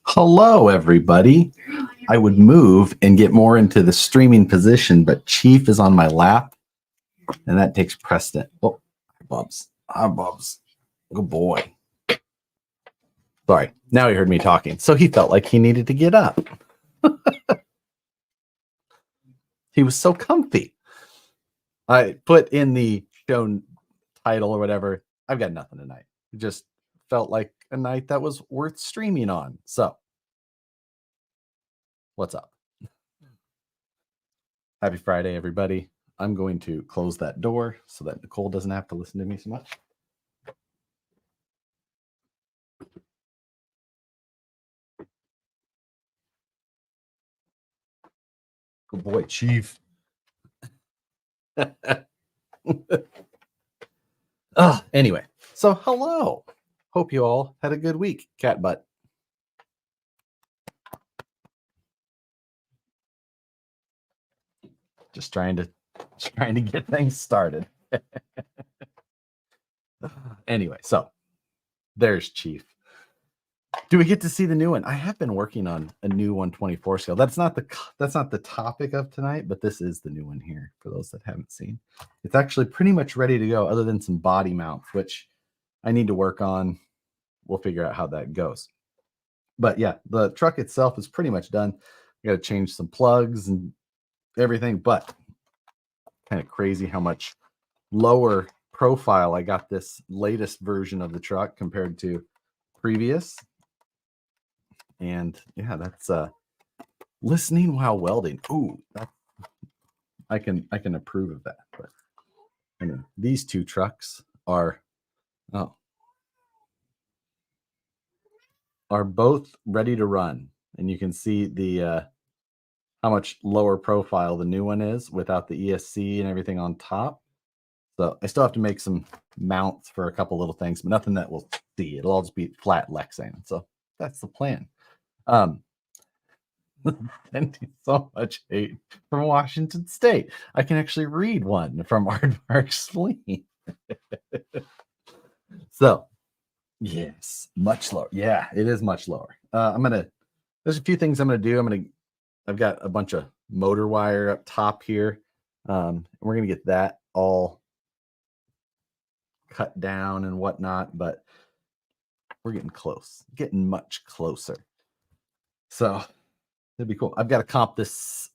Hello, everybody. I would move and get more into the streaming position, but Chief is on my lap, and that takes precedent. Oh, Bubs. Ah, Bubs. Good boy. Sorry. Now he heard me talking, so he felt like he needed to get up. He was so comfy. I put in the show title or whatever. I've got nothing tonight. It just felt like a night that was worth streaming on. So, what's up? Happy Friday, everybody. I'm going to close that door so that Nicole doesn't have to listen to me so much. Good boy, Chief. Anyway, so hello. Hope you all had a good week, cat butt. Just trying to get things started. Anyway, so there's Chief. Do we get to see the new one? I have been working on a new 124 scale. That's not the topic of tonight, but this is the new one here for those that haven't seen. It's actually pretty much ready to go, other than some body mounts, which I need to work on. We'll figure out how that goes. But yeah, the truck itself is pretty much done. I got to change some plugs and everything, but kind of crazy how much lower profile I got this latest version of the truck compared to previous. And yeah, that's listening while welding. Ooh, I can approve of that. But anyway, these two trucks are both ready to run, and you can see the how much lower profile the new one is without the ESC and everything on top. So I still have to make some mounts for a couple little things, but nothing that we'll see. It'll all just be flat Lexan. So that's the plan. Sending so much hate from Washington State. I can actually read one from Aardvark's Fleet. So, yes, much lower. Yeah, it is much lower. There's a few things I'm gonna do. I've got a bunch of motor wire up top here. We're gonna get that all cut down and whatnot, but we're getting much closer. So it'd be cool. I've got a comp this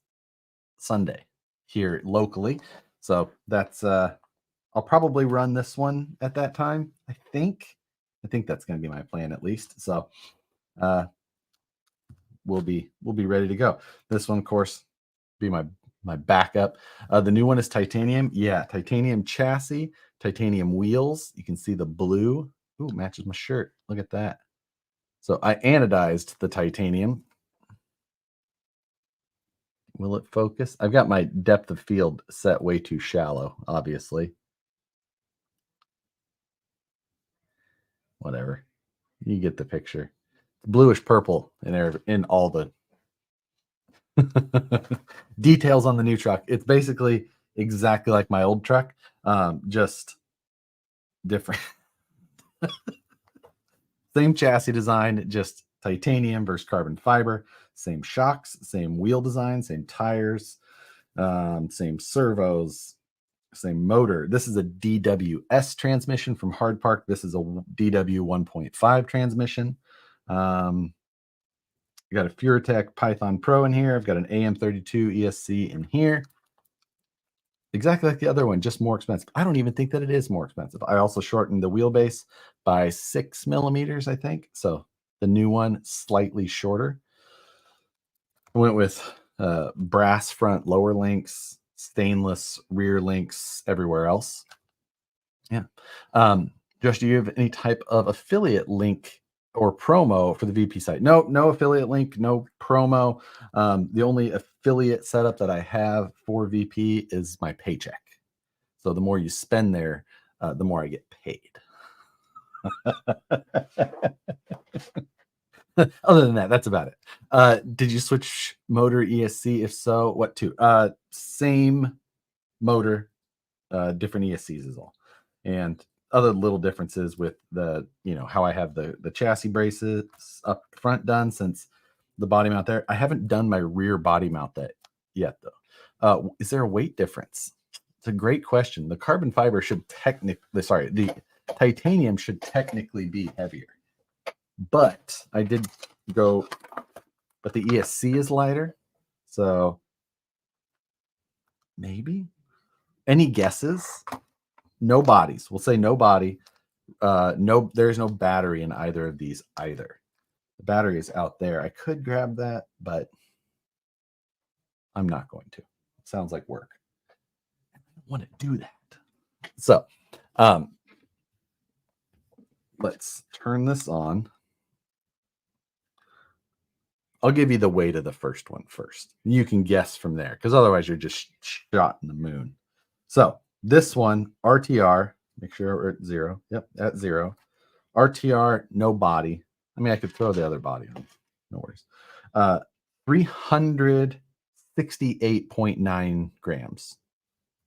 Sunday here locally, so that's I'll probably run this one at that time. I think that's going to be my plan at least. So we'll be ready to go. This one, of course, be my backup. The new one is titanium. Yeah, titanium chassis, titanium wheels. You can see the blue. Ooh, matches my shirt. Look at that. So I anodized the titanium. Will it focus? I've got my depth of field set way too shallow, obviously. Whatever. You get the picture. Bluish purple in all the details on the new truck. It's basically exactly like my old truck, just different. Same chassis design, just titanium versus carbon fiber. Same shocks, same wheel design, same tires, same servos, same motor. This is a DWS transmission from Hardpark. This is a DW 1.5 transmission. I got a Furatech Python Pro in here. I've got an AM32 ESC in here. Exactly like the other one, just more expensive. I don't even think that it is more expensive. I also shortened the wheelbase by 6 millimeters, I think. So the new one, slightly shorter. I went with brass front lower links, stainless rear links everywhere else. Yeah. Josh, do you have any type of affiliate link or promo for the VP site? No affiliate link, no promo. The only affiliate setup that I have for VP is my paycheck. So the more you spend there, the more I get paid. Other than that, that's about it. Did you switch motor ESC? If so, what to? Same motor, different ESCs is all. And other little differences with the, how I have the chassis braces up front done since the body mount there. I haven't done my rear body mount that yet though. Is there a weight difference? It's a great question. The carbon fiber should the titanium should technically be heavier. But I did go, but the ESC is lighter. So maybe. Any guesses? No bodies. We'll say no body. No, there's no battery in either of these either. The battery is out there. I could grab that, but I'm not going to. It sounds like work. I don't want to do that. So let's turn this on. I'll give you the weight of the first one first. You can guess from there, because otherwise you're just shot in the moon. So this one, RTR, make sure we're at 0. Yep, at 0. RTR, no body. I mean, I could throw the other body on. No worries. 368.9 grams.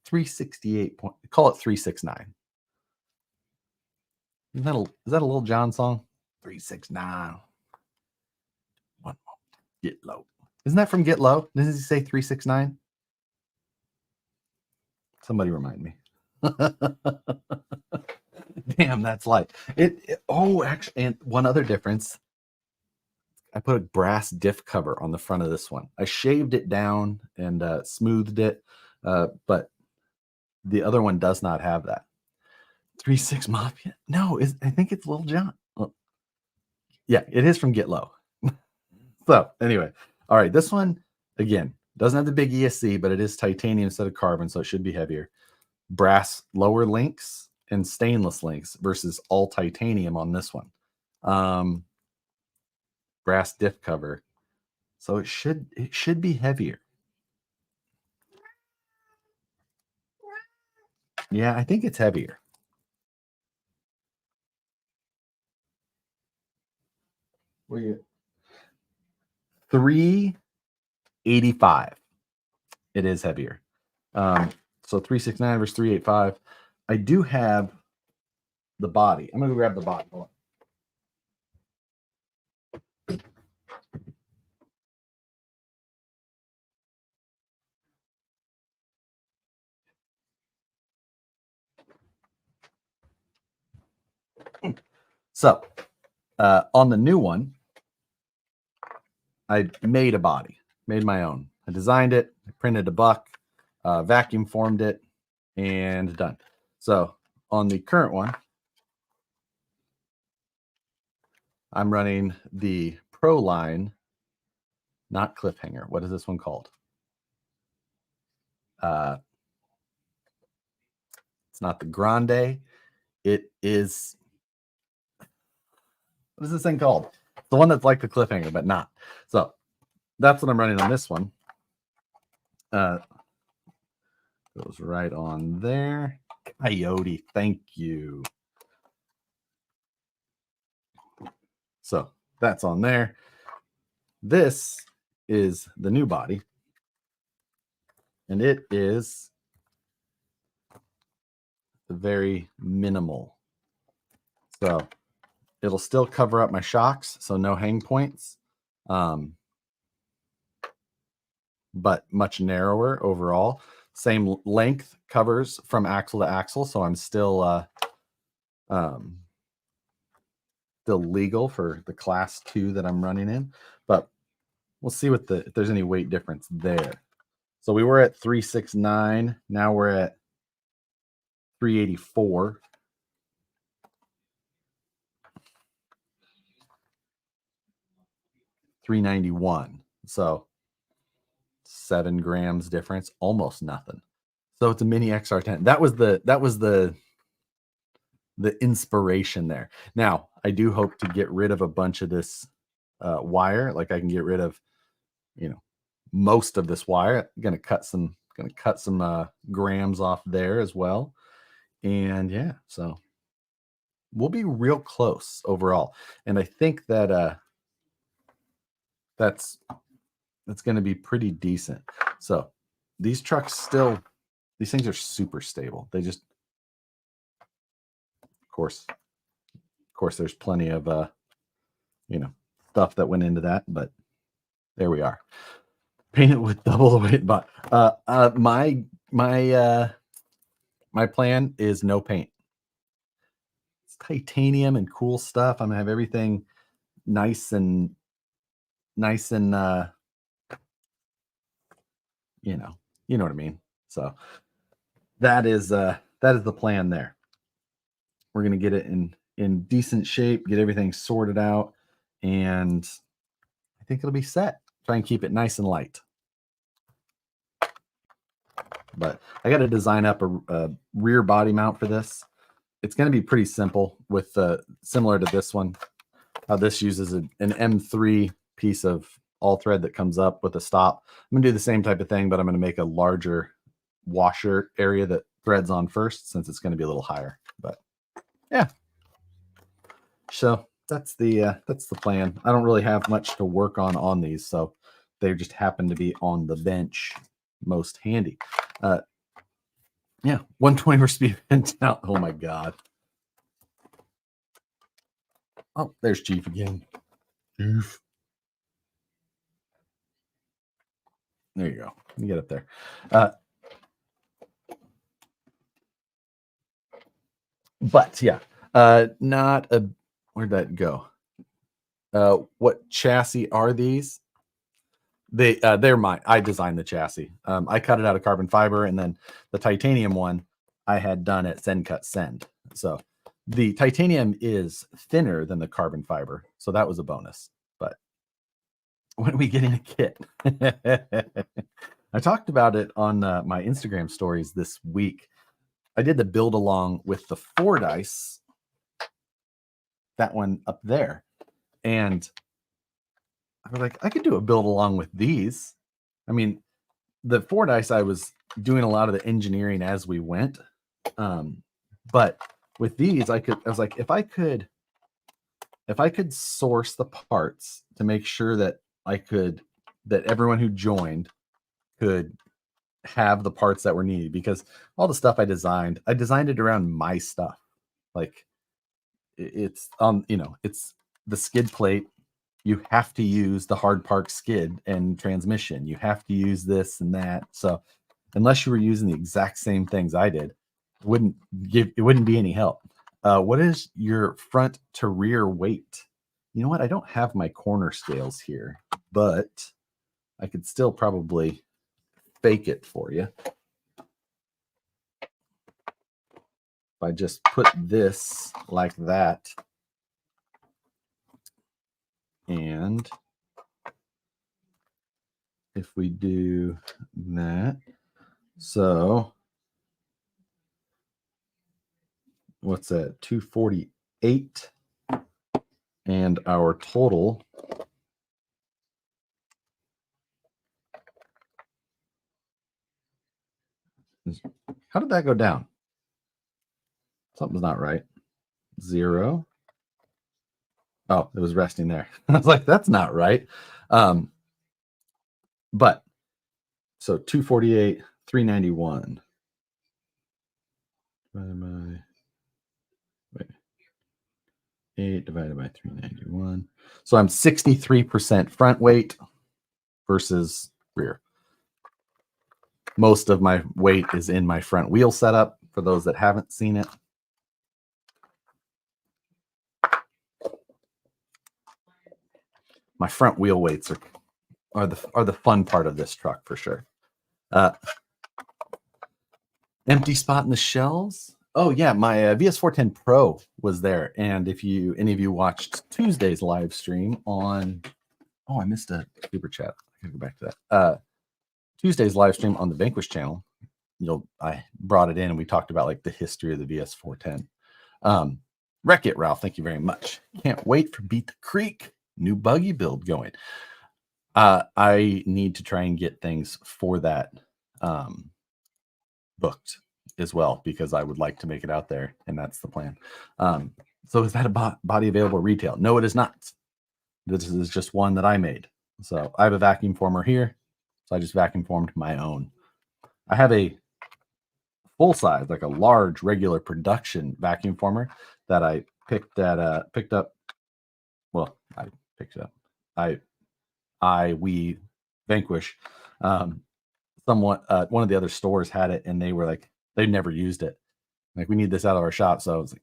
368. Call it 369. Is that a Lil Jon song? 369. One moment. Get low. Isn't that from Get Low? Doesn't he say 369? Somebody remind me. Damn, that's light. Actually, and one other difference. I put a brass diff cover on the front of this one. I shaved it down and smoothed it, but the other one does not have that. 3.6 Mafia? No, I think it's Lil Jon. Well, yeah, it is from Get Low. So anyway, all right, this one again doesn't have the big ESC, but it is titanium instead of carbon, so it should be heavier. Brass lower links and stainless links versus all titanium on this one. Brass diff cover, so it should be heavier. Yeah, I think it's heavier. Where you? 385. It is heavier. So 369 versus 385. I do have the body. I'm gonna go grab the body. Hold on. So on the new one, I made a body, made my own. I designed it, I printed a buck, vacuum formed it, and done. So on the current one, I'm running the Pro line, not Cliffhanger. What is this one called? It's not the Grande. It is, what is this thing called? The one that's like the Cliffhanger, but not. So that's what I'm running on this one. Goes right on there. Coyote, thank you. So that's on there. This is the new body, and it is very minimal. So it'll still cover up my shocks, so no hang points, but much narrower overall. Same length covers from axle to axle, so I'm still legal for the class 2 that I'm running in, but we'll see if there's any weight difference there. So we were at 369, now we're at 384. $391. So 7 grams difference, almost nothing. So it's a mini XR10. That was the inspiration there. Now I do hope to get rid of a bunch of this wire. Like I can get rid of, most of this wire. Gonna cut some grams off there as well. And yeah, so we'll be real close overall. And I think that that's going to be pretty decent. So these trucks these things are super stable. Of course, there's plenty of stuff that went into that, but there we are. Paint it with double the weight. But my plan is no paint. It's titanium and cool stuff. I'm gonna have everything nice and you know what I mean. So that is the plan there. We're gonna get it in decent shape, get everything sorted out, and I think it'll be set. Try and keep it nice and light. But I got to design up a rear body mount for this. It's going to be pretty simple with similar to this one. How this uses an M3 piece of all thread that comes up with a stop. I'm going to do the same type of thing, but I'm going to make a larger washer area that threads on first, since it's going to be a little higher. But yeah, so that's the plan. I don't really have much to work on these, so they just happen to be on the bench most handy. Yeah, 120 horse speed down. Oh my god. Oh, there's Chief again. Chief. There you go. You get up there. But yeah, not a. Where'd that go? What chassis are these? They're mine. I designed the chassis. I cut it out of carbon fiber, and then the titanium one I had done at Send Cut Send. So the titanium is thinner than the carbon fiber, so that was a bonus. But when are we getting a kit? I talked about it on my Instagram stories this week. I did the build along with the Fordyce, that one up there, and I was like, I could do a build along with these. I mean, the Fordyce, I was doing a lot of the engineering as we went. But with these, I was like, if I could source the parts to make sure that that everyone who joined could have the parts that were needed, because all the stuff I designed it around my stuff. Like it's it's the skid plate. You have to use the hard park skid and transmission. You have to use this and that. So unless you were using the exact same things I did, it wouldn't be any help. What is your front to rear weight? You know what? I don't have my corner scales here, but I could still probably fake it for you. If I just put this like that, and if we do that, so what's that? 248, and our total is, how did that go down? Something's not right. 0. Oh, it was resting there. I was like, that's not right. But so 248, 391 divided by 8 divided by 391. So I'm 63% front weight versus rear. Most of my weight is in my front wheel setup, for those that haven't seen it. My front wheel weights are the fun part of this truck for sure. Empty spot in the shelves. Oh yeah, my VS410 Pro was there, and if any of you watched Tuesday's live stream on, I missed a super chat. I gotta go back to that. Tuesday's live stream on the Vanquish channel, I brought it in and we talked about like the history of the VS410. Wreck It Ralph, thank you very much. Can't wait for Beat the Creek new buggy build going. I need to try and get things for that booked as well, because I would like to make it out there, and that's the plan. So is that a body available retail? No, it is not. This is just one that I made. So I have a vacuum former here, so I just vacuum formed my own. I have a full size, like a large regular production vacuum former that I picked up. Well, I picked it up. We Vanquish. Somewhat one of the other stores had it, and they were like, they never used it. Like, we need this out of our shop. So I was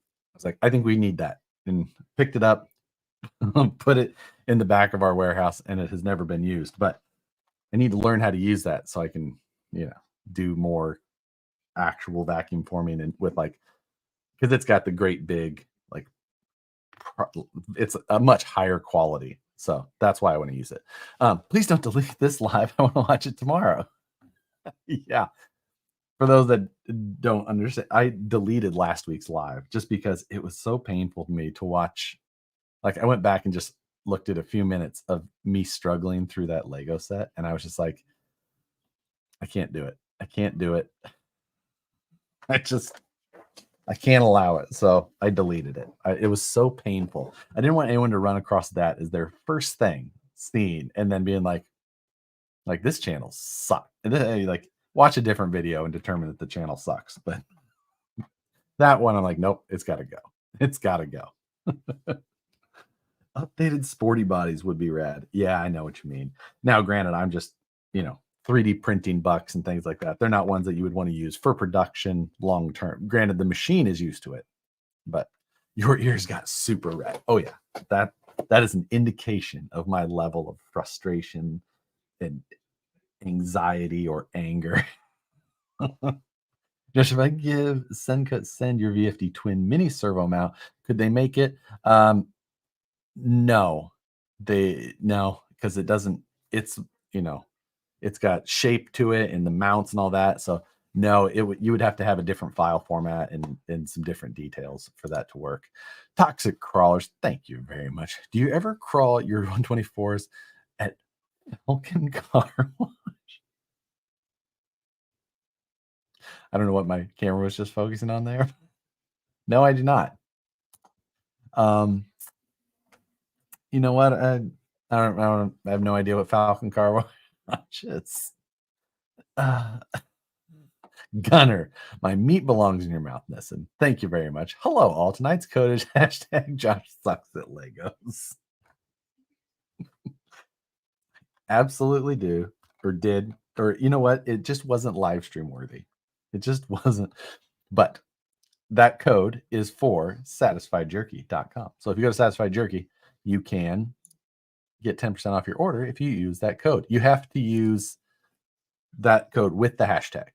like, I think we need that, and picked it up, put it in the back of our warehouse, and it has never been used. But I need to learn how to use that so I can, do more actual vacuum forming and with like, because it's got the great big like it's a much higher quality. So that's why I want to use it. Please don't delete this live. I want to watch it tomorrow. Yeah. For those that don't understand, I deleted last week's live just because it was so painful to me to watch. Like, I went back and just looked at a few minutes of me struggling through that Lego set, and I was just like, I can't do it. I can't do it. I just I can't allow it. So I deleted it. It was so painful. I didn't want anyone to run across that as their first thing seen and then being like this channel sucks. And then like watch a different video and determine that the channel sucks. But that one, I'm like, nope, it's got to go. It's got to go. Updated sporty bodies would be rad. Yeah, I know what you mean. Now, granted, I'm just, 3D printing bucks and things like that. They're not ones that you would want to use for production long term. Granted, the machine is used to it, but your ears got super red. Oh yeah, that is an indication of my level of frustration and anxiety or anger. Just if I give send your VFD twin mini servo mount, could they make it? No, no, because it doesn't. It's you know it's got shape to it and the mounts and all that. So no, you would have to have a different file format and some different details for that to work. Toxic crawlers, thank you very much. Do you ever crawl your 124s at Falcon Car Wash? I don't know what my camera was just focusing on there. No, I do not. Um, you know what? I have no idea what Falcon Car Wash is. Gunner, my meat belongs in your mouth, Nesson. Thank you very much. Hello, all. Tonight's code is hashtag Josh sucks at Legos. Absolutely do, or did, or you know what? It just wasn't live stream worthy. It just wasn't. But that code is for satisfiedjerky.com. So if you go to Satisfied Jerky, you can get 10% off your order if you use that code. You have to use that code with the hashtag.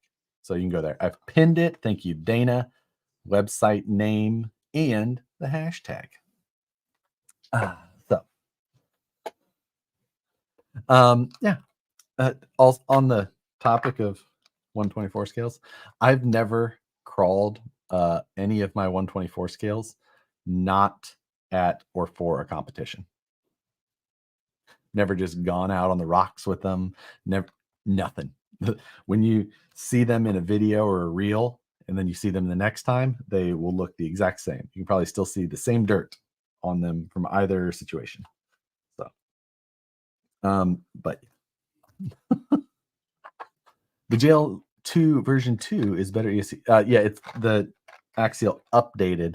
So you can go there. I've pinned it. Thank you, Dana. Website name and the hashtag. So, yeah. Also on the topic of 124 scales, I've never crawled any of my 124 scales not at or for a competition. Never just gone out on the rocks with them. Never, nothing. When you see them in a video or a reel, and then you see them the next time, they will look the exact same. You can probably still see the same dirt on them from either situation. So, but the JL2 version 2 is better ESC. Yeah, it's the Axial updated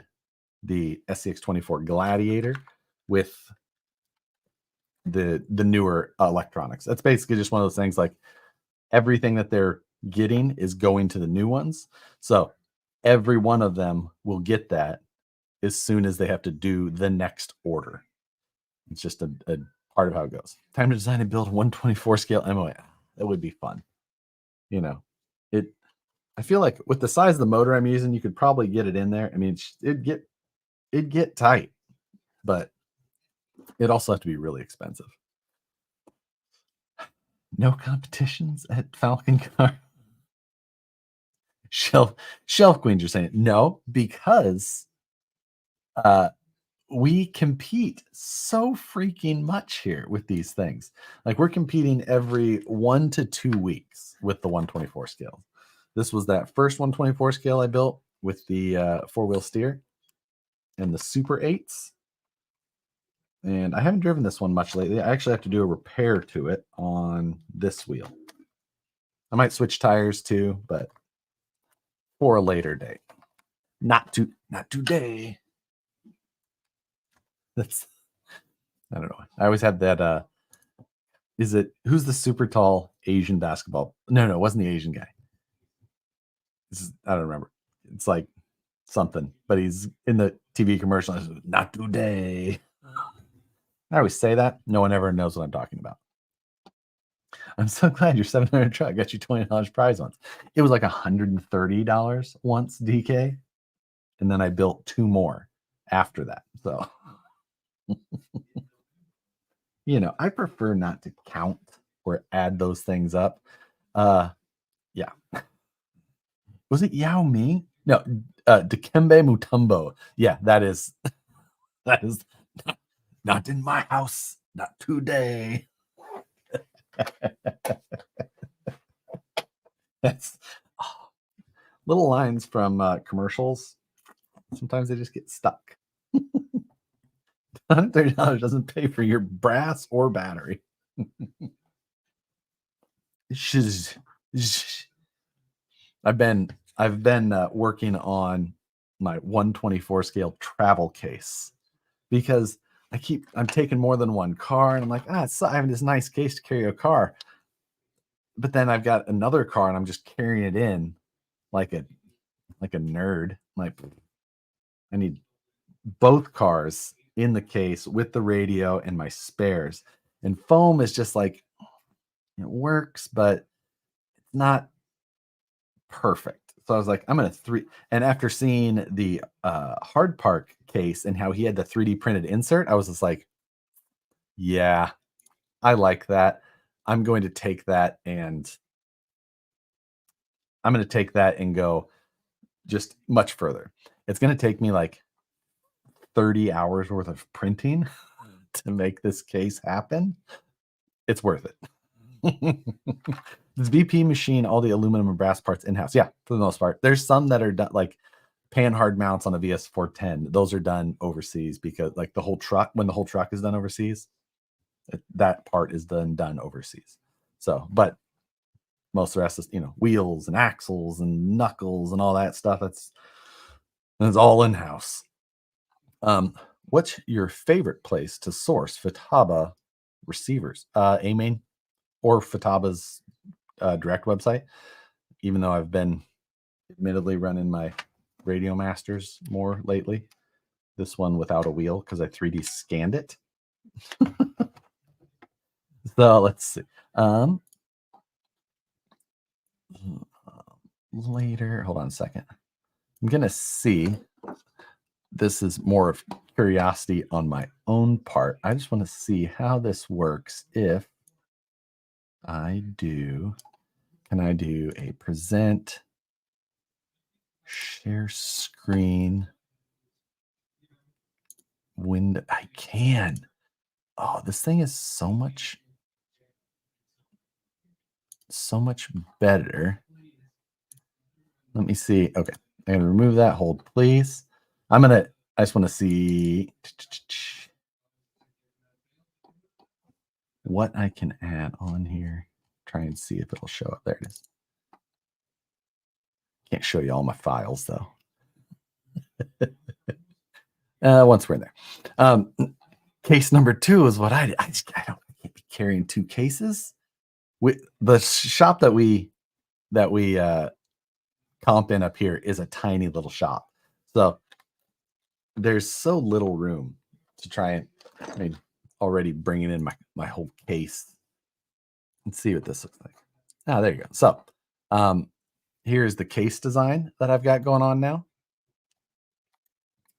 the SCX24 Gladiator with the newer electronics. That's basically just one of those things like everything that they're getting is going to the new ones. So every one of them will get that as soon as they have to do the next order. It's just a part of how it goes. Time to design and build a 124 scale MOA. That would be fun. I feel like with the size of the motor I'm using, you could probably get it in there. I mean, it'd get tight, but it also have to be really expensive. No competitions at Falcon Car. Shelf Queens are saying no because we compete so freaking much here with these things. Like we're competing every 1 to 2 weeks with the 124 scale. This was that first 124 scale I built with the 4-wheel steer and the Super 8s. And I haven't driven this one much lately. I actually have to do a repair to it on this wheel. I might switch tires too, but for a later date. Not today. That's I don't know. I always had that. Who's the super tall Asian basketball? No, it wasn't the Asian guy. I don't remember. It's like something, but he's in the TV commercial. Not today. I always say that. No one ever knows what I'm talking about. I'm so glad your 700 truck got you $20 prize once. It was like $130 once, DK. And then I built 2 more after that. So, I prefer not to count or add those things up. Yeah. Was it Yao Ming? No, Dikembe Mutombo. Yeah, that is not in my house. Not today. That's little lines from commercials. Sometimes they just get stuck. $130 doesn't pay for your brass or battery. I've been working on my 124 scale travel case because I'm taking more than one car, and I'm like, I have this nice case to carry a car, but then I've got another car and I'm just carrying it in like a nerd. Like, I need both cars in the case with the radio and my spares. And foam is just like, it works, but it's not perfect. So I was like, I'm gonna and after seeing the Hard Park case and how he had the 3D printed insert, I was just like, yeah, I like that. I'm going to take that and go just much further. It's going to take me like 30 hours worth of printing to make this case happen. It's worth it. This VP machine, all the aluminum and brass parts in-house. Yeah, for the most part. There's some that are done, like pan hard mounts on the VS410. Those are done overseas because like the whole truck, when the whole truck is done overseas, that part is done overseas. So, but most of the rest is, wheels and axles and knuckles and all that stuff. That's all in-house. What's your favorite place to source Futaba receivers? AMain or Futaba's direct website, even though I've been admittedly running my Radio Masters more lately. This one without a wheel because I 3D scanned it. So let's see. Later, hold on a second. I'm going to see. This is more of curiosity on my own part. I just want to see how this works. If can I do a present, share screen, window? I can. Oh, this thing is so much better. Let me see. Okay, I'm going to remove that. Hold, please. I just want to see what I can add on here. Try and see if it'll show up. There it is. Can't show you all my files though. Once we're in there. Case number 2 is what I can't be carrying 2 cases. The shop that we comp in up here is a tiny little shop. So there's so little room to try and, already bringing in my whole case. Let's see what this looks like. There you go. So here's the case design that I've got going on now.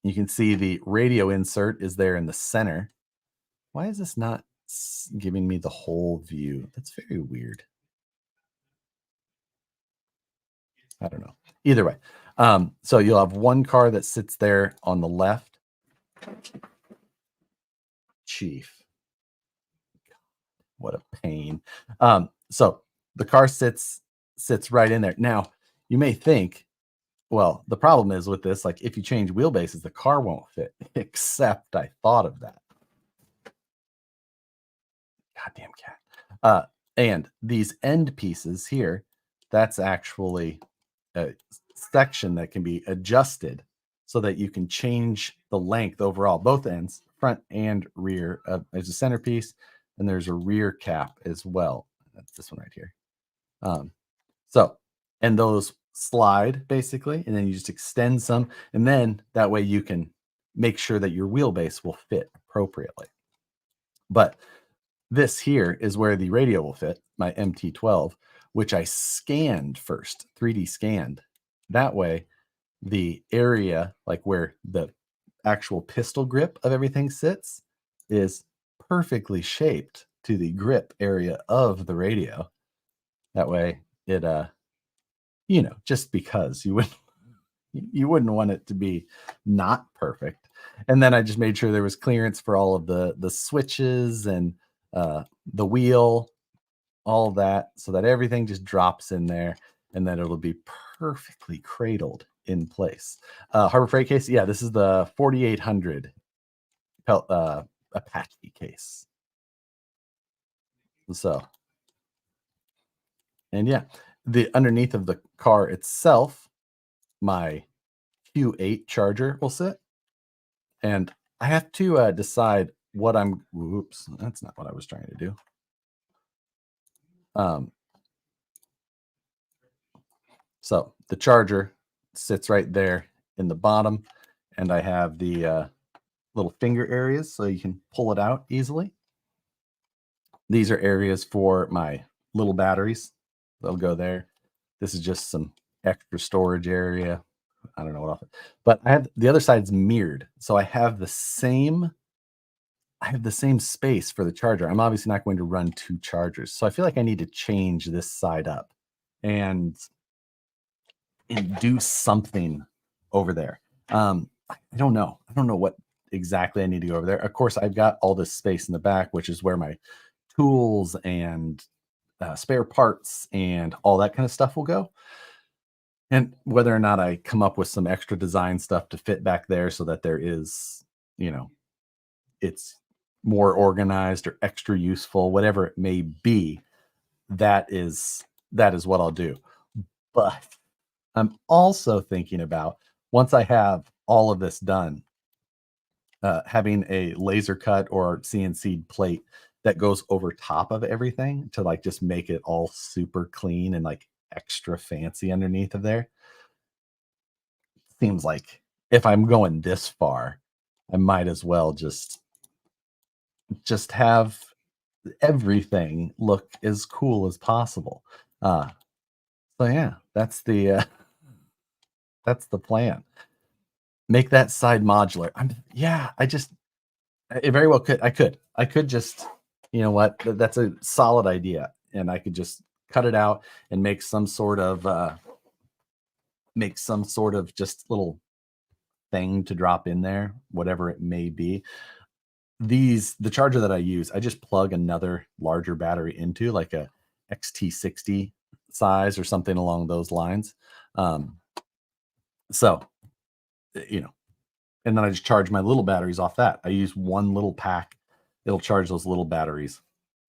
You can see the radio insert is there in the center. Why is this not giving me the whole view? That's very weird. I don't know. Either way. So you'll have one car that sits there on the left. Chief. What a pain. So the car sits right in there. Now, you may think, well, the problem is with this, like if you change wheelbases, the car won't fit, except I thought of that. Goddamn cat. And these end pieces here, that's actually a section that can be adjusted so that you can change the length overall, both ends, front and rear. There's a centerpiece, and there's a rear cap as well. That's this one right here. So, and those slide basically, and then you just extend some, and then that way you can make sure that your wheelbase will fit appropriately. But this here is where the radio will fit, my MT12, which I scanned first, 3D scanned. That way, the area, like where the actual pistol grip of everything sits, is perfectly shaped to the grip area of the radio. That way, it just because you wouldn't want it to be not perfect. And then I just made sure there was clearance for all of the switches and the wheel, all that, so that everything just drops in there, and then it'll be perfectly cradled in place. Harbor Freight case, yeah, this is the 4800 Apache case. So, and yeah, the underneath of the car itself, my Q8 charger will sit, and I have to decide what I'm. Whoops, that's not what I was trying to do. So the charger sits right there in the bottom, and I have the little finger areas so you can pull it out easily. These are areas for my little batteries. They'll go there. This is just some extra storage area. I don't know what else, but I have the other side's mirrored, so I have the same space for the charger. I'm obviously not going to run 2 chargers, so I feel like I need to change this side up and do something over there. I don't know. I don't know what exactly I need to go over there. Of course, I've got all this space in the back, which is where my tools and spare parts and all that kind of stuff will go. And whether or not I come up with some extra design stuff to fit back there so that there is, it's more organized or extra useful, whatever it may be, that is what I'll do. But I'm also thinking about, once I have all of this done, having a laser cut or CNC plate that goes over top of everything to like just make it all super clean and like extra fancy underneath of there. Seems like if I'm going this far, I might as well just have everything look as cool as possible. So yeah, that's the plan. Make that side modular. It very well could. I could just, you know what? That's a solid idea, and I could just cut it out and make some sort of just little thing to drop in there, whatever it may be. The charger that I use, I just plug another larger battery into, like a XT60 size or something along those lines. So, and then I just charge my little batteries off that. I use one little pack. It'll charge those little batteries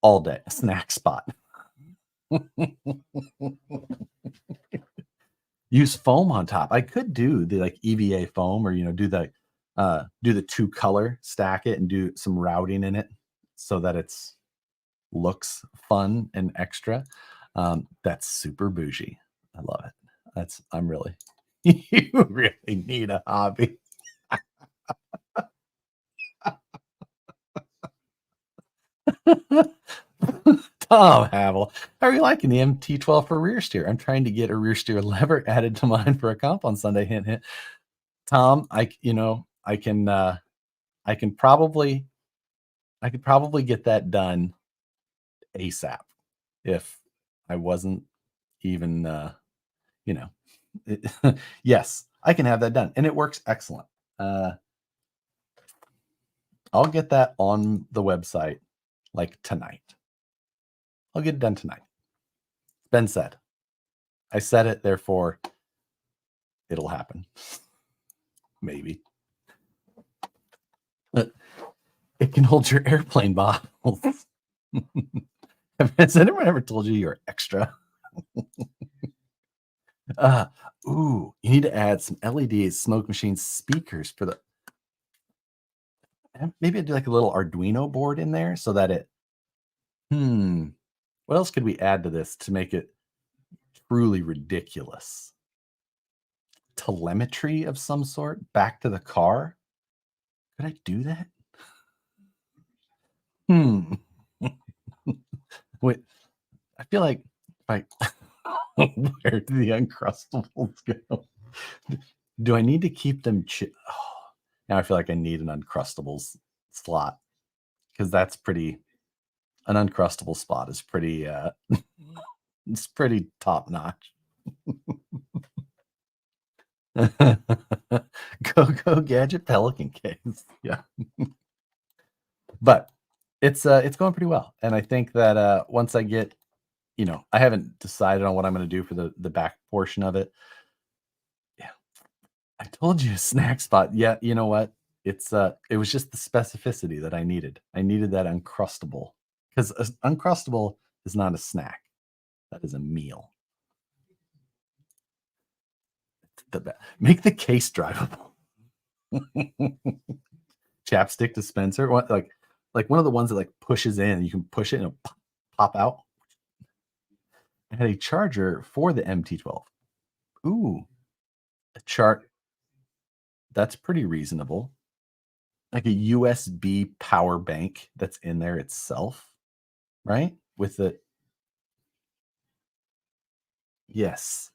all day. A snack spot. Use foam on top. I could do the like EVA foam, or do the 2 color, stack it and do some routing in it so that it's looks fun and extra. That's super bougie. I love it. I'm really you really need a hobby. Tom Havel, how are you liking the MT12 for rear steer? I'm trying to get a rear steer lever added to mine for a comp on Sunday. Hint, hint. Tom, I could probably get that done ASAP if I wasn't even, yes, I can have that done, and it works excellent. I'll get that on the website like tonight. I'll get it done tonight. It's been said. I said it, therefore it'll happen. Maybe. But it can hold your airplane bottles. Has anyone ever told you you're extra? You need to add some LED smoke machine speakers for the maybe I'd do like a little Arduino board in there so that it what else could we add to this to make it truly ridiculous? Telemetry of some sort back to the car? Could I do that? Hmm. Wait, I feel like if I where do the Uncrustables go? Do I need to keep them oh, now I feel like I need an Uncrustables slot because that's pretty an Uncrustable spot is pretty, it's pretty top notch. Go Gadget Pelican case. Yeah. But it's going pretty well, and I think that, once I get I haven't decided on what I'm gonna do for the back portion of it. Yeah. I told you a snack spot. Yeah, you know what? It was just the specificity that I needed. I needed that Uncrustable because Uncrustable is not a snack. That is a meal. Make the case drivable. Chapstick dispenser, what like one of the ones that like pushes in, you can push it and it'll pop out. I had a charger for the MT12. Ooh, a chart that's pretty reasonable. Like a USB power bank that's in there itself, right? With the yes.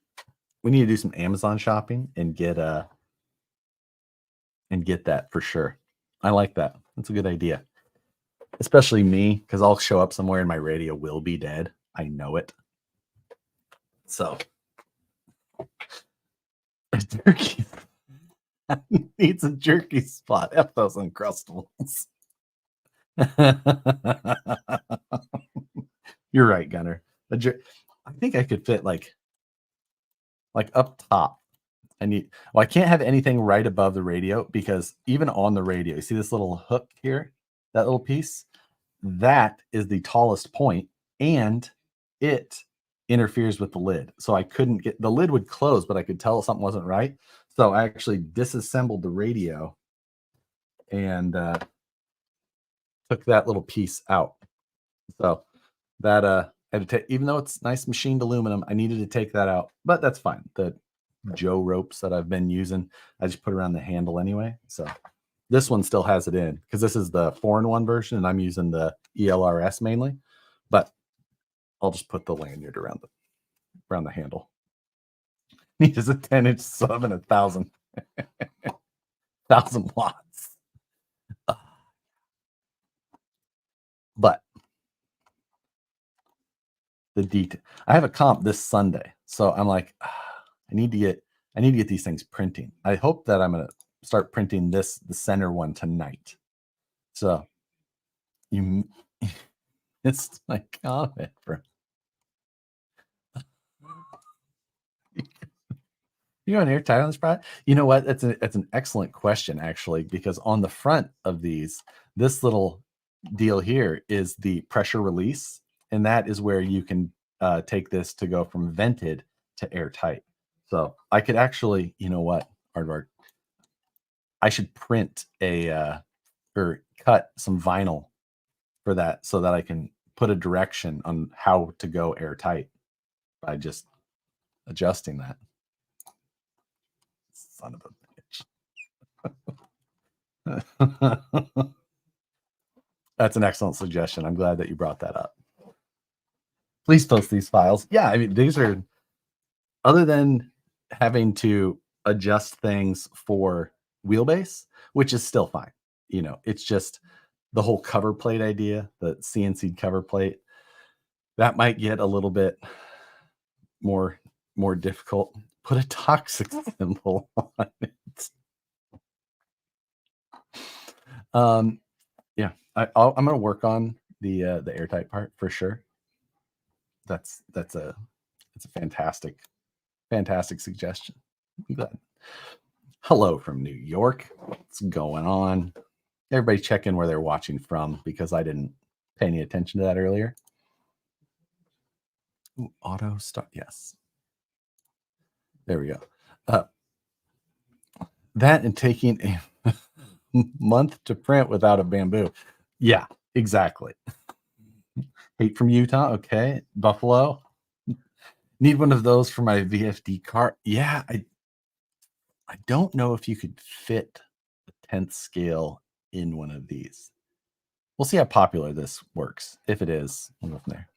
We need to do some Amazon shopping and get that for sure. I like that. That's a good idea. Especially me, because I'll show up somewhere and my radio will be dead. I know it. So a jerky needs a jerky spot. F those Uncrustables. You're right, Gunner. I think I could fit like up top. I can't have anything right above the radio because even on the radio, you see this little hook here, that little piece, that is the tallest point, and it interferes with the lid. So I couldn't get the lid would close, but I could tell something wasn't right. So I actually disassembled the radio and took that little piece out. So that I had to take, even though it's nice machined aluminum, I needed to take that out, but that's fine. The Joe ropes that I've been using, I just put around the handle anyway. So this one still has it in because this is the 4-in-1 version, and I'm using the ELRS mainly. But I'll just put the lanyard around the handle. Neat as a 10-inch sub and 1,000 watts. But the detail. I have a comp this Sunday, so I'm like, I need to get these things printing. I hope that I'm gonna start printing the center one tonight. So you it's my comment, bro. You know an airtight on this product? You know what? That's an excellent question, actually, because on the front of these, this little deal here is the pressure release, and that is where you can take this to go from vented to airtight. So I could actually, you know what, Aardvark, I should print or cut some vinyl for that so that I can put a direction on how to go airtight by just adjusting that. Son of a bitch. That's an excellent suggestion. I'm glad that you brought that up. Please post these files. Yeah, I mean, these are other than having to adjust things for wheelbase, which is still fine. It's just the whole cover plate idea, the CNC cover plate, that might get a little bit more difficult. Put a toxic symbol on it. Yeah, I'm going to work on the airtight part for sure. That's a fantastic suggestion. I'm glad. Hello from New York. What's going on? Everybody check in where they're watching from because I didn't pay any attention to that earlier. Ooh, auto start. Yes. There we go. That and taking a month to print without a bamboo. Yeah, exactly. Hate from Utah. Okay. Buffalo. Need one of those for my VFD car. Yeah, I don't know if you could fit a 10th scale in one of these. We'll see how popular this works. If it is, we'll go from there.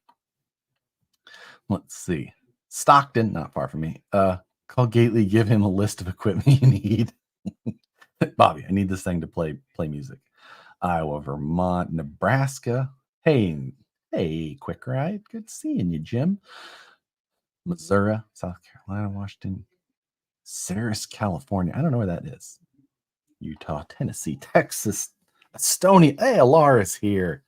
Let's see. Stockton, not far from me. Call Gately, give him a list of equipment you need. Bobby, I need this thing to play music. Iowa, Vermont, Nebraska. Hey, Quick Ride. Good seeing you, Jim. Missouri, South Carolina, Washington, Saris, California. I don't know where that is. Utah, Tennessee, Texas, Estonia. Hey, Alar is here.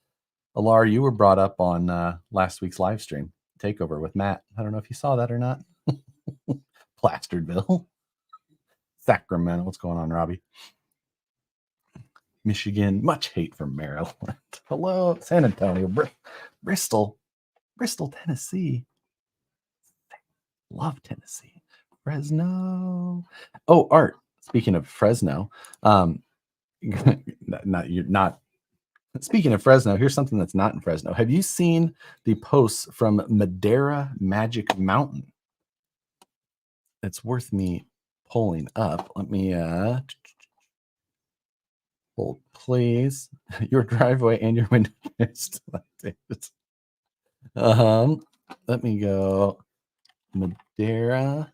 Alar, you were brought up on last week's live stream takeover with Matt. I don't know if you saw that or not. Plasteredville, Sacramento. What's going on, Robbie? Michigan. Much hate from Maryland. Hello, San Antonio, Bristol, Tennessee. Love Tennessee. Fresno. Oh, Art. Speaking of Fresno, you're not. Speaking of Fresno, here's something that's not in Fresno. Have you seen the posts from Madera Magic Mountain? It's worth me pulling up. Let me hold, please. Your driveway and your window. Let me go. Madera.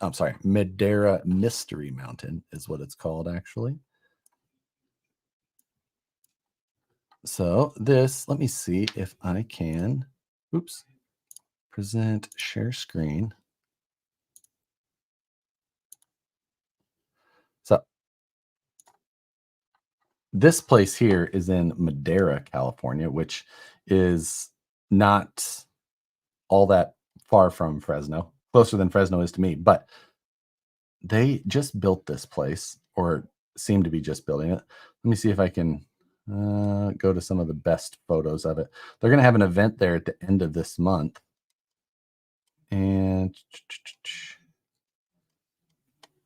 I'm sorry, Madera Mystery Mountain is what it's called, actually. So this, let me see if I can, present share screen. So this place here is in Madera, California, which is not all that far from Fresno, closer than Fresno is to me, but they just built this place, or seem to be just building it. Let me see if I can go to some of the best photos of it. They're going to have an event there at the end of this month. And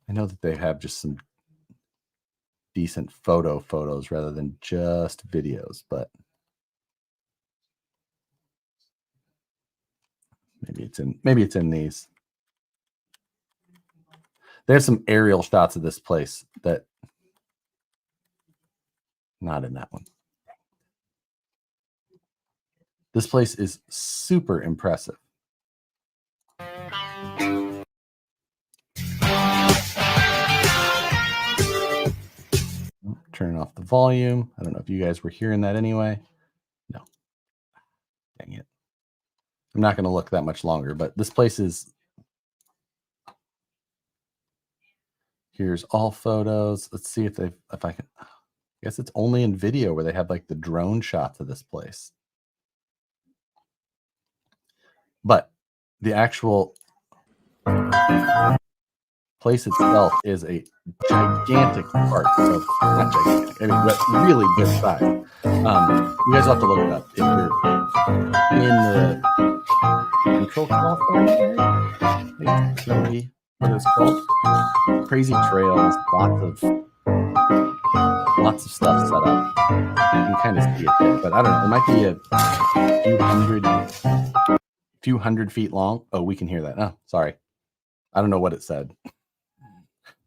I know that they have just some decent photos rather than just videos, but maybe it's in these. There's some aerial shots of this place that not in that one. This place is super impressive. Turning off the volume. I don't know if you guys were hearing that anyway. No. Dang it. I'm not going to look that much longer, but this place is. Here's all photos. Let's see if I can. I guess it's only in video where they have like the drone shots of this place. But the actual place itself is a gigantic part of, not gigantic, I mean, but really good size. You guys have to look it up if you're in the Central California area. Maybe what it's called. Crazy trails, lots of stuff set up. You can kind of see it there, but I don't know. It might be a few hundred feet long. Oh, we can hear that. Oh, sorry. I don't know what it said.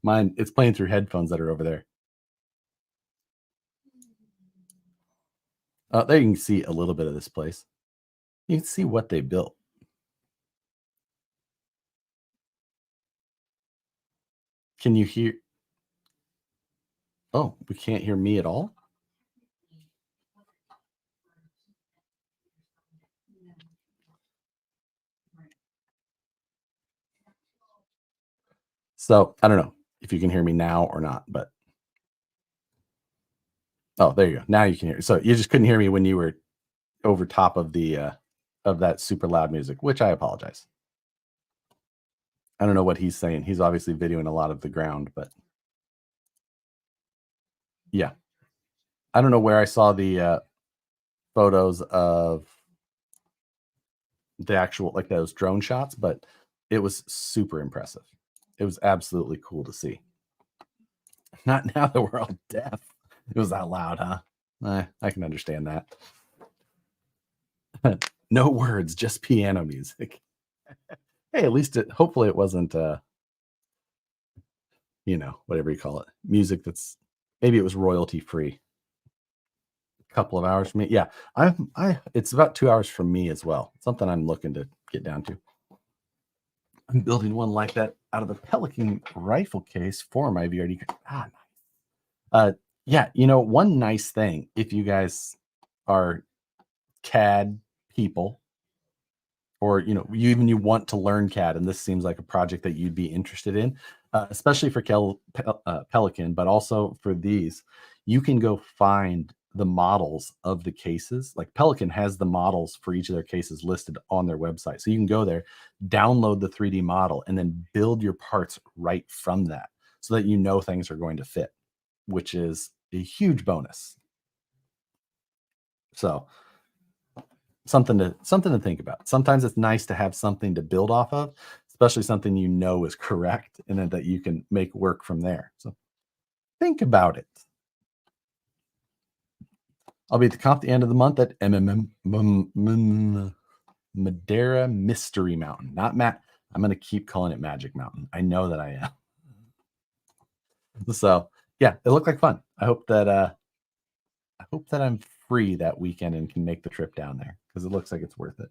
Mine, it's playing through headphones that are over there. There you can see a little bit of this place. You can see what they built. Can you hear? Oh, we can't hear me at all? So I don't know if you can hear me now or not, but oh, there you go. Now you can hear. So you just couldn't hear me when you were over top of the of that super loud music, which I apologize. I don't know what he's saying. He's obviously videoing a lot of the ground, but yeah. I don't know where I saw the photos of the actual, like those drone shots, but it was super impressive. It was absolutely cool to see. Not now that we're all deaf. It was that loud, huh? I can understand that. No words, just piano music. Hey, at least hopefully it wasn't whatever you call it. Music that's maybe it was royalty free. A couple of hours for me. Yeah. I it's about 2 hours from me as well. Something I'm looking to get down to. I'm building one like that out of the Pelican rifle case for my VRD. Nice. Uh, yeah, one nice thing if you guys are CAD people, or you want to learn CAD, and this seems like a project that you'd be interested in, especially for Pelican, but also for these, you can go find the models of the cases. Like Pelican has the models for each of their cases listed on their website, so you can go there, download the 3D model, and then build your parts right from that, so that things are going to fit, which is a huge bonus. So something to think about. Sometimes it's nice to have something to build off of, especially something is correct, and then that you can make work from there. So think about it. I'll be at the comp at the end of the month at Madeira Mystery Mountain. Not Matt. I'm going to keep calling it Magic Mountain. I know that I am. So yeah, it looked like fun. I hope that I'm free that weekend and can make the trip down there, because it looks like it's worth it.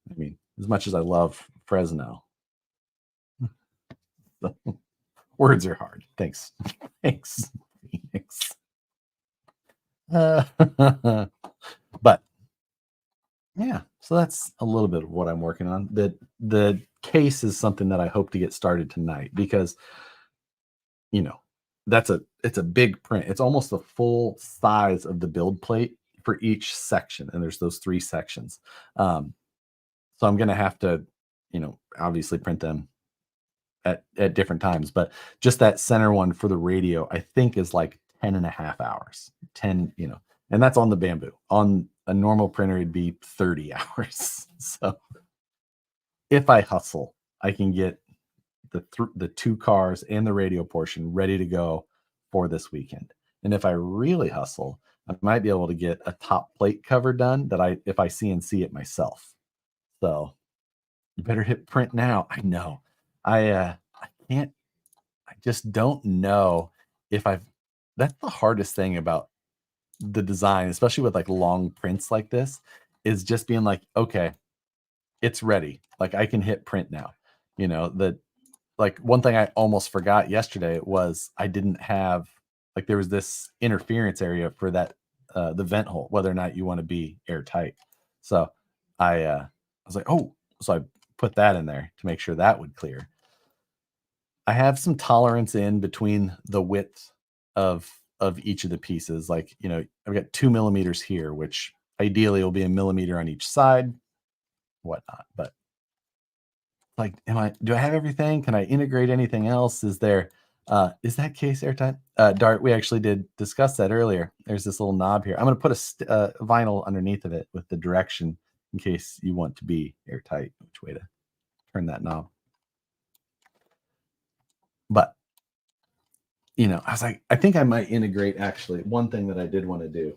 I mean, as much as I love Fresno, words are hard. Thanks. Thanks, Phoenix. But yeah, so that's a little bit of what I'm working on. The case is something that I hope to get started tonight, because you know it's a big print. It's almost the full size of the build plate for each section, and there's those 3 sections. So I'm gonna have to, obviously print them at different times, but just that center one for the radio, I think, is like 10 and a half hours. 10, and that's on the Bamboo. On a normal printer, it'd be 30 hours. So if I hustle, I can get the 2 cars and the radio portion ready to go for this weekend. And if I really hustle, I might be able to get a top plate cover done if I CNC it myself. So you better hit print now. I know. I can't I just don't know if I've that's the hardest thing about the design, especially with like long prints like this, is just being like, okay, it's ready. Like I can hit print now. That like one thing I almost forgot yesterday was I didn't have, like, there was this interference area for that the vent hole, whether or not you want to be airtight. So I was like, oh, so I put that in there to make sure that would clear. I have some tolerance in between the width of each of the pieces. Like, I've got 2 millimeters here, which ideally will be a millimeter on each side, whatnot. But like, do I have everything? Can I integrate anything else? Is that case airtight? Dart, we actually did discuss that earlier. There's this little knob here. I'm going to put a vinyl underneath of it with the direction in case you want to be airtight, which way to turn that knob. But I was like, I think I might integrate. Actually, one thing that I did want to do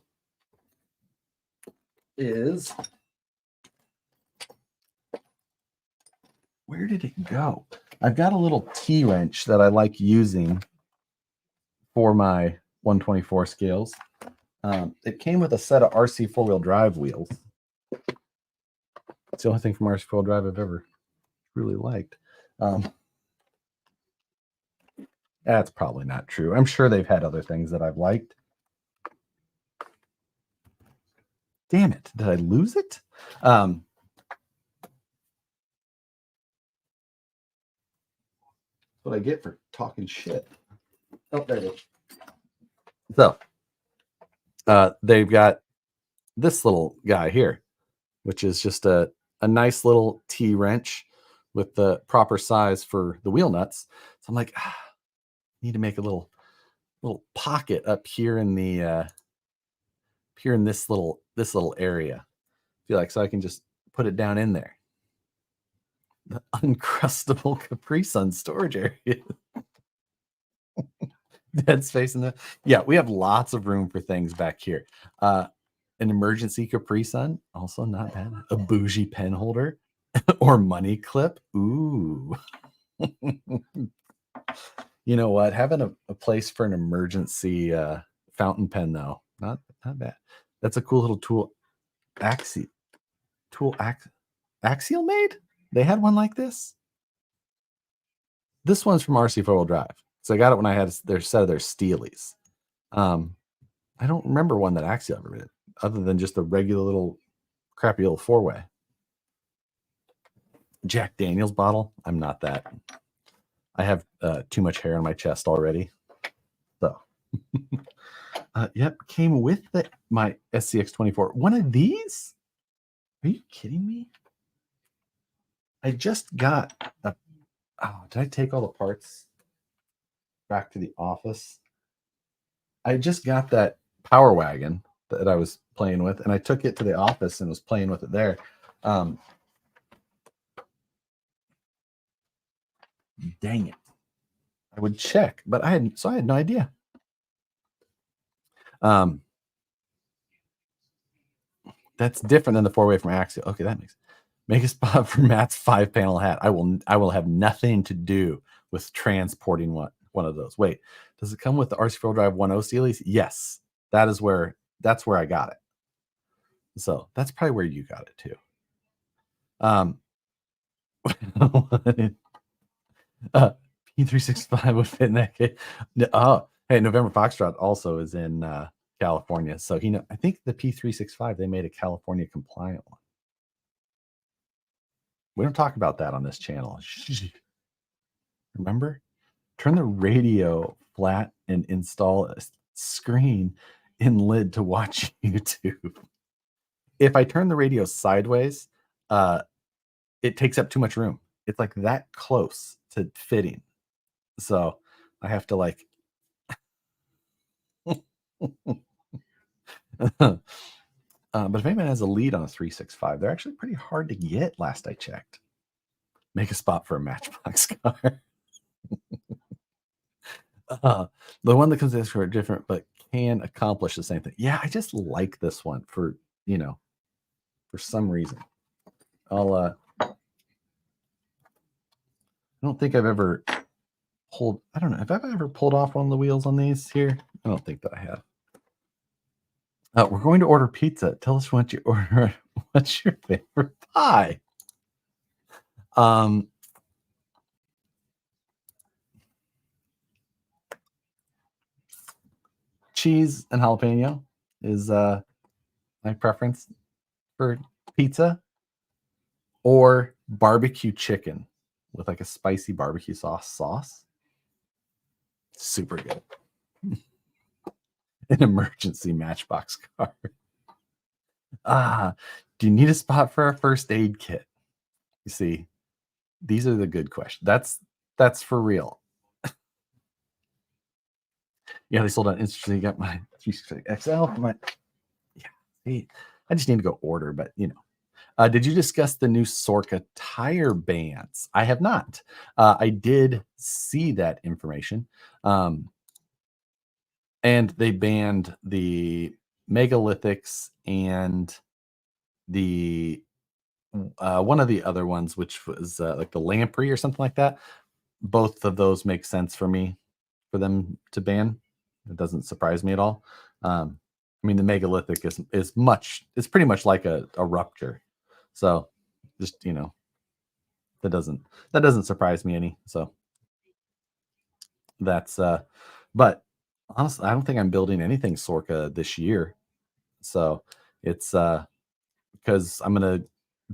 is, where did it go? I've got a little T-wrench that I like using for my 124 scales. It came with a set of RC 4-wheel drive wheels. It's the only thing from RC 4-wheel drive I've ever really liked. That's probably not true. I'm sure they've had other things that I've liked. Damn it. Did I lose it? What I get for talking shit. Oh, there it is. So, they've got this little guy here, which is just a nice little T-wrench with the proper size for the wheel nuts. So I'm like, need to make a little pocket up here in the here in this little area. I feel like, so I can just put it down in there. The uncrustable Capri Sun storage area. Dead space in the yeah, we have lots of room for things back here. An emergency Capri Sun, also not bad. A bougie pen holder or money clip. Ooh. You know what? Having a place for an emergency fountain pen though, not bad. That's a cool little tool. Axi tool ax Axial made? They had one like this? This one's from RC four-wheel drive. So I got it when I had their set of their Steelies. Um, I don't remember one that Axial ever did, other than just a regular little crappy little four-way. Jack Daniels bottle. I'm not that. I have too much hair on my chest already. So, yep, came with my SCX24. One of these? Are you kidding me? I just got a. Oh, did I take all the parts back to the office? I just got that Power Wagon that I was playing with, and I took it to the office and was playing with it there. Dang it. I would check, but I had no idea. That's different than the four-way from Axial. Okay, that make a spot for Matt's 5-panel hat. I will have nothing to do with transporting one of those. Wait, does it come with the RC4 Drive 1.0 Steelies? Yes. That's where I got it. So that's probably where you got it too. P365 would fit in that case. Oh, hey, November Foxtrot also is in California. So I think the P365, they made a California compliant one. We don't talk about that on this channel. Remember? Turn the radio flat and install a screen in lid to watch YouTube. If I turn the radio sideways, it takes up too much room. It's like that close to fitting. So I have to like but if anyone has a lead on a 365, they're actually pretty hard to get last I checked. Make a spot for a Matchbox car. The one that comes in for different but can accomplish the same thing. Yeah, I just like this one for for some reason. I don't think I've ever pulled. I don't know if I've ever pulled off one of the wheels on these here. I don't think that I have. We're going to order pizza. Tell us what you order. What's your favorite pie? Cheese and jalapeno is my preference for pizza, or barbecue chicken with like a spicy barbecue sauce. Super good. An emergency Matchbox car. Do you need a spot for a first aid kit? You see, these are the good questions. That's for real. Yeah, they sold out instantly. Got my 360 XL. Yeah, see, I just need to go order, but did you discuss the new Sorka tire bands? I have not. I did see that information. And they banned the megalithics and the one of the other ones, which was like the lamprey or something like that. Both of those make sense for me for them to ban. It doesn't surprise me at all. I mean, the megalithic is it's pretty much like a rupture. So just that doesn't surprise me any. So that's but honestly, I don't think I'm building anything Sorka this year. So it's because I'm gonna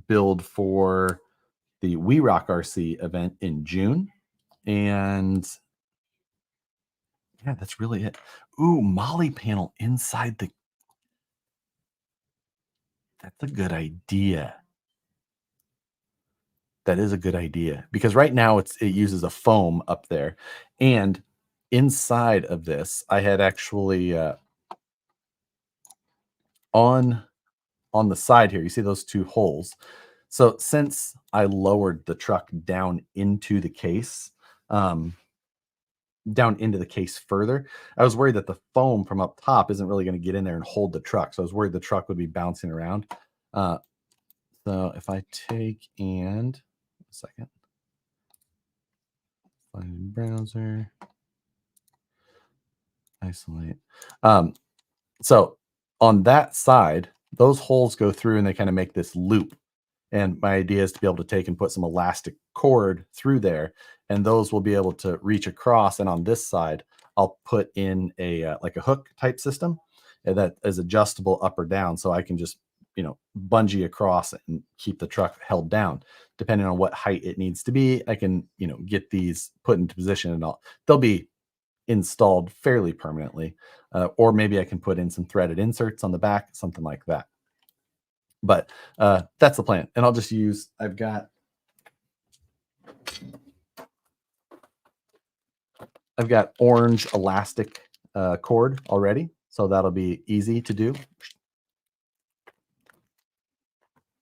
build for the We Rock RC event in June. And yeah, that's really it. Ooh, Molly panel inside the. That's a good idea. That is a good idea because right now it uses a foam up there, and inside of this, I had actually on the side here. You see those two holes. So since I lowered the truck down into the case, down into the case further. I was worried that the foam from up top isn't really going to get in there and hold the truck. So I was worried the truck would be bouncing around. So if I take and a second, find browser, isolate. So on that side, those holes go through and they kind of make this loop. And my idea is to be able to take and put some elastic cord through there, and those will be able to reach across. And on this side, I'll put in a like a hook type system that is adjustable up or down, so I can just bungee across and keep the truck held down. Depending on what height it needs to be, I can get these put into position, and they'll be installed fairly permanently. Or maybe I can put in some threaded inserts on the back, something like that. But that's the plan. And I'll just use, I've got orange elastic cord already. So that'll be easy to do.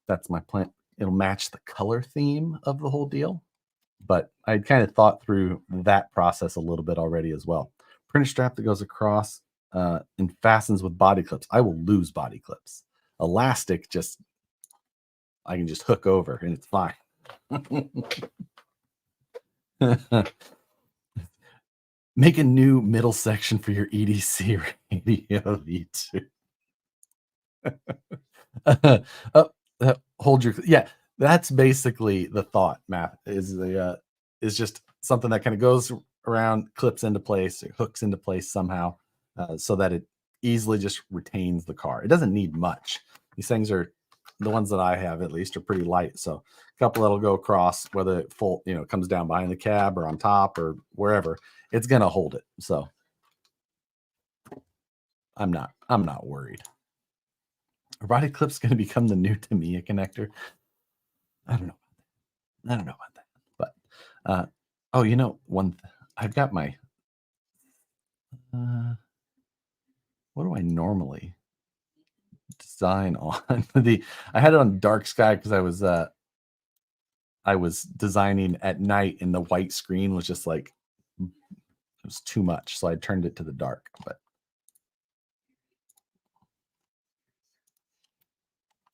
That's my plan. It'll match the color theme of the whole deal. But I kind of thought through that process a little bit already as well. Printer strap that goes across and fastens with body clips. I will lose body clips. Elastic, I can just hook over and it's fine. Make a new middle section for your EDC radio V2. Hold your, yeah. That's basically the thought. Matt is just something that kind of goes around, clips into place, or hooks into place somehow, so that it easily just retains the car. It doesn't need much. These things are, the ones that I have at least, are pretty light. So a couple that'll go across, whether it comes down behind the cab or on top or wherever, it's gonna hold it. So I'm not worried. Robotic clip's gonna become the new Tamiya connector. I don't know about that. But I've got my what do I normally design on? I had it on dark sky because I was designing at night and the white screen was just like, it was too much. So I turned it to the dark, but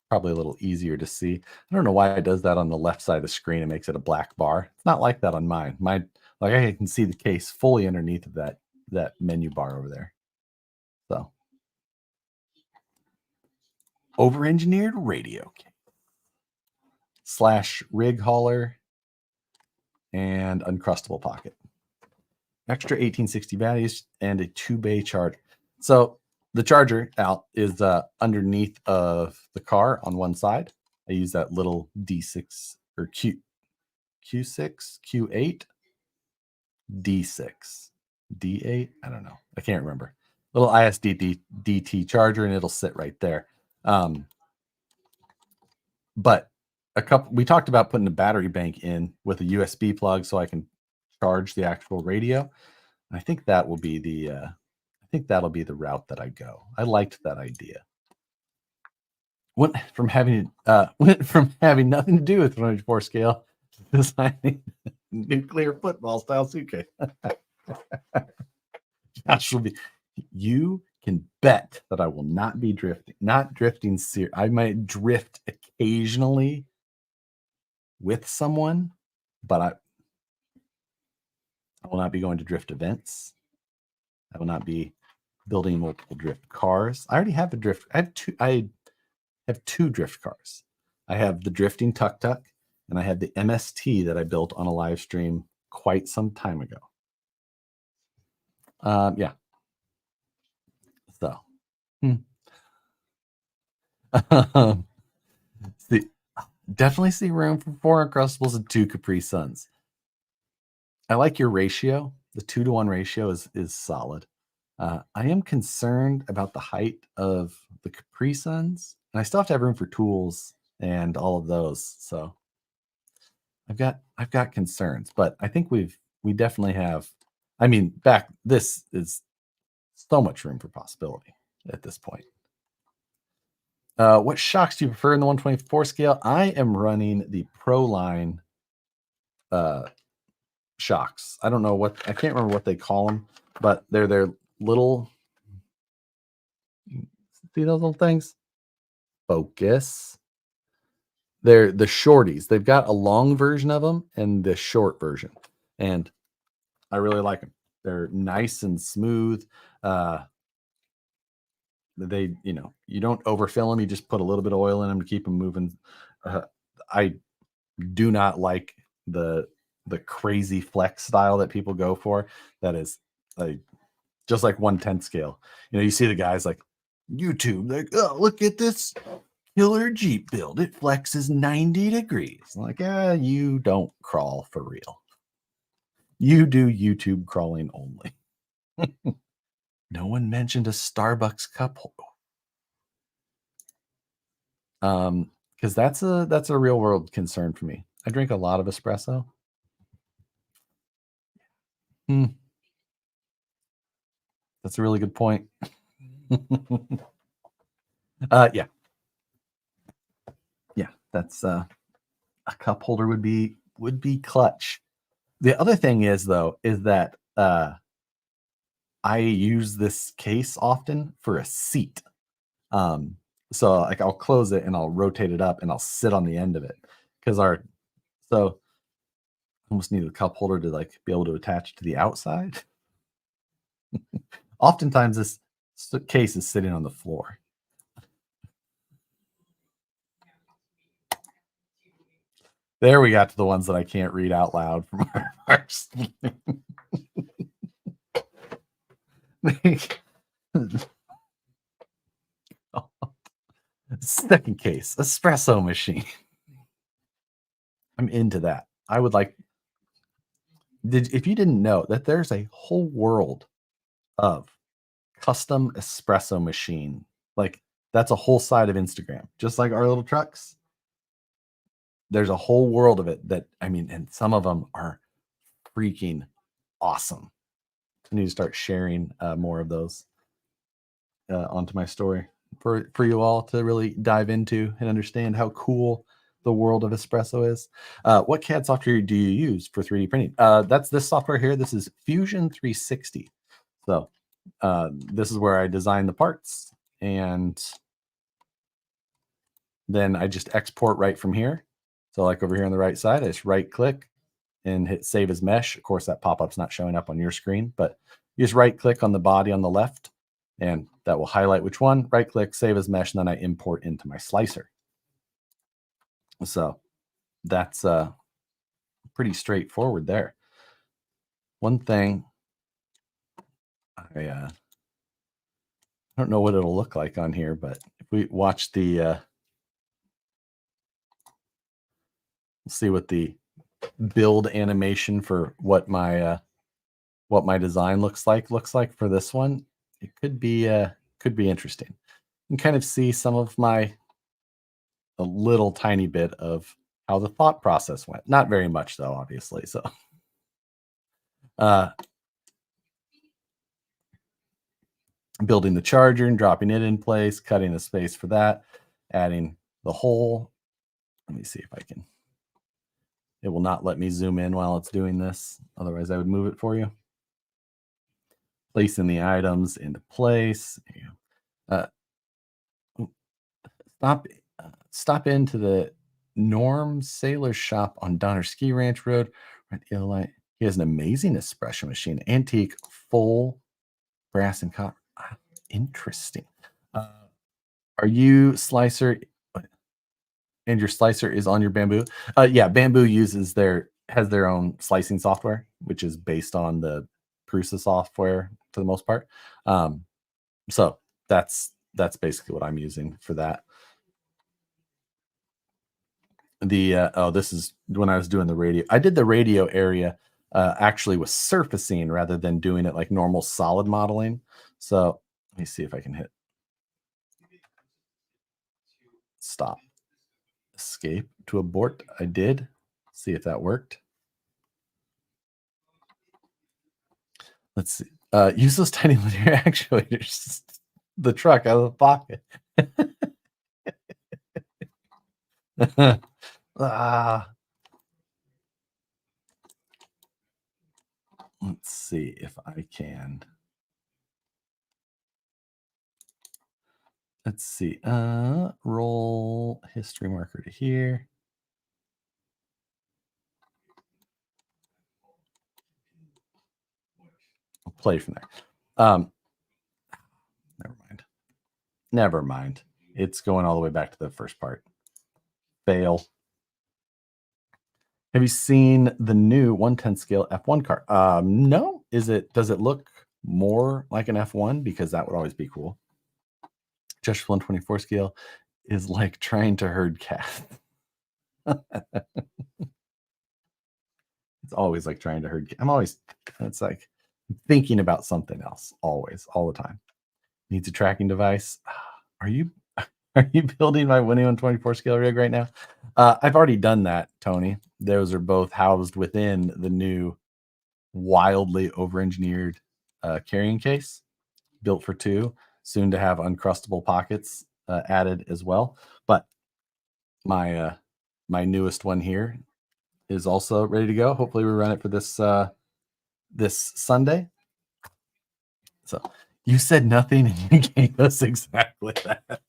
probably a little easier to see. I don't know why it does that on the left side of the screen. It makes it a black bar. It's not like that on mine. Mine, like, I can see the case fully underneath of that menu bar over there. So over-engineered radio / rig hauler and uncrustable pocket. Extra 1860 batteries and a 2-bay charger. So the charger out is underneath of the car on one side. I use that little D6 or Q6, Q8, D6, D8. I don't know. I can't remember. Little ISD DT charger, and it'll sit right there. But we talked about putting a battery bank in with a USB plug so I can charge the actual radio. I think that will be that'll be the route that I go. I liked that idea. Went from having nothing to do with 1/4 scale to designing nuclear football style suitcase. Josh will be. You can bet that I will not be drifting. Not drifting. I might drift occasionally with someone, but I will not be going to drift events. I will not be building multiple drift cars. I already have a drift. I have two drift cars. I have the drifting Tuk Tuk, and I had the MST that I built on a live stream quite some time ago. Yeah. So, definitely see room for 4 Uncrustables and 2 Capri Suns. I like your ratio. The 2-to-1 ratio is solid. I am concerned about the height of the Capri Suns, and I still have to have room for tools and all of those. So I've got concerns, but I think we definitely have. I mean, this is so much room for possibility at this point. What shocks do you prefer in the 1/24 scale? I am running the Proline shocks. I don't know what, I can't remember what they call them, but they're their little, see those little things? Focus. They're the shorties. They've got a long version of them and the short version. And I really like them. They're nice and smooth. They, you don't overfill them. You just put a little bit of oil in them to keep them moving. I do not like the crazy flex style that people go for. That is like just like 1/10 scale. You see the guys like YouTube, like, oh, look at this killer Jeep build. It flexes 90 degrees. Like, you don't crawl for real. You do YouTube crawling only. No one mentioned a Starbucks cup holder. Because that's a real world concern for me. I drink a lot of espresso. That's a really good point. Yeah. That's a cup holder would be clutch. The other thing is though, is that I use this case often for a seat. So like I'll close it and I'll rotate it up and I'll sit on the end of it because so almost need a cup holder to like be able to attach to the outside. Oftentimes this case is sitting on the floor. There we got to the ones that I can't read out loud from our Second case, espresso machine. I'm into that. I would like, if you didn't know that there's a whole world of custom espresso machine, like that's a whole side of Instagram, just like our little trucks. There's a whole world of it that, and some of them are freaking awesome. I need to start sharing more of those onto my story for you all to really dive into and understand how cool the world of espresso is. What CAD software do you use for 3D printing? That's this software here. This is Fusion 360. So this is where I design the parts, and then I just export right from here. So like over here on the right side, I just right click and hit save as mesh. Of course, that pop-up's not showing up on your screen, but you just right click on the body on the left and that will highlight which one. Right click, save as mesh, and then I import into my slicer. So that's pretty straightforward there. One thing I don't know what it'll look like on here, but if we watch the let's see what the build animation for what my design looks like for this one. It could be interesting. You can kind of see some of a little tiny bit of how the thought process went. Not very much though, obviously. So building the charger and dropping it in place, cutting a space for that, adding the hole. Let me see if I can. It will not let me zoom in while it's doing this. Otherwise, I would move it for you. Placing the items into place. Stop into the Norm Sailor shop on Donner Ski Ranch Road. He has an amazing espresso machine, antique, full brass and copper. Interesting. Are you slicer? And your slicer is on your Bamboo? Yeah, Bamboo has their own slicing software, which is based on the Prusa software for the most part. So that's basically what I'm using for that. This is when I was doing the radio. I did the radio area actually with surfacing rather than doing it like normal solid modeling. So let me see if I can hit stop. Escape to abort. I did. See if that worked. Let's see. Use those tiny linear actuators. The truck out of the pocket. Let's see if I can. Let's see. Roll history marker to here. I'll play from there. Never mind. Never mind. It's going all the way back to the first part. Fail. Have you seen the new 110 scale F1 car? No. Does it look more like an F1? Because that would always be cool. Just 124 scale is like trying to herd cats. It's always like trying to herd. It's like thinking about something else, always, all the time. Needs a tracking device. Are you building my Winnie 124 scale rig right now? I've already done that, Tony. Those are both housed within the new wildly over-engineered carrying case, built for two, soon to have uncrustable pockets added as well. But my newest one here is also ready to go. Hopefully, we run it for this Sunday. So you said nothing, and you gave us exactly that.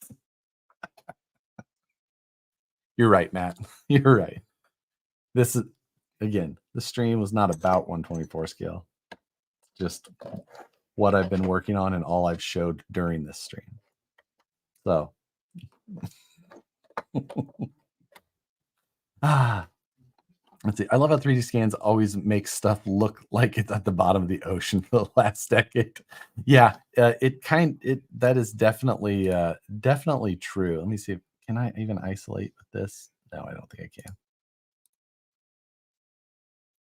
You're right, Matt. You're right. This is, again, the stream was not about 124 scale. Just what I've been working on and all I've showed during this stream. So, let's see. I love how 3D scans always make stuff look like it's at the bottom of the ocean for the last decade. Yeah, that is definitely definitely true. Let me see. Can I even isolate with this? No, I don't think I can.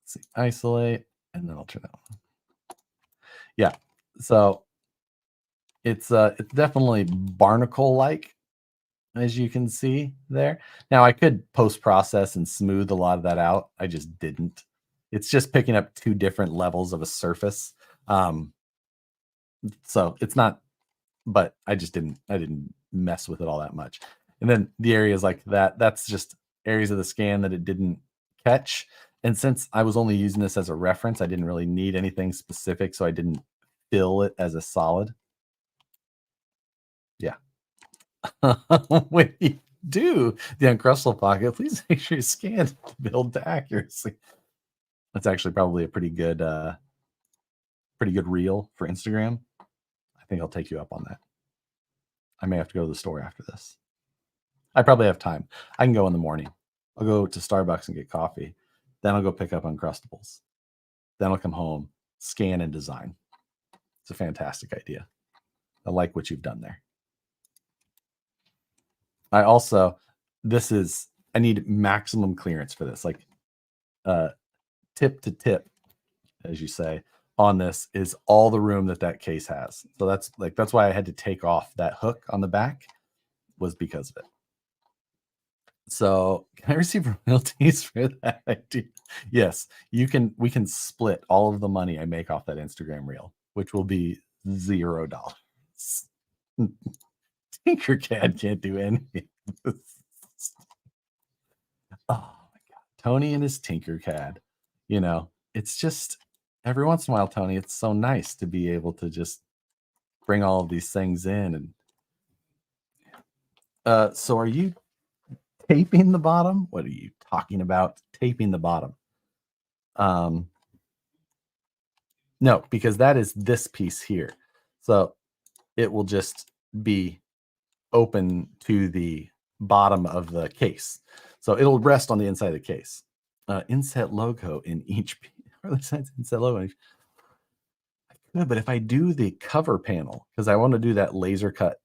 Let's see. Isolate, and then I'll turn that on. Yeah. So it's definitely barnacle-like, as you can see there. Now I could post-process and smooth a lot of that out. I just didn't. It's just picking up two different levels of a surface. So it's not, but I didn't mess with it all that much. And then the areas like that's just areas of the scan that it didn't catch. And since I was only using this as a reference, I didn't really need anything specific, so I didn't fill it as a solid. Yeah. When you do the uncrustable pocket, please make sure you scan to build to accuracy. That's actually probably a pretty good reel for Instagram. I think I'll take you up on that. I may have to go to the store after this. I probably have time. I can go in the morning. I'll go to Starbucks and get coffee. Then I'll go pick up Uncrustables. Then I'll come home, scan and design. It's a fantastic idea. I like what you've done there. I need maximum clearance for this. Like tip to tip, as you say, on this is all the room that case has. So that's why I had to take off that hook on the back, was because of it. So can I receive royalties for that idea? Yes, we can split all of the money I make off that Instagram reel, which will be $0. Tinkercad can't do anything. Oh my god, Tony and his Tinkercad. It's just every once in a while, Tony, it's so nice to be able to just bring all of these things in. And so are you taping the bottom? What are you talking about? Taping the bottom? No, because that is this piece here. So it will just be open to the bottom of the case. So it'll rest on the inside of the case. Inset logo in each piece. Inset logo. I could, but if I do the cover panel, because I want to do that laser cut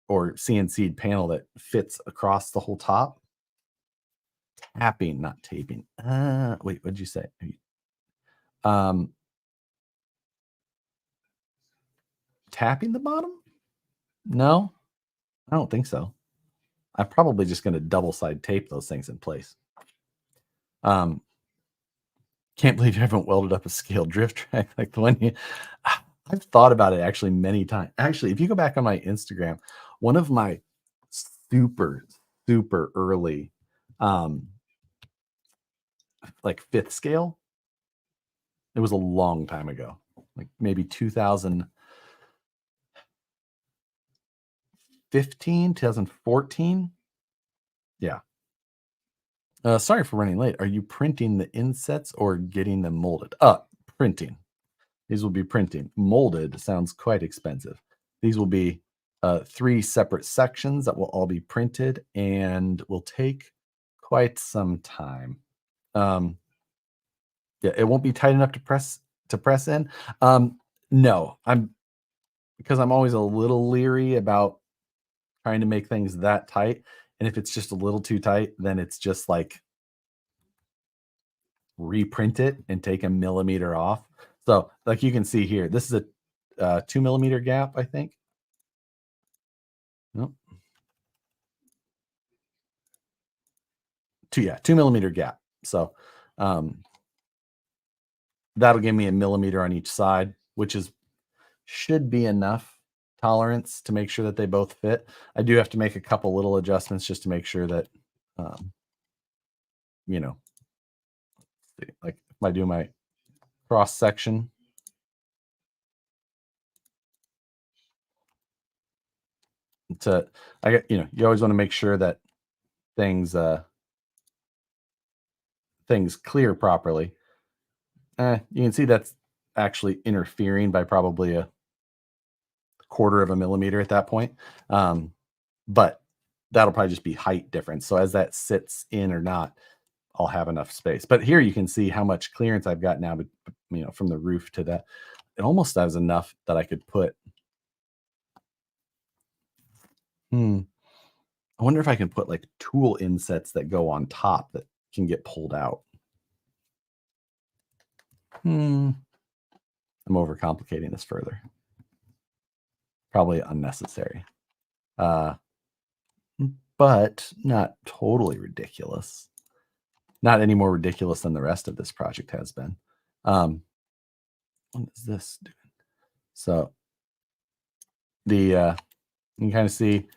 or CNC'd panel that fits across the whole top. Tapping, not taping. Wait, what did you say? Tapping the bottom? No, I don't think so. I'm probably just going to double side tape those things in place. Can't believe you haven't welded up a scale drift track like the one you. I've thought about it actually many times. Actually, if you go back on my Instagram, one of my super early, like 5th scale It was a long time ago, like maybe 2015, 2014. Yeah. Sorry for running late. Are you printing the insets or getting them molded? Printing. These will be printing. Molded sounds quite expensive. These will be 3 separate sections that will all be printed and will take quite some time. Yeah, it won't be tight enough to press in. No, because I'm always a little leery about trying to make things that tight. And if it's just a little too tight, then it's just like reprint it and take a millimeter off. So, like you can see here, this is a 2 millimeter gap, I think. Nope. 2 millimeter gap. So, um, that'll give me a millimeter on each side, which should be enough tolerance to make sure that they both fit. I do have to make a couple little adjustments just to make sure that, um, you know, like if I do my cross section, I get, you always want to make sure that things things clear properly. You can see that's actually interfering by probably a quarter of a millimeter at that point. But that'll probably just be height difference. So as that sits in or not, I'll have enough space. But here you can see how much clearance I've got now, but from the roof to that. It almost has enough that I could put. I wonder if I can put like tool insets that go on top that can get pulled out. I'm overcomplicating this further. Probably unnecessary. But not totally ridiculous. Not any more ridiculous than the rest of this project has been. What is this doing? So you can kind of see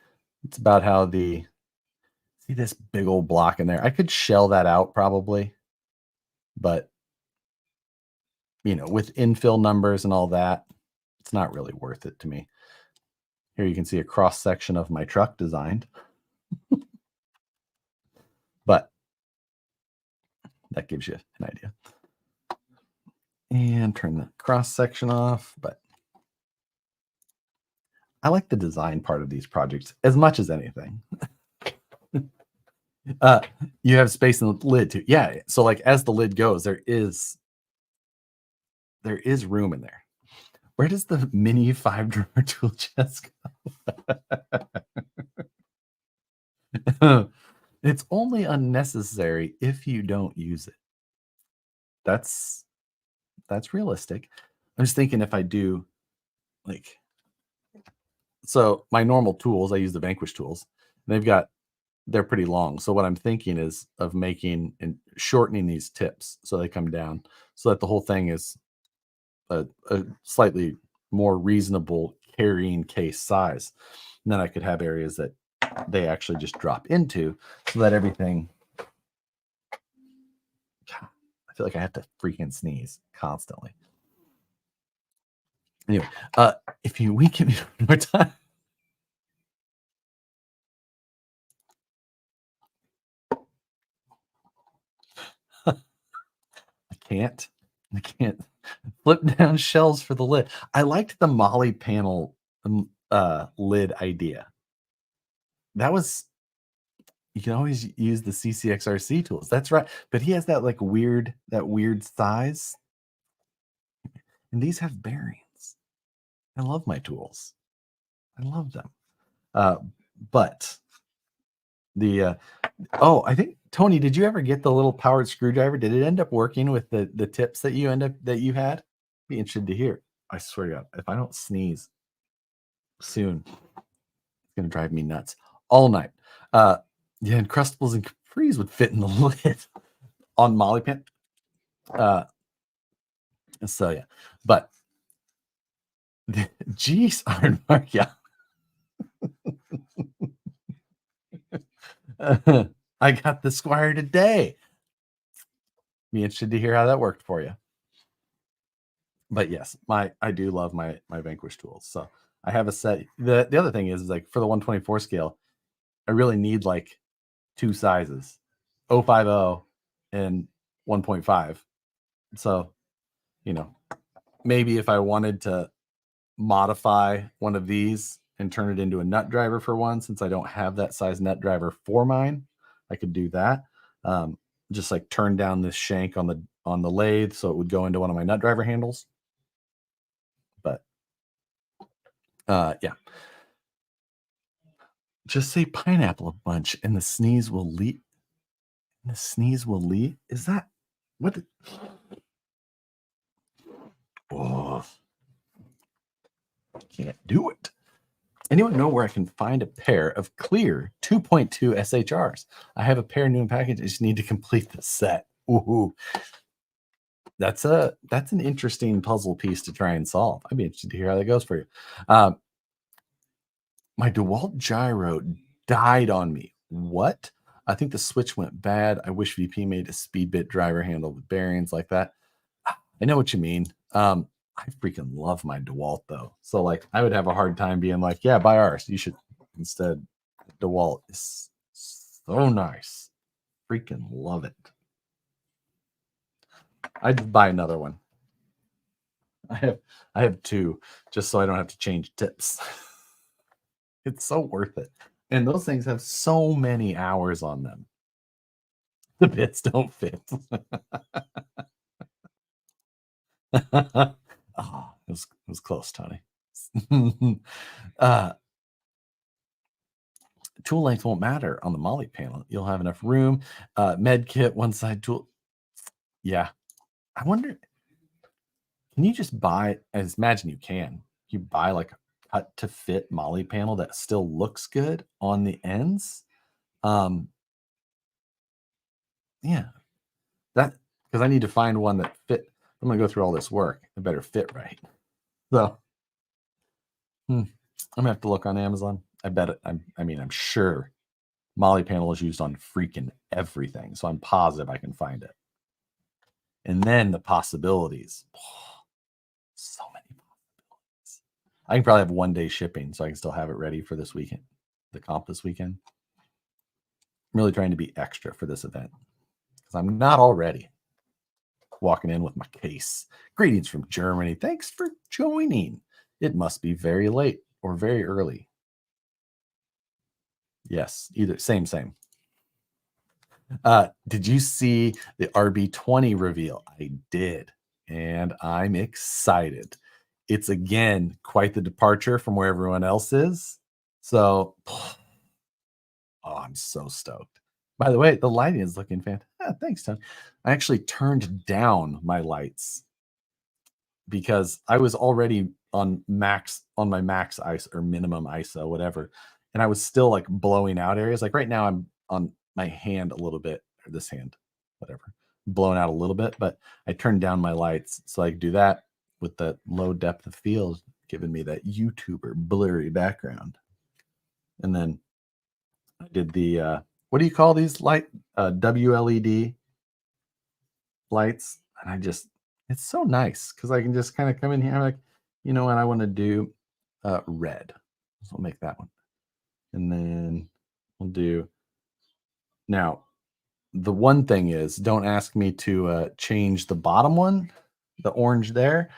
it's about how see this big old block in there. I could shell that out probably, but with infill numbers and all that, it's not really worth it to me. Here you can see a cross section of my truck designed, but that gives you an idea. And turn the cross section off, but I like the design part of these projects as much as anything. You have space in the lid too. Yeah. So like as the lid goes, there is room in there. Where does the mini 5-drawer tool chest go? It's only unnecessary if you don't use it. That's realistic. I'm just thinking if I do like, so my normal tools, I use the Vanquish tools. They're pretty long. So what I'm thinking is of making and shortening these tips so they come down so that the whole thing is a slightly more reasonable carrying case size. And then I could have areas that they actually just drop into so that everything. God, I feel like I have to freaking sneeze constantly. Anyway, if you wink at me one more time. I can't flip down shelves for the lid. I liked the Molly panel lid idea. You can always use the CCXRC tools. That's right. But he has that weird size. And these have bearings. I love my tools. I love them. But I think Tony, did you ever get the little powered screwdriver? Did it end up working with the tips that you had? Be interested to hear. I swear to God, if I don't sneeze soon, it's gonna drive me nuts all night. Yeah, and Crustables and Capris would fit in the lid on Molly Pan. So yeah, but geez, Ironmark, yeah. I got the Squire today. Be interested to hear how that worked for you. But yes, I do love my Vanquish tools. So I have a set. The other thing is like for the 124 scale, I really need like two sizes, 050 and 1.5. So, you know, maybe if I wanted to modify one of these and turn it into a nut driver for one, since I don't have that size nut driver for mine, I could do that. Um, just like turn down this shank on the lathe so it would go into one of my nut driver handles. But yeah, just say pineapple a bunch and the sneeze will leave. The sneeze will leave. Is that what? Oh, I can't do it. Anyone know where I can find a pair of clear 2.2 SHRs? I have a pair new in package. I just need to complete the set. Ooh, that's an interesting puzzle piece to try and solve. I'd be interested to hear how that goes for you. My DeWalt gyro died on me. What? I think the switch went bad. I wish VP made a speed bit driver handle with bearings like that. I know what you mean. I freaking love my DeWalt though. So like I would have a hard time being like, yeah, buy ours. You should instead. DeWalt is so nice. Freaking love it. I'd buy another one. I have two just so I don't have to change tips. It's so worth it. And those things have so many hours on them. The bits don't fit. Oh, it was close, Tony. uh, tool length won't matter on the Molly panel. You'll have enough room. Med kit, one side tool. Yeah. I wonder, can you just buy, I imagine you can. You buy like a cut to fit Molly panel that still looks good on the ends. Yeah. That, because I need to find one that fit. I'm gonna go through all this work. It better fit right. So I'm gonna have to look on Amazon. I bet it. I'm sure Molly panel is used on freaking everything. So I'm positive I can find it. And then the possibilities. Oh, so many possibilities. I can probably have 1 day shipping so I can still have it ready for this weekend, the comp this weekend. I'm really trying to be extra for this event because I'm not already walking in with my case. Greetings from Germany. Thanks for joining. It must be very late or very early. Yes, either same. Did you see the RB20 reveal? I did, and I'm excited. It's again quite the departure from where everyone else is. So, oh, I'm so stoked. By the way, the lighting is looking fantastic. Thanks, Tony. I actually turned down my lights because I was already on my max ISO or minimum ISO, whatever. And I was still like blowing out areas. Like right now, I'm on my hand a little bit, or this hand, whatever, blowing out a little bit. But I turned down my lights so I could do that with the low depth of field, giving me that YouTuber blurry background. And then I did the what do you call these light WLED lights? And it's so nice because I can just kind of come in here. I'm like, you know what? I want to do red. So I'll make that one. And then we'll do. Now, the one thing is don't ask me to change the bottom one, the orange there,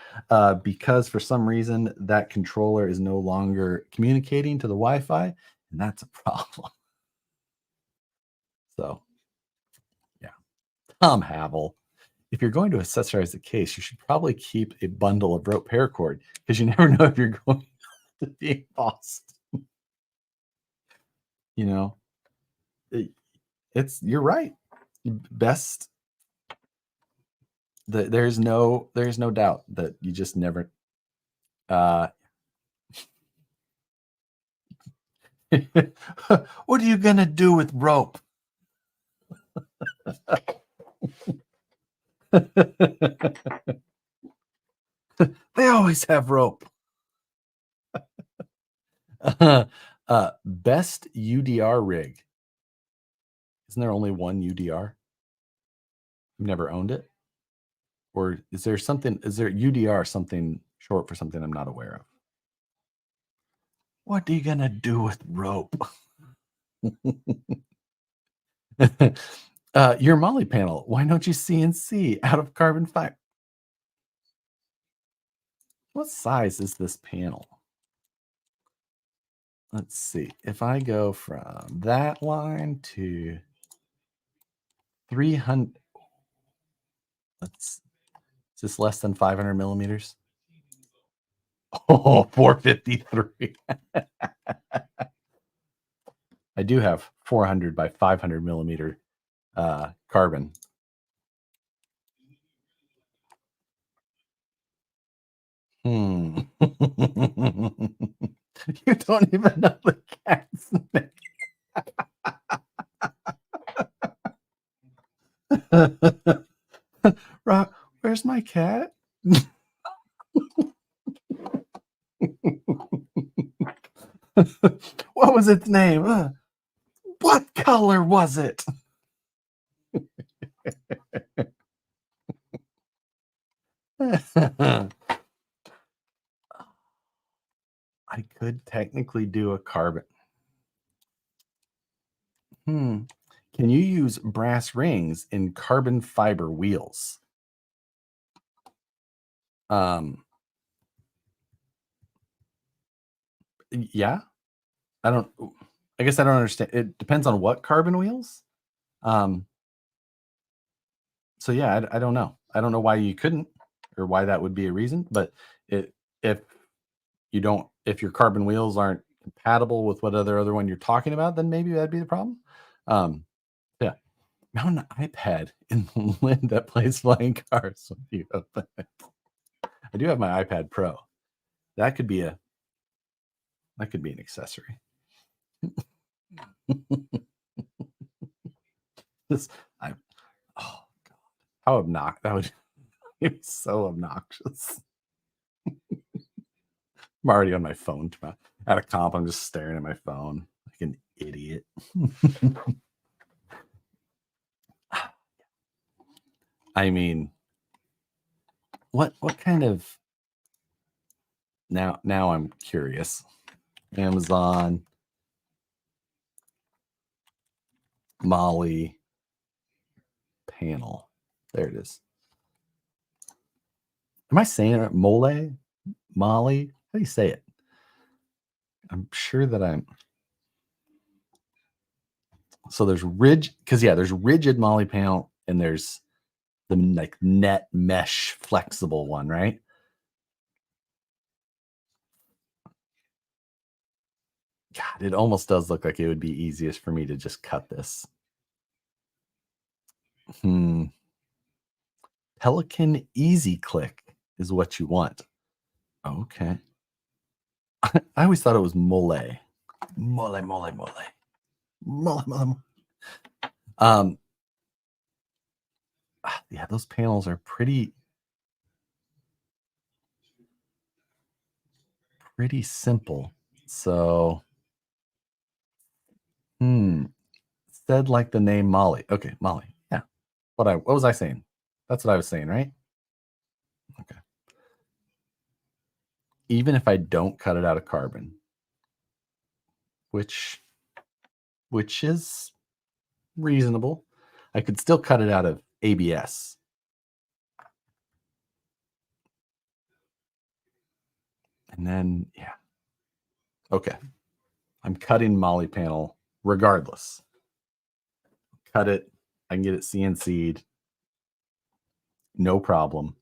because for some reason that controller is no longer communicating to the Wi-Fi. And that's a problem. So, yeah. Tom Havel. If you're going to accessorize the case, you should probably keep a bundle of rope paracord because you never know if you're going to be embossed. You know, you're right. Best. There's no doubt that you just never. What are you gonna do with rope? They always have rope. Best UDR rig. Isn't there only one UDR? You've never owned it? Or is there something, is there UDR something short for something I'm not aware of? What are you gonna do with rope? Your Molly panel. Why don't you CNC out of carbon fiber? What size is this panel? Let's see. If I go from that line to 300, let's, is this less than 500 millimeters? Oh, 453. I do have 400 by 500 millimeter carbon. You don't even know the cat's name. Rock, where's my cat? What was its name? What color was it? I could technically do a carbon. Can you use brass rings in carbon fiber wheels? Yeah. I guess I don't understand. It depends on what carbon wheels. So yeah, I don't know. I don't know why you couldn't or why that would be a reason, but if you don't, if your carbon wheels aren't compatible with what other one you're talking about, then maybe that'd be the problem. Yeah. Mount an iPad in the lid that plays flying cars with you. I do have my iPad Pro. That could be an accessory. This I oh god. How obnoxious that would be so obnoxious. I'm already on my phone at a comp. I'm just staring at my phone like an idiot. I mean, what kind of now I'm curious. Amazon, Molly panel. There it is. Am I saying it? Mole? Molly? How do you say it? I'm sure that I'm. So there's there's rigid Molly panel and there's the like net mesh flexible one, right? God, it almost does look like it would be easiest for me to just cut this. Pelican Easy Click is what you want. Okay. I always thought it was mole. Mole, mole, mole. Mole, mole, mole. Yeah, those panels are pretty simple. So, said like the name Molly. Okay, Molly. Yeah. What was I saying? That's what I was saying, right? Okay. Even if I don't cut it out of carbon, which is reasonable, I could still cut it out of ABS. And then, yeah. Okay. I'm cutting Molly panel regardless. Cut it. I can get it CNC'd. No problem.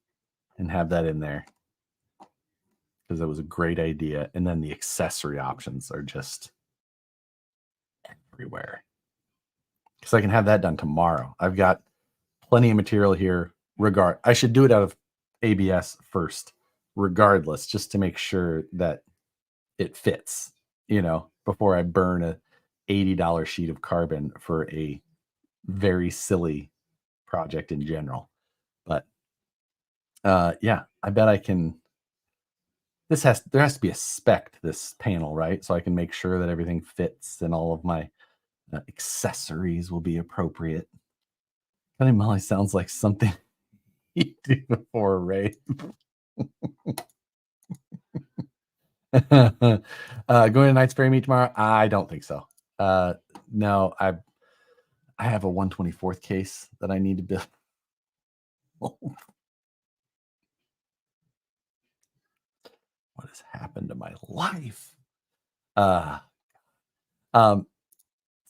And have that in there. Because it was a great idea. And then the accessory options are just everywhere. Because I can have that done tomorrow. I've got plenty of material here. I should do it out of ABS first, regardless, just to make sure that it fits, before I burn a $80 sheet of carbon for a very silly project in general. But yeah, I bet I can. There has to be a spec to this panel, right? So I can make sure that everything fits and all of my accessories will be appropriate. Cutting Molly sounds like something before race. Going to Knight's Ferry meet tomorrow? I don't think so. No, I have a 124th case that I need to build. What has happened to my life?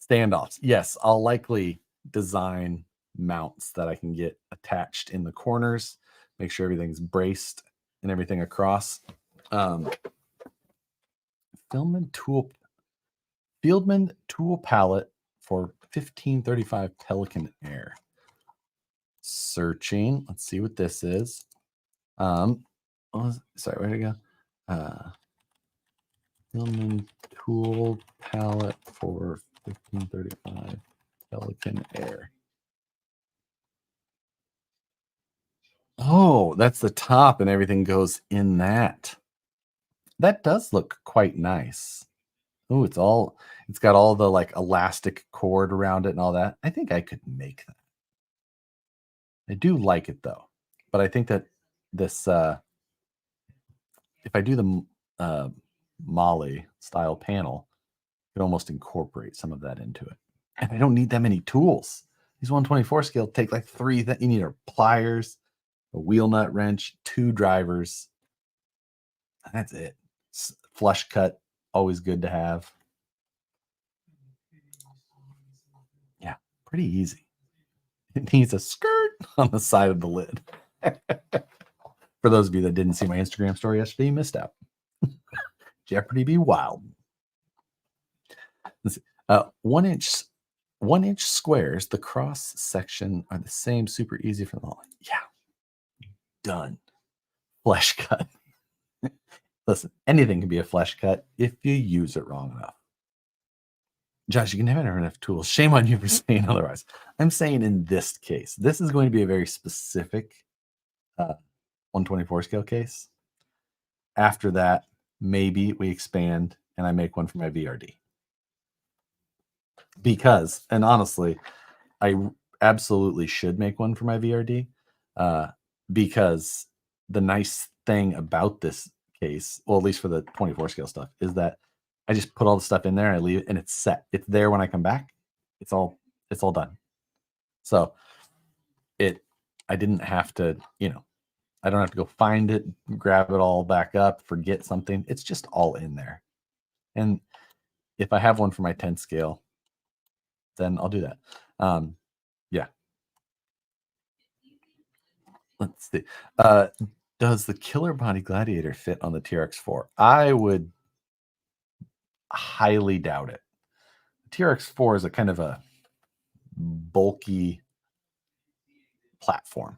Standoffs. Yes, I'll likely design mounts that I can get attached in the corners, make sure everything's braced and everything across. Fieldman tool pallet for 1535 Pelican Air. Searching. Let's see what this is. Sorry, where'd it go? Fieldman tool pallet for 1535 Pelican Air. Oh, that's the top and everything goes in that. That does look quite nice. Oh, it's got all the like elastic cord around it and all that. I think I could make that. I do like it though, but I think that this, if I do the Molly style panel, I could almost incorporate some of that into it. And I don't need that many tools. These 124 scale take like 3 that you need are pliers, a wheel nut wrench, 2 drivers. That's it. Flush cut, always good to have. Yeah, pretty easy. It needs a skirt on the side of the lid. For those of you that didn't see my Instagram story yesterday, you missed out. Jeopardy be wild. Let's see. 1 inch squares, the cross section are the same, super easy for the line. Yeah. Done. Flesh cut. Listen, anything can be a flesh cut if you use it wrong enough. Josh, you can never have enough tools. Shame on you for saying otherwise. I'm saying in this case, this is going to be a very specific 124 scale case. After that, maybe we expand and I make one for my VRD. Because, and honestly, I absolutely should make one for my VRD because the nice thing about this case, well, at least for the 24 scale stuff, is that I just put all the stuff in there and I leave it and it's set. It's there when I come back. It's all done. So I didn't have to, I don't have to go find it, grab it all back up, forget something. It's just all in there. And if I have one for my 10 scale, then I'll do that. Yeah. Let's see. Does the Killer Body Gladiator fit on the TRX4? I would highly doubt it. The TRX4 is a kind of a bulky platform.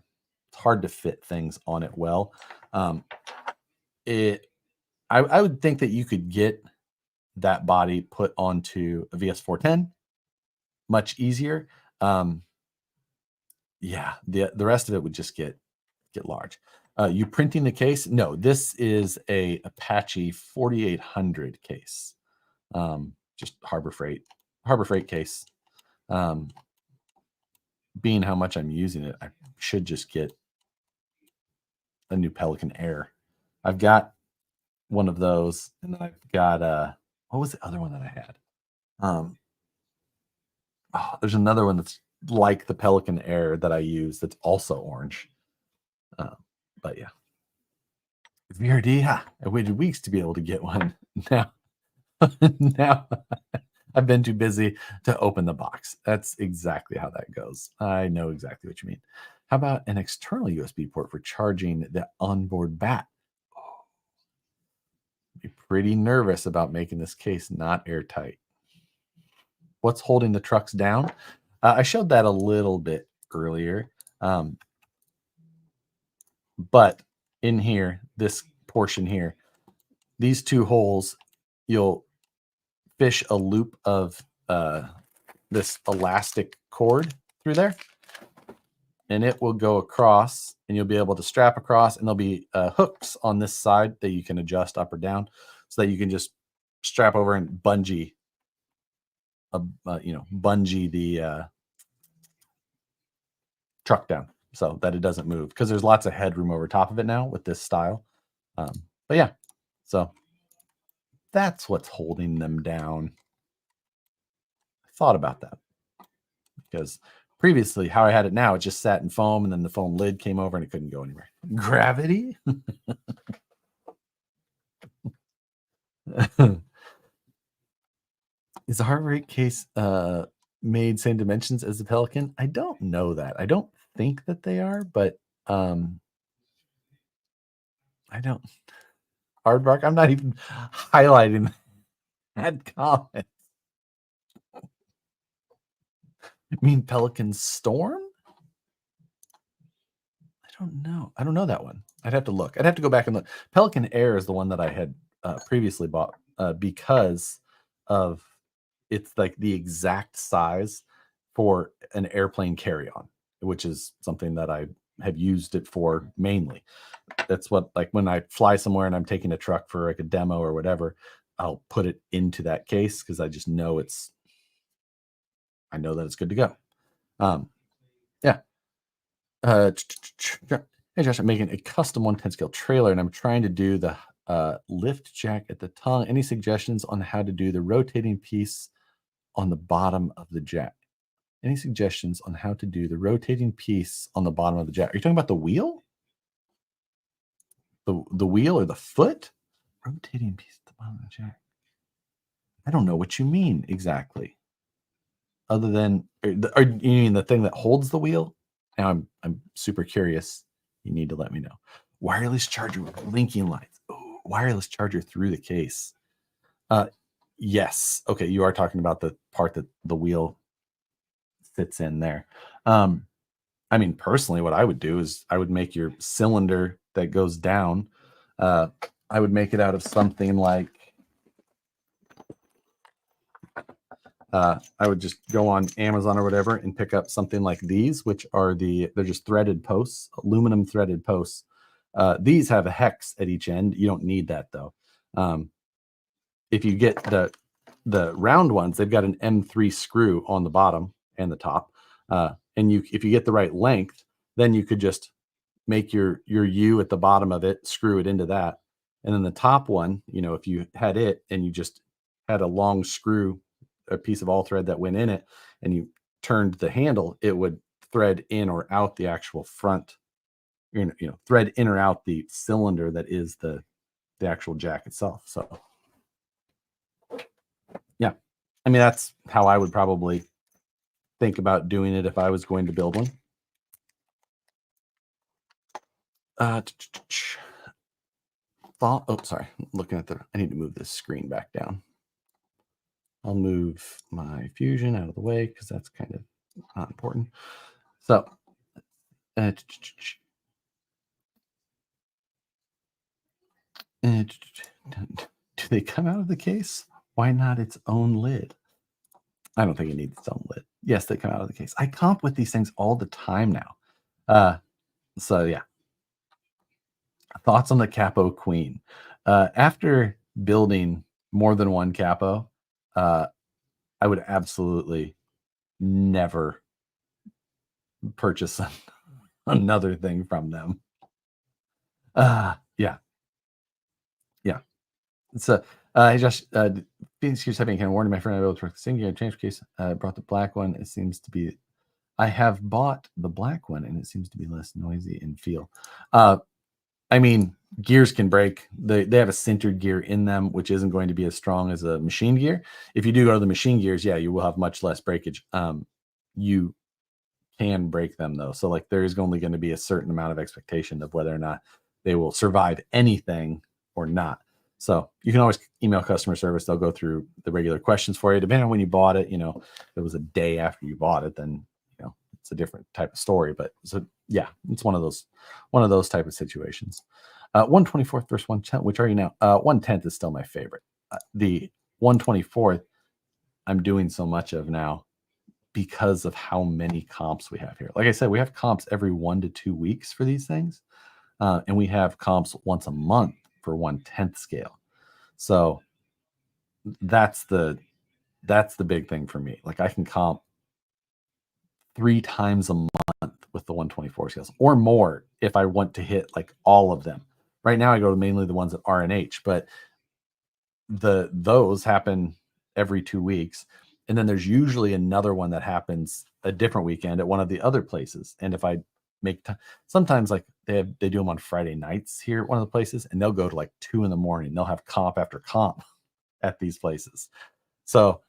It's hard to fit things on it well. I would think that you could get that body put onto a VS410 much easier. Yeah, the rest of it would just get large. You printing the case? No, this is a Apache 4800 case. Just Harbor Freight case. Being how much I'm using it, I should just get a new Pelican Air. I've got one of those, and then I've got what was the other one that I had? There's another one that's like the Pelican Air that I use that's also orange. But yeah, VRD. I waited weeks to be able to get one. Now I've been too busy to open the box. That's exactly how that goes. I know exactly what you mean. How about an external USB port for charging the onboard bat? Be pretty nervous about making this case not airtight. What's holding the trucks down? I showed that a little bit earlier. But in here, this portion here, these 2 holes, you'll fish a loop of this elastic cord through there, and it will go across, and you'll be able to strap across, and there'll be hooks on this side that you can adjust up or down so that you can just strap over and bungee the truck down. so that it doesn't move, because there's lots of headroom over top of it now with this style. But yeah, so that's what's holding them down. I thought about that because previously how I had it now, it just sat in foam and then the foam lid came over and it couldn't go anywhere. Gravity. Is the heart rate case made same dimensions as the Pelican? I don't know that. I don't think that they are, but I don't. Aardvark, I'm not even highlighting that comment. You mean Pelican Storm? I don't know. I don't know that one. I'd have to look. I'd have to go back and look. Pelican Air is the one that I had previously bought because of it's like the exact size for an airplane carry-on, which is something that I have used it for mainly. That's what, like, when I fly somewhere and I'm taking a truck for like a demo or whatever, I'll put it into that case because I just know I know that it's good to go. Yeah. Hey Josh, I'm making a custom 110 scale trailer and I'm trying to do the lift jack at the tongue. Any suggestions on how to do the rotating piece on the bottom of the jack? Any suggestions on how to do the rotating piece on the bottom of the jack? Are you talking about the wheel? The wheel or the foot? Rotating piece at the bottom of the jack. I don't know what you mean exactly. Other than, or you mean the thing that holds the wheel? Now I'm super curious. You need to let me know. Wireless charger with blinking lights. Oh, wireless charger through the case. Yes. Okay, you are talking about the part that the wheel sits in there. I mean, personally, what I would do is I would make your cylinder that goes down. I would make it out of something like. I would just go on Amazon or whatever and pick up something like these, which are they're just threaded posts, aluminum threaded posts. These have a hex at each end. You don't need that though. If you get the round ones, they've got an M3 screw on the bottom and the top. And if you get the right length, then you could just make your U at the bottom of it, screw it into that. And then the top one, if you had it and you just had a long screw, a piece of all thread that went in it, and you turned the handle, it would thread in or out the actual front, thread in or out the cylinder that is the actual jack itself. So yeah, I mean, that's how I would probably think about doing it if I was going to build one. Oh, sorry. I'm looking at I need to move this screen back down. I'll move my Fusion out of the way because that's kind of not important. So, do they come out of the case? Why not its own lid? I don't think it needs its own lid. Yes, they come out of the case. I comp with these things all the time now. So yeah. Thoughts on the Capo Queen. After building more than one Capo, I would absolutely never purchase another thing from them. Yeah. So, hey Josh, Phoenix keeps having kind of warning my friend I able to work the singular change case. Brought the black one. It seems to be. I have bought the black one, and it seems to be less noisy and feel. I mean, gears can break. They have a sintered gear in them, which isn't going to be as strong as a machine gear. If you do go to the machine gears, yeah, you will have much less breakage. You can break them though, so like there is only going to be a certain amount of expectation of whether or not they will survive anything or not. So you can always email customer service. They'll go through the regular questions for you. Depending on when you bought it, if it was a day after you bought it, then it's a different type of story. But so yeah, it's one of those type of situations. 1/24 versus 1/10. Which are you now? 1/10 is still my favorite. The 1/24 I'm doing so much of now because of how many comps we have here. Like I said, we have comps every 1 to 2 weeks for these things. And we have comps once a month for 1/10 scale. So that's the big thing for me. Like I can comp 3 times a month with the 124 scales or more if I want to hit like all of them. Right now I go to mainly the ones at R&H, but those happen every 2 weeks. And then there's usually another one that happens a different weekend at one of the other places. And if I make sometimes like they do them on Friday nights here at one of the places, and they'll go to like 2 in the morning. They'll have comp after comp at these places. So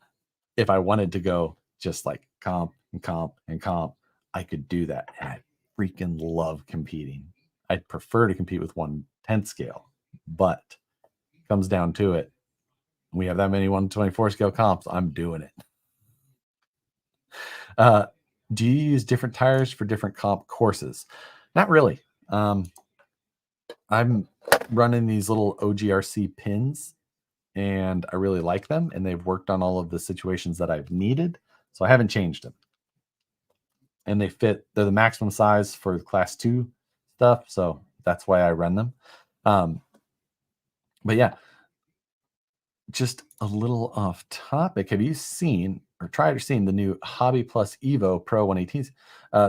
if I wanted to go just like comp and comp and comp, I could do that. And I freaking love competing. I'd prefer to compete with 1/10 scale, but comes down to it. We have that many 124 scale comps. I'm doing it. Do you use different tires for different comp courses? Not really. I'm running these little OGRC pins and I really like them and they've worked on all of the situations that I've needed. So I haven't changed them. And they're the maximum size for class 2 stuff. So that's why I run them. But yeah, just a little off topic. Have you seen or tried or seen the new Hobby Plus Evo Pro 118s?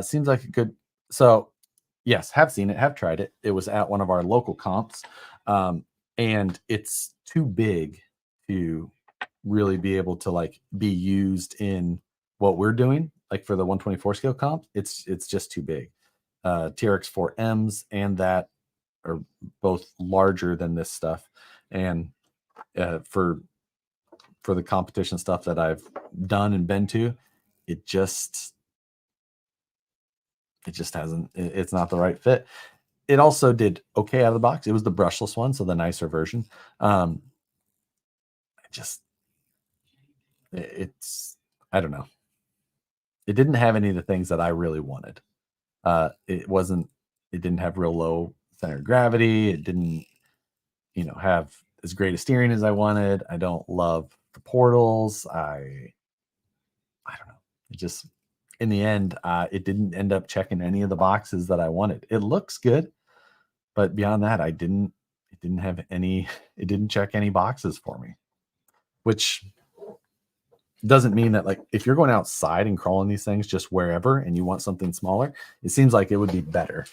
Seems like a good. So, yes, have seen it, have tried it. It was at one of our local comps, and it's too big to really be able to like be used in what we're doing, like for the 124 scale comp. It's just too big. TRX4Ms and that are both larger than this stuff, and for the competition stuff that I've done and been to, it just hasn't. It's not the right fit. It also did okay out of the box. It was the brushless one, so the nicer version. It's I don't know. It didn't have any of the things that I really wanted. It didn't have real low center of gravity. It didn't, have as great a steering as I wanted. I don't love the portals. I don't know. It just in the end, it didn't end up checking any of the boxes that I wanted. It looks good, but beyond that, it didn't have any. It didn't check any boxes for me, which doesn't mean that like if you're going outside and crawling these things just wherever and you want something smaller, it seems like it would be better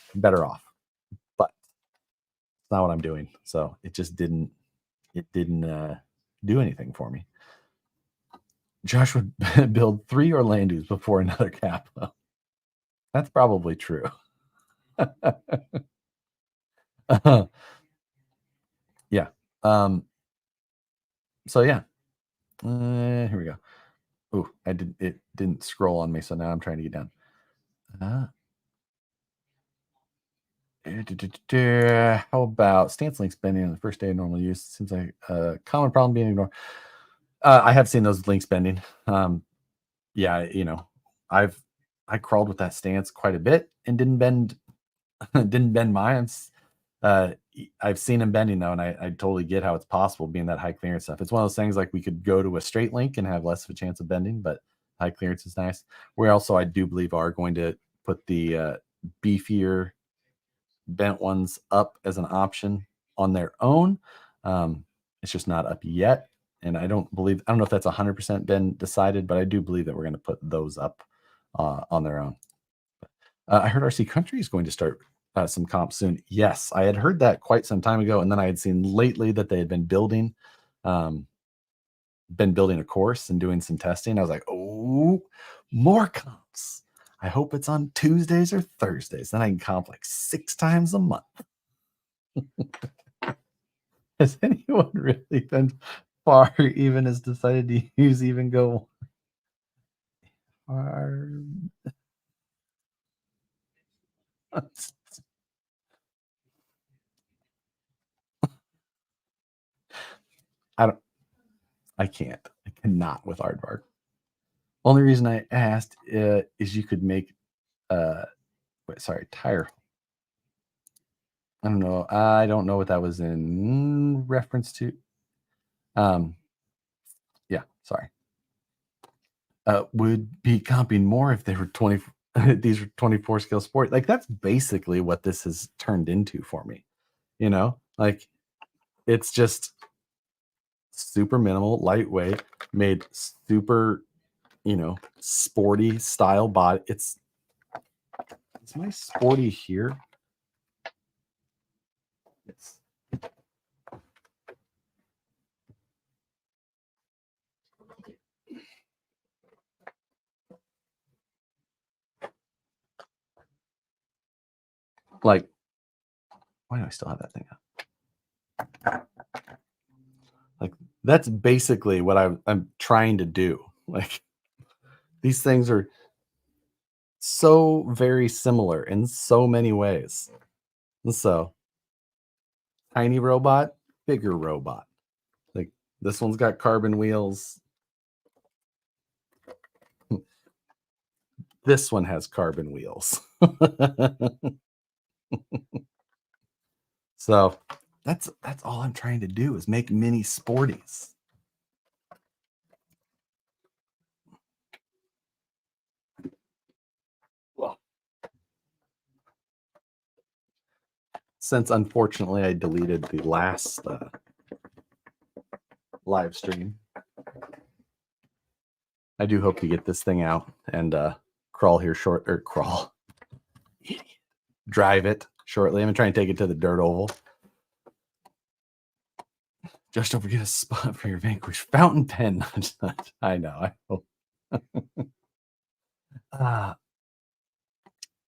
off. But it's not what I'm doing. So it just didn't do anything for me. Josh would build 3 Orlandos before another Kappa. That's probably true. Yeah. So yeah. Here we go. Oh, it didn't scroll on me, so now I'm trying to get down. How about stance link spending on the first day of normal use? Seems like a common problem being ignored. I have seen those links bending. Yeah, I crawled with that stance quite a bit and didn't bend didn't bend mine. I've seen him bending though, and I totally get how it's possible being that high clearance stuff. It's one of those things like we could go to a straight link and have less of a chance of bending, but high clearance is nice. We also, I do believe, are going to put the beefier bent ones up as an option on their own. It's just not up yet. And I don't know if that's 100% been decided, but I do believe that we're going to put those up on their own. I heard RC Country is going to start some comps soon. Yes, I had heard that quite some time ago. And then I had seen lately that they had been building a course and doing some testing. I was like, oh, more comps. I hope it's on Tuesdays or Thursdays. Then I can comp like 6 times a month. Has anyone really been far even has decided to use even go hard? I cannot with aardvark. Only reason I asked is you could make tire. I don't know. I don't know what that was in reference to. Yeah, sorry. Would be comping more if they were 20 these were 24 scale sport. Like that's basically what this has turned into for me. Like it's just super minimal, lightweight, made super, sporty style body. It's Is my sporty here? Yes. Like, why do I still have that thing up? Like, that's basically what I'm trying to do. Like, these things are so very similar in so many ways. So, tiny robot, bigger robot. Like, this one's got carbon wheels. This one has carbon wheels. So, that's all I'm trying to do is make mini sporties. Well, since unfortunately I deleted the last live stream, I do hope to get this thing out and crawl here short or crawl. Idiot. Drive it shortly. I'm gonna try and take it to the dirt oval. Just don't forget a spot for your Vanquish fountain pen. I know. I hope.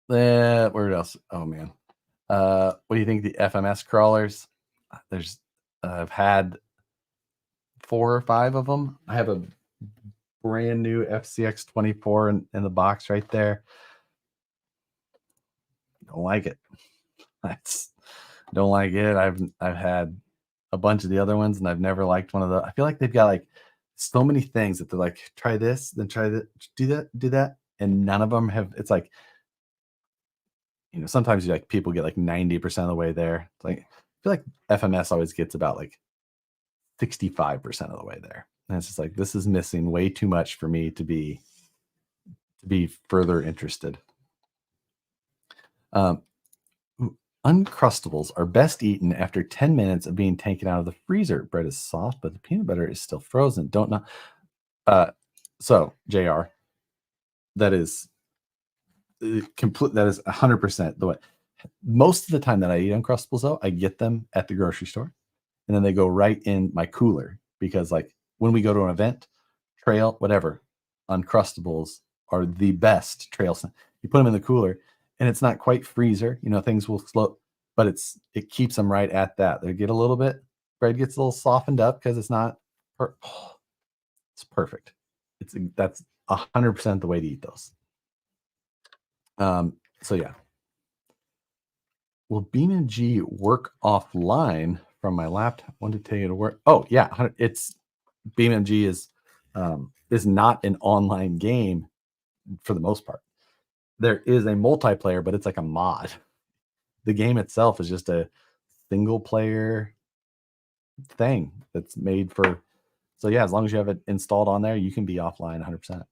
Where else? Oh man. What do you think the FMS crawlers? There's I've had 4 or 5 of them. I have a brand new FCX 24 in the box right there. Don't like it. Don't like it. I've had a bunch of the other ones and I've never liked one of the. I feel like they've got like so many things that they're like, try this, then try that, do that, and none of them have. It's like, you know, sometimes you like people get like 90% of the way there. It's like I feel like FMS always gets about like 65% of the way there. And it's just like this is missing way too much for me to be further interested. Uncrustables are best eaten after 10 minutes of being taken out of the freezer. Bread is soft, but the peanut butter is still frozen. Don't know. So JR, that is complete. That is 100% the way. Most of the time that I eat Uncrustables, though, I get them at the grocery store, and then they go right in my cooler because, like, when we go to an event, trail, whatever, Uncrustables are the best trail. You put them in the cooler, and it's not quite freezer. You know, things will slow, but it keeps them right at that. They get a little bit. Bread gets a little softened up because it's not. It's perfect. That's 100% the way to eat those. So yeah. Will BeamNG work offline from my laptop? When to tell you to work? Oh yeah, it's BeamNG is not an online game for the most part. There is a multiplayer, but it's like a mod. The game itself is just a single player thing that's made for. So yeah, as long as you have it installed on there, you can be offline 100%.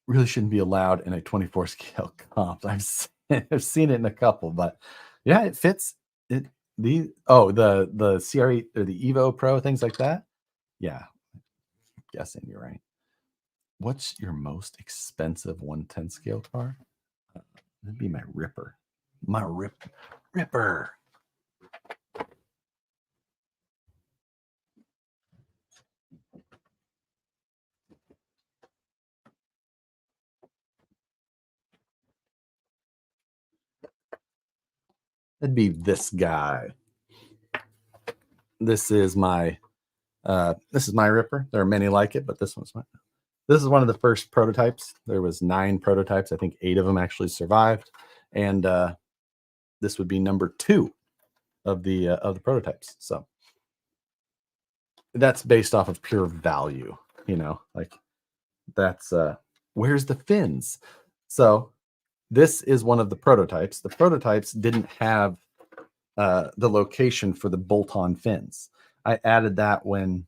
Really shouldn't be allowed in a 24 scale comp. I've seen it in a couple, but yeah, it fits. The CR8 or the Evo Pro, things like that. Yeah, I'm guessing you're right. What's your most expensive 110 scale car? That'd be my Ripper. My Ripper. That'd be this guy. This is my Ripper. There are many like it, but this one's mine. This is one of the first prototypes. There was 9 prototypes. I think 8 of them actually survived, and this would be number 2 of the prototypes. So that's based off of pure value, you know, like that's where's the fins? So this is one of the prototypes. The prototypes didn't have the location for the bolt-on fins. I added that when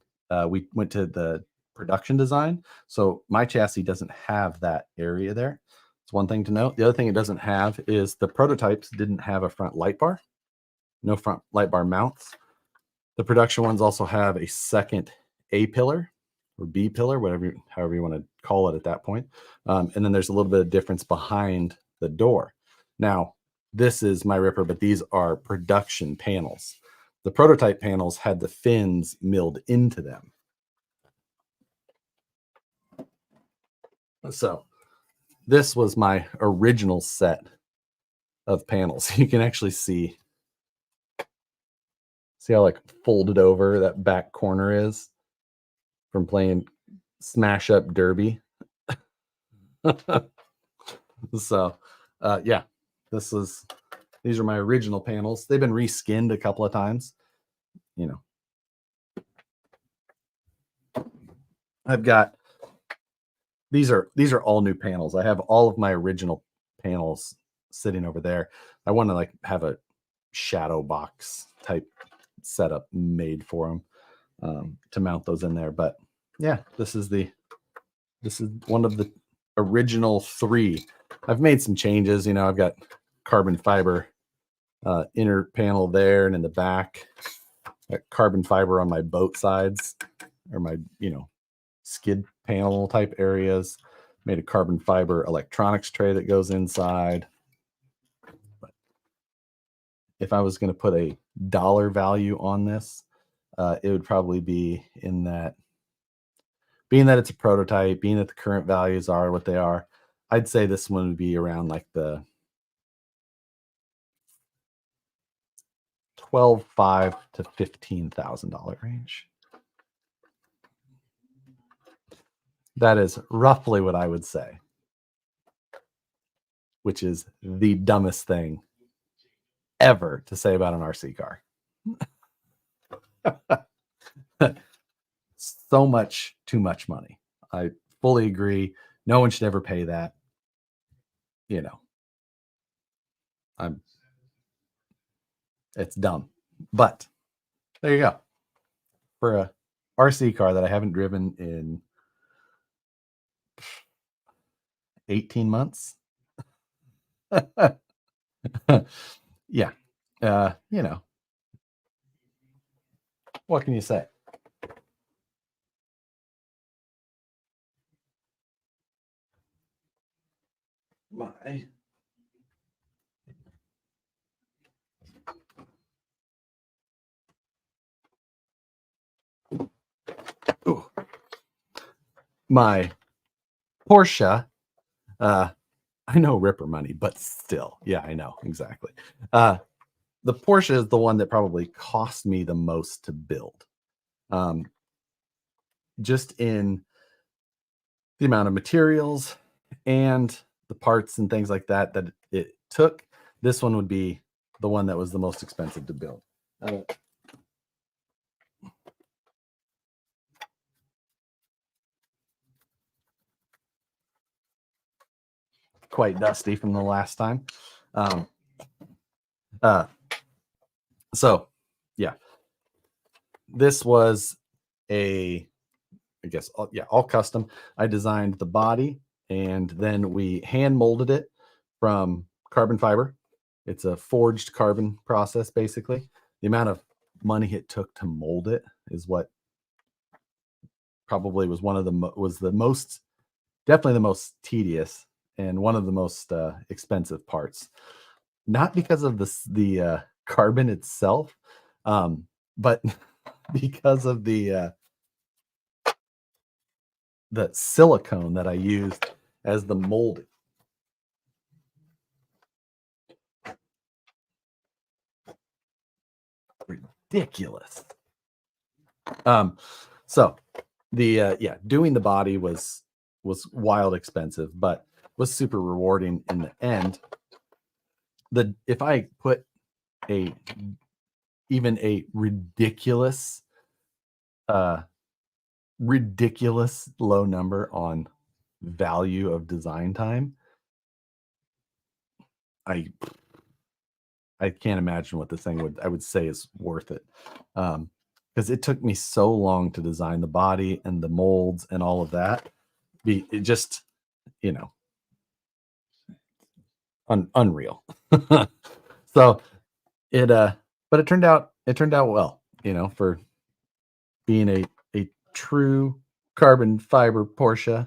we went to the production design. So my chassis doesn't have that area there. It's one thing to note. The other thing it doesn't have is the prototypes didn't have a front light bar. No front light bar mounts. The production ones also have a second A pillar or B pillar, whatever, however you want to call it at that point. And then there's a little bit of difference behind the door. Now, this is my ripper, but these are production panels. The prototype panels had the fins milled into them. So this was my original set of panels. You can actually see how like folded over that back corner is from playing Smash Up Derby. So yeah, these are my original panels. They've been reskinned a couple of times. You know, I've got these are all new panels. I have all of my original panels sitting over there. I want to like have a shadow box type setup made for them to mount those in there. But yeah, this is one of the original 3. I've made some changes. You know, I've got carbon fiber inner panel there, and in the back, carbon fiber on my boat sides, or my, you know, skid panel type areas. Made a carbon fiber electronics tray that goes inside. But if I was going to put a dollar value on this, it would probably be in that, being that it's a prototype, being that the current values are what they are, I'd say this one would be around like the $12,500 to $15,000 range. That is roughly what I would say, which is the dumbest thing ever to say about an RC car. So much, too much money. I fully agree. No one should ever pay that. You know, it's dumb. But there you go. For a RC car that I haven't driven in 18 months. Yeah. You know, what can you say? My Ooh. My Porsche, I know ripper money, but still, yeah, I know exactly. The Porsche is the one that probably cost me the most to build. Just in the amount of materials and the parts and things like that that it took, this one would be the one that was the most expensive to build. Quite dusty from the last time. So yeah, this was I guess, all custom. I designed the body, and then we hand molded it from carbon fiber. It's a forged carbon process, basically. The amount of money it took to mold it is what probably was definitely the most tedious and one of the most expensive parts. Not because of the carbon itself, but because of the silicone that I used as the molding. Ridiculous. So the doing the body was wild expensive, but was super rewarding in the end. If I put even a ridiculous low number on value of design time, I can't imagine what this thing I would say is worth it. Because it took me so long to design the body and the molds and all of that. It just, you know, unreal. So but it turned out well, you know, for being a true carbon fiber Porsche.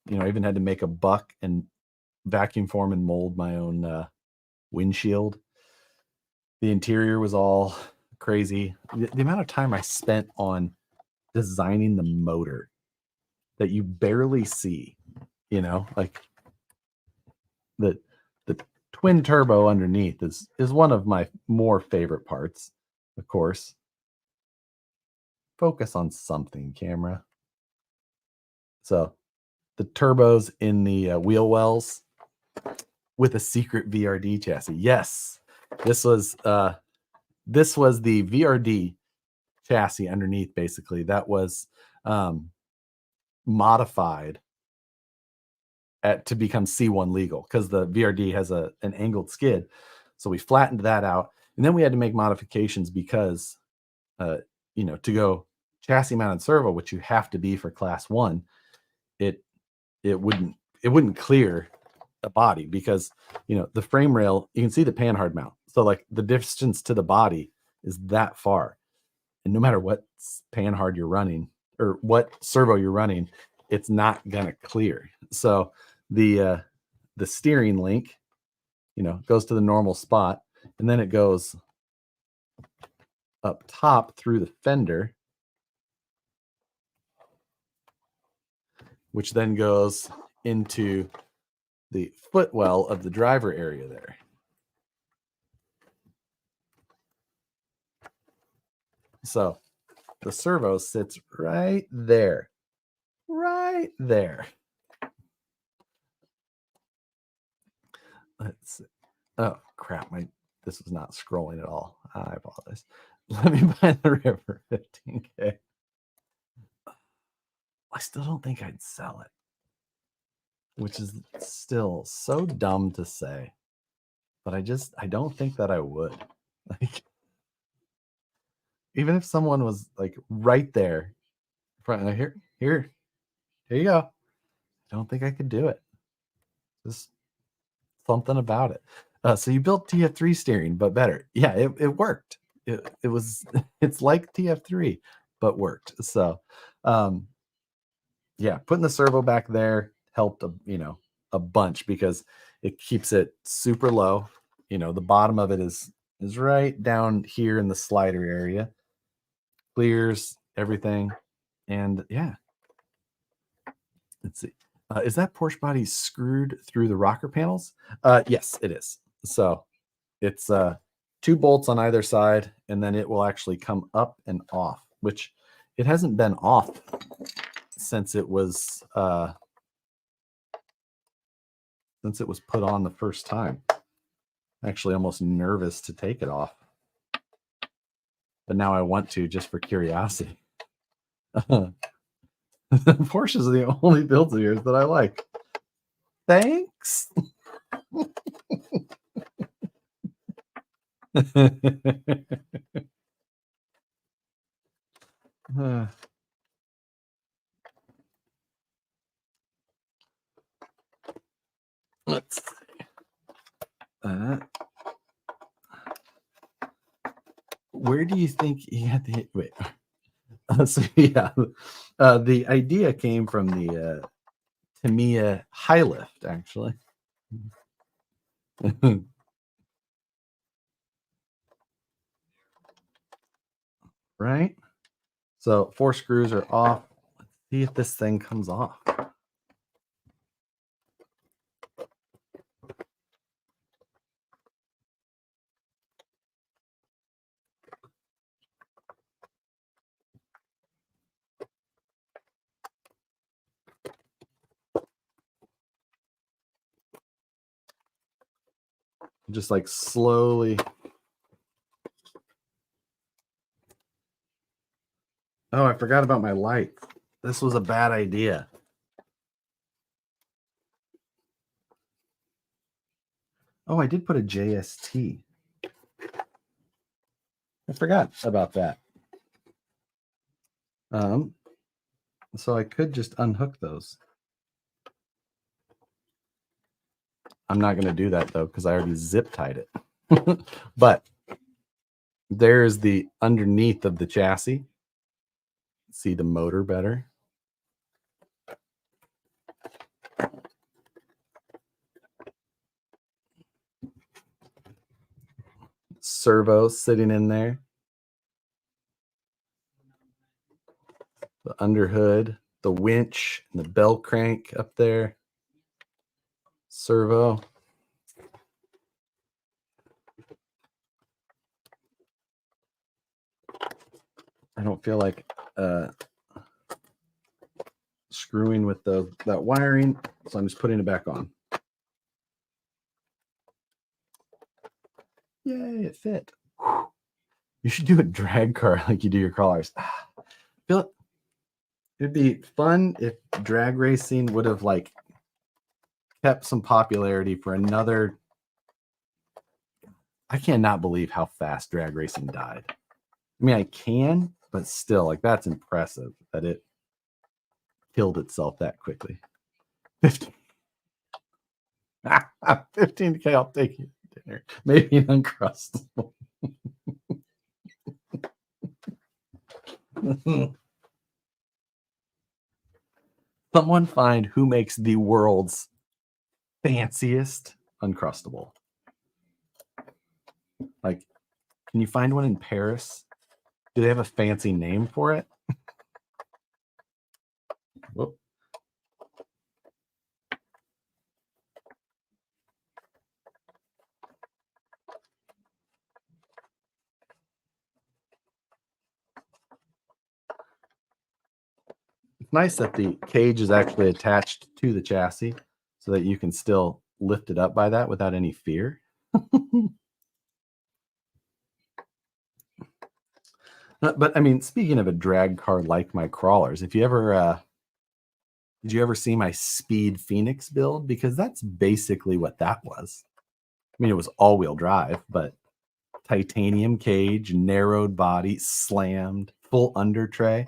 You know, I even had to make a buck and vacuum form and mold my own windshield. The interior was all crazy. The amount of time I spent on designing the motor that you barely see, you know, like the twin turbo underneath is one of my more favorite parts, of course. Focus on something, camera. So the turbos in the wheel wells with a secret VRD chassis. Yes, this was the VRD chassis underneath. Basically, that was modified to become C1 legal because the VRD has an angled skid. So we flattened that out, and then we had to make modifications because, you know, to go chassis mounted servo, which you have to be for class 1, it wouldn't clear a body because, you know, the frame rail, you can see the panhard mount. So like the distance to the body is that far. And no matter what panhard you're running or what servo you're running, it's not going to clear. So the steering link, you know, goes to the normal spot, and then it goes up top through the fender, which then goes into the footwell of the driver area there. So the servo sits right there. Right there. Let's see. Oh crap, this was not scrolling at all. I apologize. Let me buy the River 15K. I still don't think I'd sell it, which is still so dumb to say, but I don't think that I would. Like, even if someone was like right there, front here you go. I don't think I could do it. Just something about it. So you built TF3 steering, but better. Yeah, it worked. It was it's like TF3, but worked. So yeah, putting the servo back there helped a bunch because it keeps it super low. You know, the bottom of it is right down here in the slider area. Clears everything. And yeah. Let's see. Is that Porsche body screwed through the rocker panels? Yes, it is. So it's 2 bolts on either side, and then it will actually come up and off, which it hasn't been off since it was put on the first time. Actually almost nervous to take it off, but now I want to just for curiosity. Porsches are the only builds of yours that I like. Thanks. Let's see. Where do you think he had to hit? Wait. So yeah, the idea came from the Tamiya high lift, actually. Right? So 4 screws are off. Let's see if this thing comes off. Just like slowly. Oh, I forgot about my light. This was a bad idea. Oh, I did put a JST. I forgot about that. So I could just unhook those. I'm not going to do that though, because I already zip tied it. But there's the underneath of the chassis. see the motor better. Servo sitting in there. The underhood, the winch, and the bell crank up there. Servo. I don't feel like screwing with that wiring, so I'm just putting it back on. Yay, it fit. You should do a drag car like you do your crawlers. Feel it. It'd be fun if drag racing would have like kept some popularity for another. I cannot believe how fast drag racing died. I mean, I can, but still, like, that's impressive that it killed itself that quickly. 15K, I'll take you to dinner. Maybe an Uncrustable. Someone find who makes the world's fanciest Uncrustable. Like, can you find one in Paris? Do they have a fancy name for it? Whoop. It's nice that the cage is actually attached to the chassis so that you can still lift it up by that without any fear. But I mean, speaking of a drag car like my crawlers, if you ever did you ever see my Speed Phoenix build? Because that's basically what that was. I mean, it was all-wheel drive, but titanium cage, narrowed body, slammed, full under tray.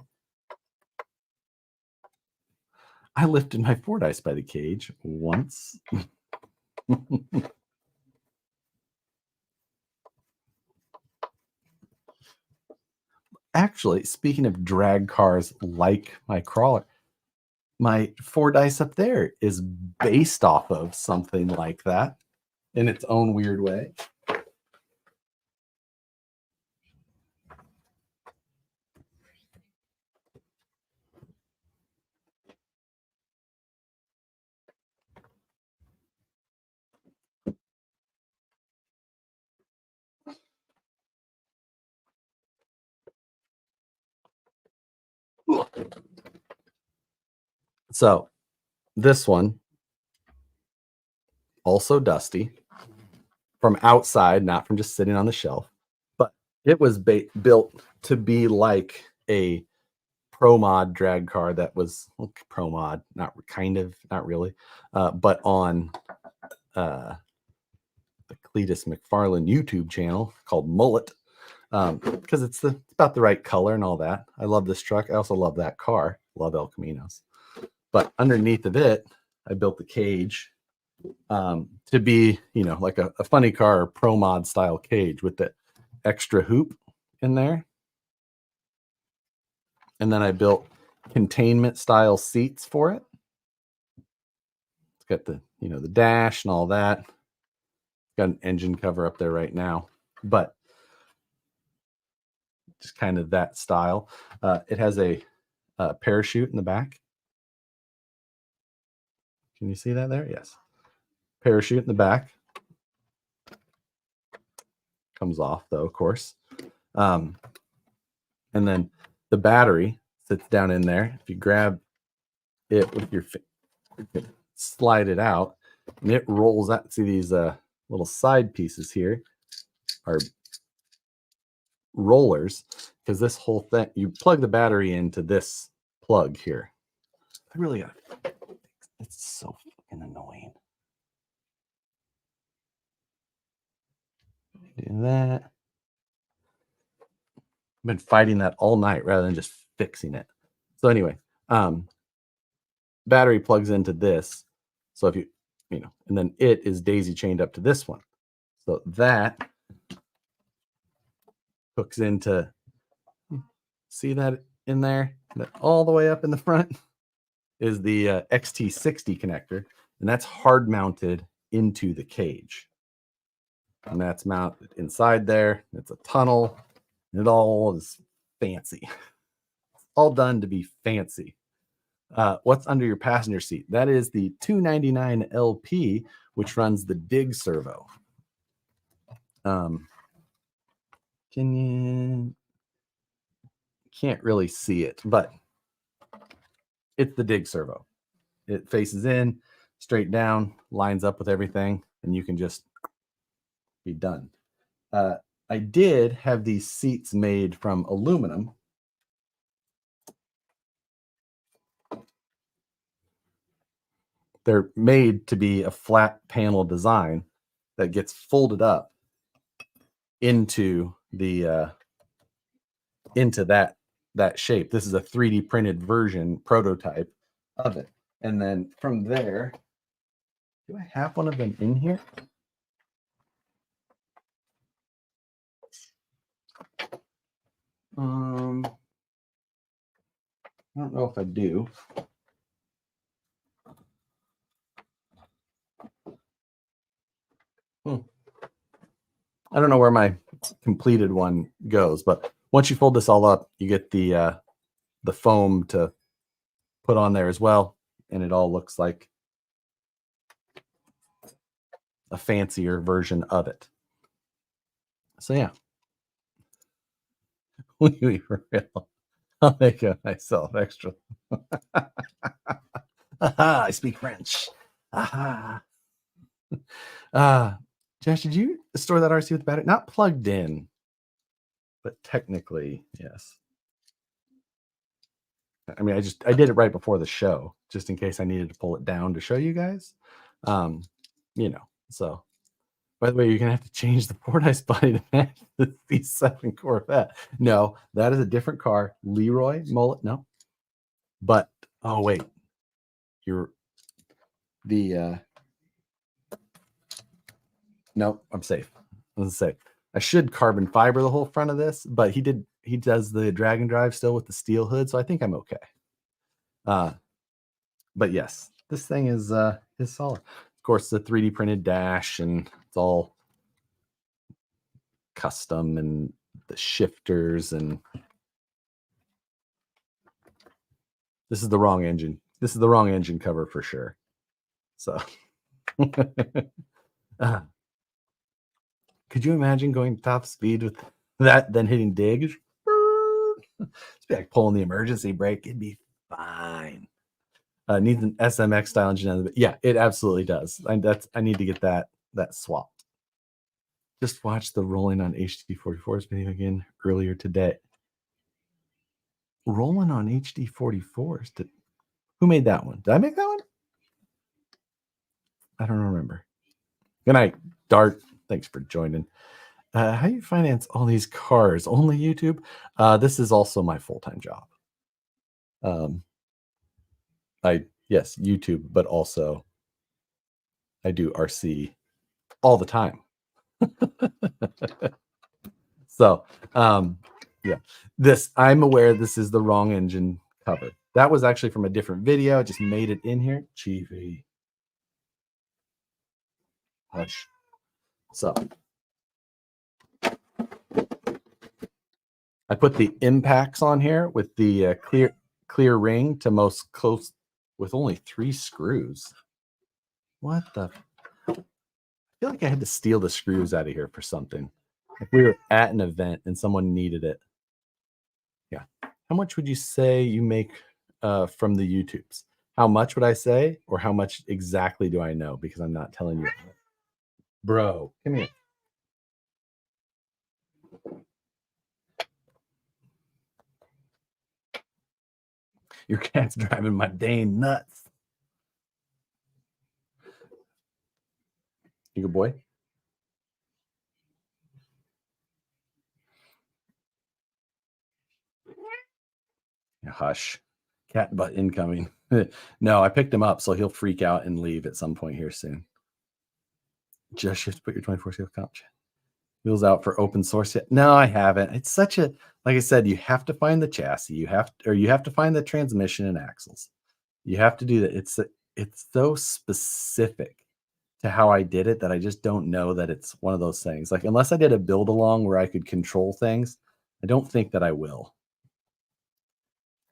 I lifted my Fordyce by the cage once. Actually, speaking of drag cars like my crawler, my Fordyce up there is based off of something like that in its own weird way. So this one, also dusty from outside, not from just sitting on the shelf, but it was built to be like a pro mod drag car that was pro mod, not really, but on the Cletus McFarlane YouTube channel called Mullet, because it's about the right color and all that. I love this truck. I also love that car. Love El Caminos. But underneath of it, I built the cage to be, like a funny car or pro mod style cage with the extra hoop in there. And then I built containment style seats for it. It's got the, the dash and all that. Got an engine cover up there right now, but just kind of that style. It has a parachute in the back. Can you see that there? Yes. Parachute in the back. Comes off though, of course. And then the battery sits down in there. If you grab it with your finger, you can slide it out and it rolls out. See these little side pieces here are rollers, because this whole thing, you plug the battery into this plug here. I really got it's so fucking annoying. Do that. I've been fighting that all night rather than just fixing it. So anyway, battery plugs into this. So if and then it is daisy chained up to this one. So that hooks into, see that in there, all the way up in the front, is the XT60 connector, and that's hard mounted into the cage. And that's mounted inside there. It's a tunnel. It all is fancy. All done to be fancy. What's under your passenger seat? That is the 299 LP, which runs the Dig servo. Can't really see it, but it's the Dig servo. It faces in, straight down, lines up with everything, and you can just be done. I did have these seats made from aluminum. They're made to be a flat panel design that gets folded up into the into that shape. This is a 3D printed version prototype of it. And then from there, do I have one of them in here? I don't know if I do. I don't know where my completed one goes, but once you fold this all up, you get the foam to put on there as well, and it all looks like a fancier version of it. So yeah, for real. I'll make it myself extra. Aha, I speak French. Aha. Josh, did you store that RC with battery? Not plugged in, but technically, yes. I mean, I did it right before the show, just in case I needed to pull it down to show you guys. You know, so by the way, you're gonna have to change the Fordyce body to match the C7 Corvette. No, that is a different car. Leroy Mullet, no. But oh wait, you're the no, I'm safe. I'm safe. I should carbon fiber the whole front of this, but he does the drag and drive still with the steel hood, so I think I'm okay. But yes, this thing is solid. Of course, the 3D printed dash, and it's all custom, and the shifters, and this is the wrong engine. This is the wrong engine cover for sure. So could you imagine going top speed with that, then hitting dig? It's like pulling the emergency brake. It'd be fine. Needs an SMX style engine. Yeah, it absolutely does. I need to get that swapped. Just watched the Rolling on HD44's video again earlier today. Rolling on HD44s. Who made that one? Did I make that one? I don't remember. Good night, Dart. Thanks for joining. How do you finance all these cars? Only YouTube? This is also my full-time job. Yes, YouTube, but also I do RC all the time. So, yeah, I'm aware this is the wrong engine cover. That was actually from a different video. I just made it in here. Chiefy. Hush. So, I put the impacts on here with the clear ring to most close with only 3 screws. What the? I feel like I had to steal the screws out of here for something. If we were at an event and someone needed it. Yeah. How much would you say you make from the YouTubes? How much would I say, or how much exactly do I know? Because I'm not telling you. Bro, come here. Your cat's driving my Dane nuts. You good boy? Hush. Cat butt incoming. No, I picked him up, so he'll freak out and leave at some point here soon. Just put your 24 scale comp. Wheels out for open source yet? No, I haven't. It's such a, like I said, you have to find the chassis. You have to find the transmission and axles. You have to do that. It's so specific to how I did it that I just don't know that it's one of those things. Like, unless I did a build along where I could control things, I don't think that I will.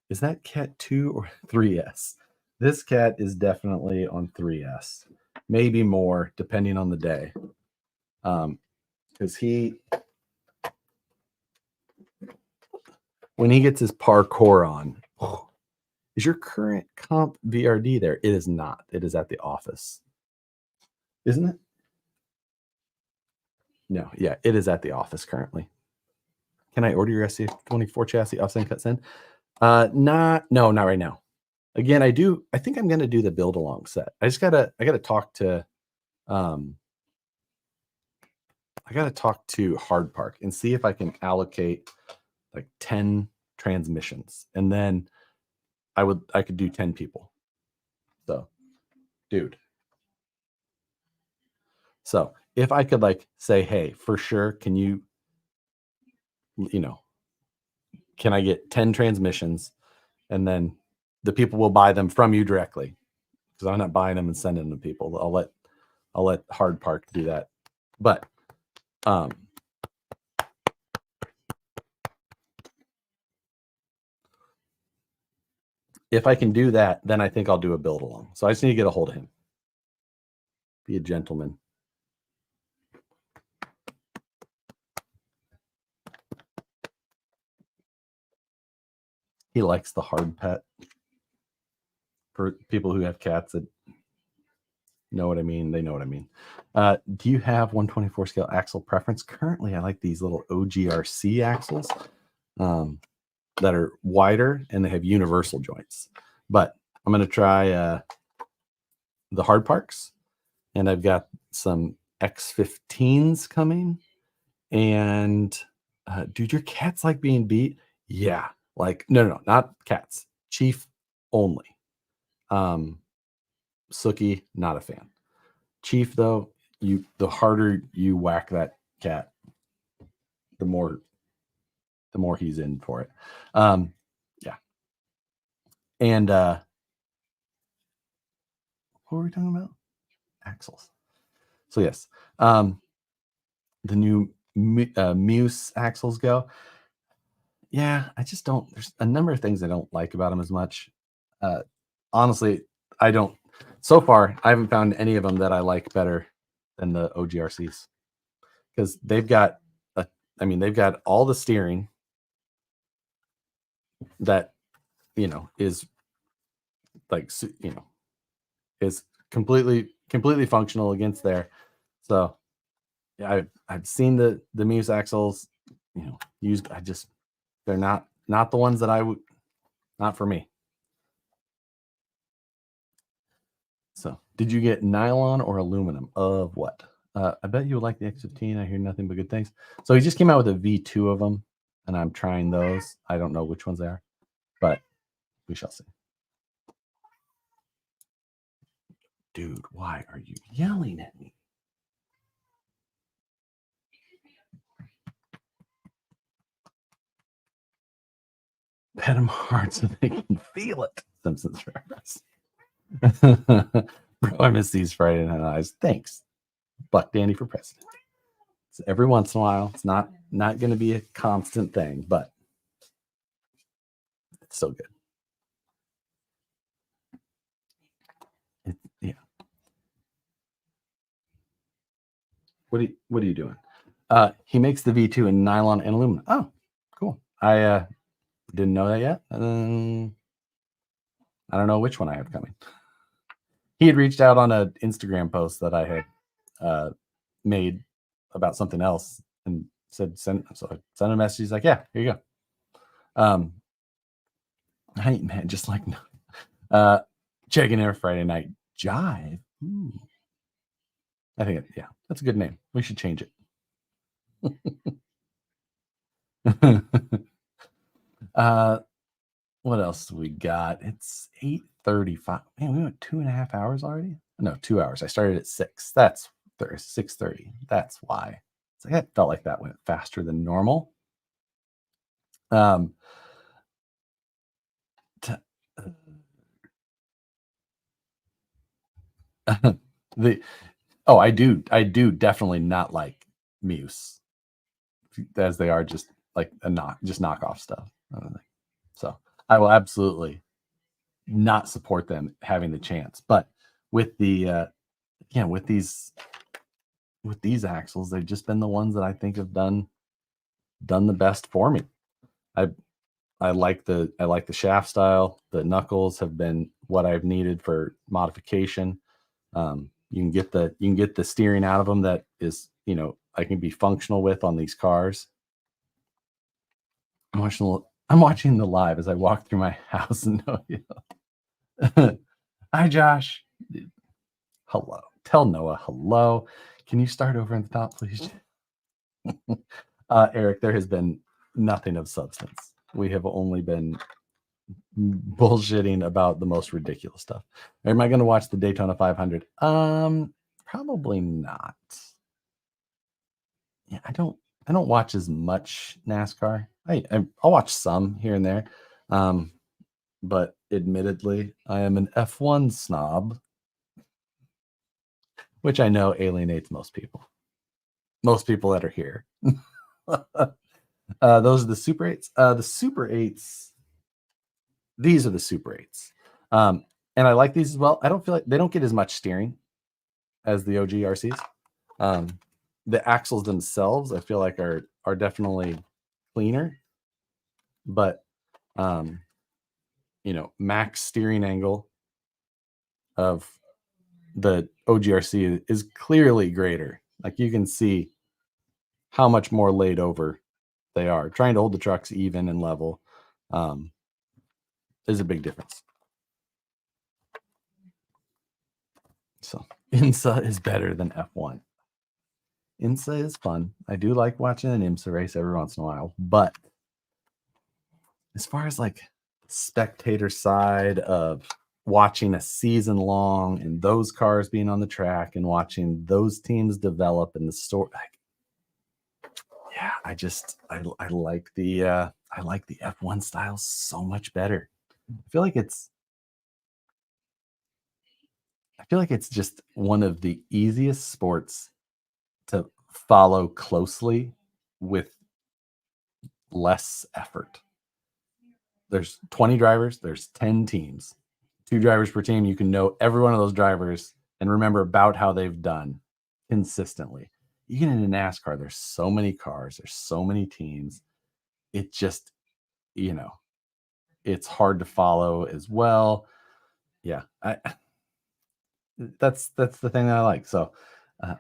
Is that cat 2 or 3S? This cat is definitely on 3S, maybe more depending on the day. Because when he gets his parkour on, is your current comp VRD there? It is not. It is at the office. Isn't it? No, yeah, it is at the office currently. Can I order your SC24 chassis off Cut Send? Not right now. Again, I think I'm gonna do the build along set. I gotta talk to Hard Park and see if I can allocate like 10 transmissions, and then I could do 10 people. So, dude. So if I could like say, hey, for sure, can you know, can I get 10 transmissions, and then the people will buy them from you directly, because I'm not buying them and sending them to people. I'll let Hard Park do that. But if I can do that, then I think I'll do a build along. So I just need to get a hold of him. Be a gentleman. He likes the hard pet. For people who have cats that know what I mean, they know what I mean. Do you have 124 scale axle preference? Currently, I like these little OGRC axles that are wider and they have universal joints. But I'm going to try the Hard Parks, and I've got some X15s coming. And dude, your cats like being beat? Yeah. Like, no, not cats. Chief only. Sookie, not a fan. Chief, though, the harder you whack that cat, the more he's in for it. Yeah. And what were we talking about? Axles. So yes, the new Muse axles go. Yeah, I just don't. There's a number of things I don't like about them as much. Honestly, I don't. So far, I haven't found any of them that I like better than the OGRCs, because they've got they've got all the steering that is like is completely functional against there. So yeah, I've seen the Muse axles used. They're not the ones that I would, not for me. So did you get nylon or aluminum? Of what? I bet you would like the X15. I hear nothing but good things. So he just came out with a V2 of them, and I'm trying those. I don't know which ones they are, but we shall see. Dude, why are you yelling at me? Pet them hard so they can feel it. Simpsons reference. Bro, I miss these Friday Night Eyes. Thanks, Buck Danny for president. It's every once in a while. It's not going to be a constant thing, but it's so good. Yeah. What are you doing? He makes the V2 in nylon and aluminum. Oh, cool. I didn't know that yet. I don't know which one I have coming. He had reached out on an Instagram post that I had made about something else and said send a message. He's like, yeah, here you go. Hey man, just like checking in Friday Night Jive. Ooh. I think that's a good name. We should change it. What else we got? It's 8:35. Man, we went 2.5 hours already. No, 2 hours. I started at 6. That's 6:30. That's why It's like, I felt like that went faster than normal. Um, t- the oh, I do definitely not like Muse, as they are just like just knockoff stuff. I don't think. So I will absolutely not support them having the chance. But with the yeah, with these axles, they've just been the ones that I think have done the best for me. I I like the shaft style. The knuckles have been what I've needed for modification. You can get the steering out of them that is, I can be functional with on these cars. I'm watching the live as I walk through my house and hi Josh. Hello. Tell Noah hello. Can you start over at the top, please? Eric, there has been nothing of substance. We have only been bullshitting about the most ridiculous stuff. Am I going to watch the Daytona 500? Probably not. Yeah, I don't watch as much NASCAR. I'll watch some here and there. But admittedly, I am an F1 snob, which I know alienates most people. Most people that are here. Those are the Super 8s. The Super 8s, these are the Super 8s. And I like these as well. I don't feel like they don't get as much steering as the OG RCs. The axles themselves, I feel like are definitely cleaner, but max steering angle of the OGRC is clearly greater. Like you can see how much more laid over they are. Trying to hold the trucks even and level is a big difference. So IMSA is better than F1. IMSA is fun. I do like watching an IMSA race every once in a while, but as far as like spectator side of watching a season long and those cars being on the track and watching those teams develop in the story, yeah, I like the F1 style so much better. I feel like it's just one of the easiest sports to follow closely with less effort. There's 20 drivers, there's 10 teams. 2 drivers per team. You can know every one of those drivers and remember about how they've done consistently. Even in a NASCAR, there's so many cars, there's so many teams. It just, you know, it's hard to follow as well. Yeah, that's the thing that I like. So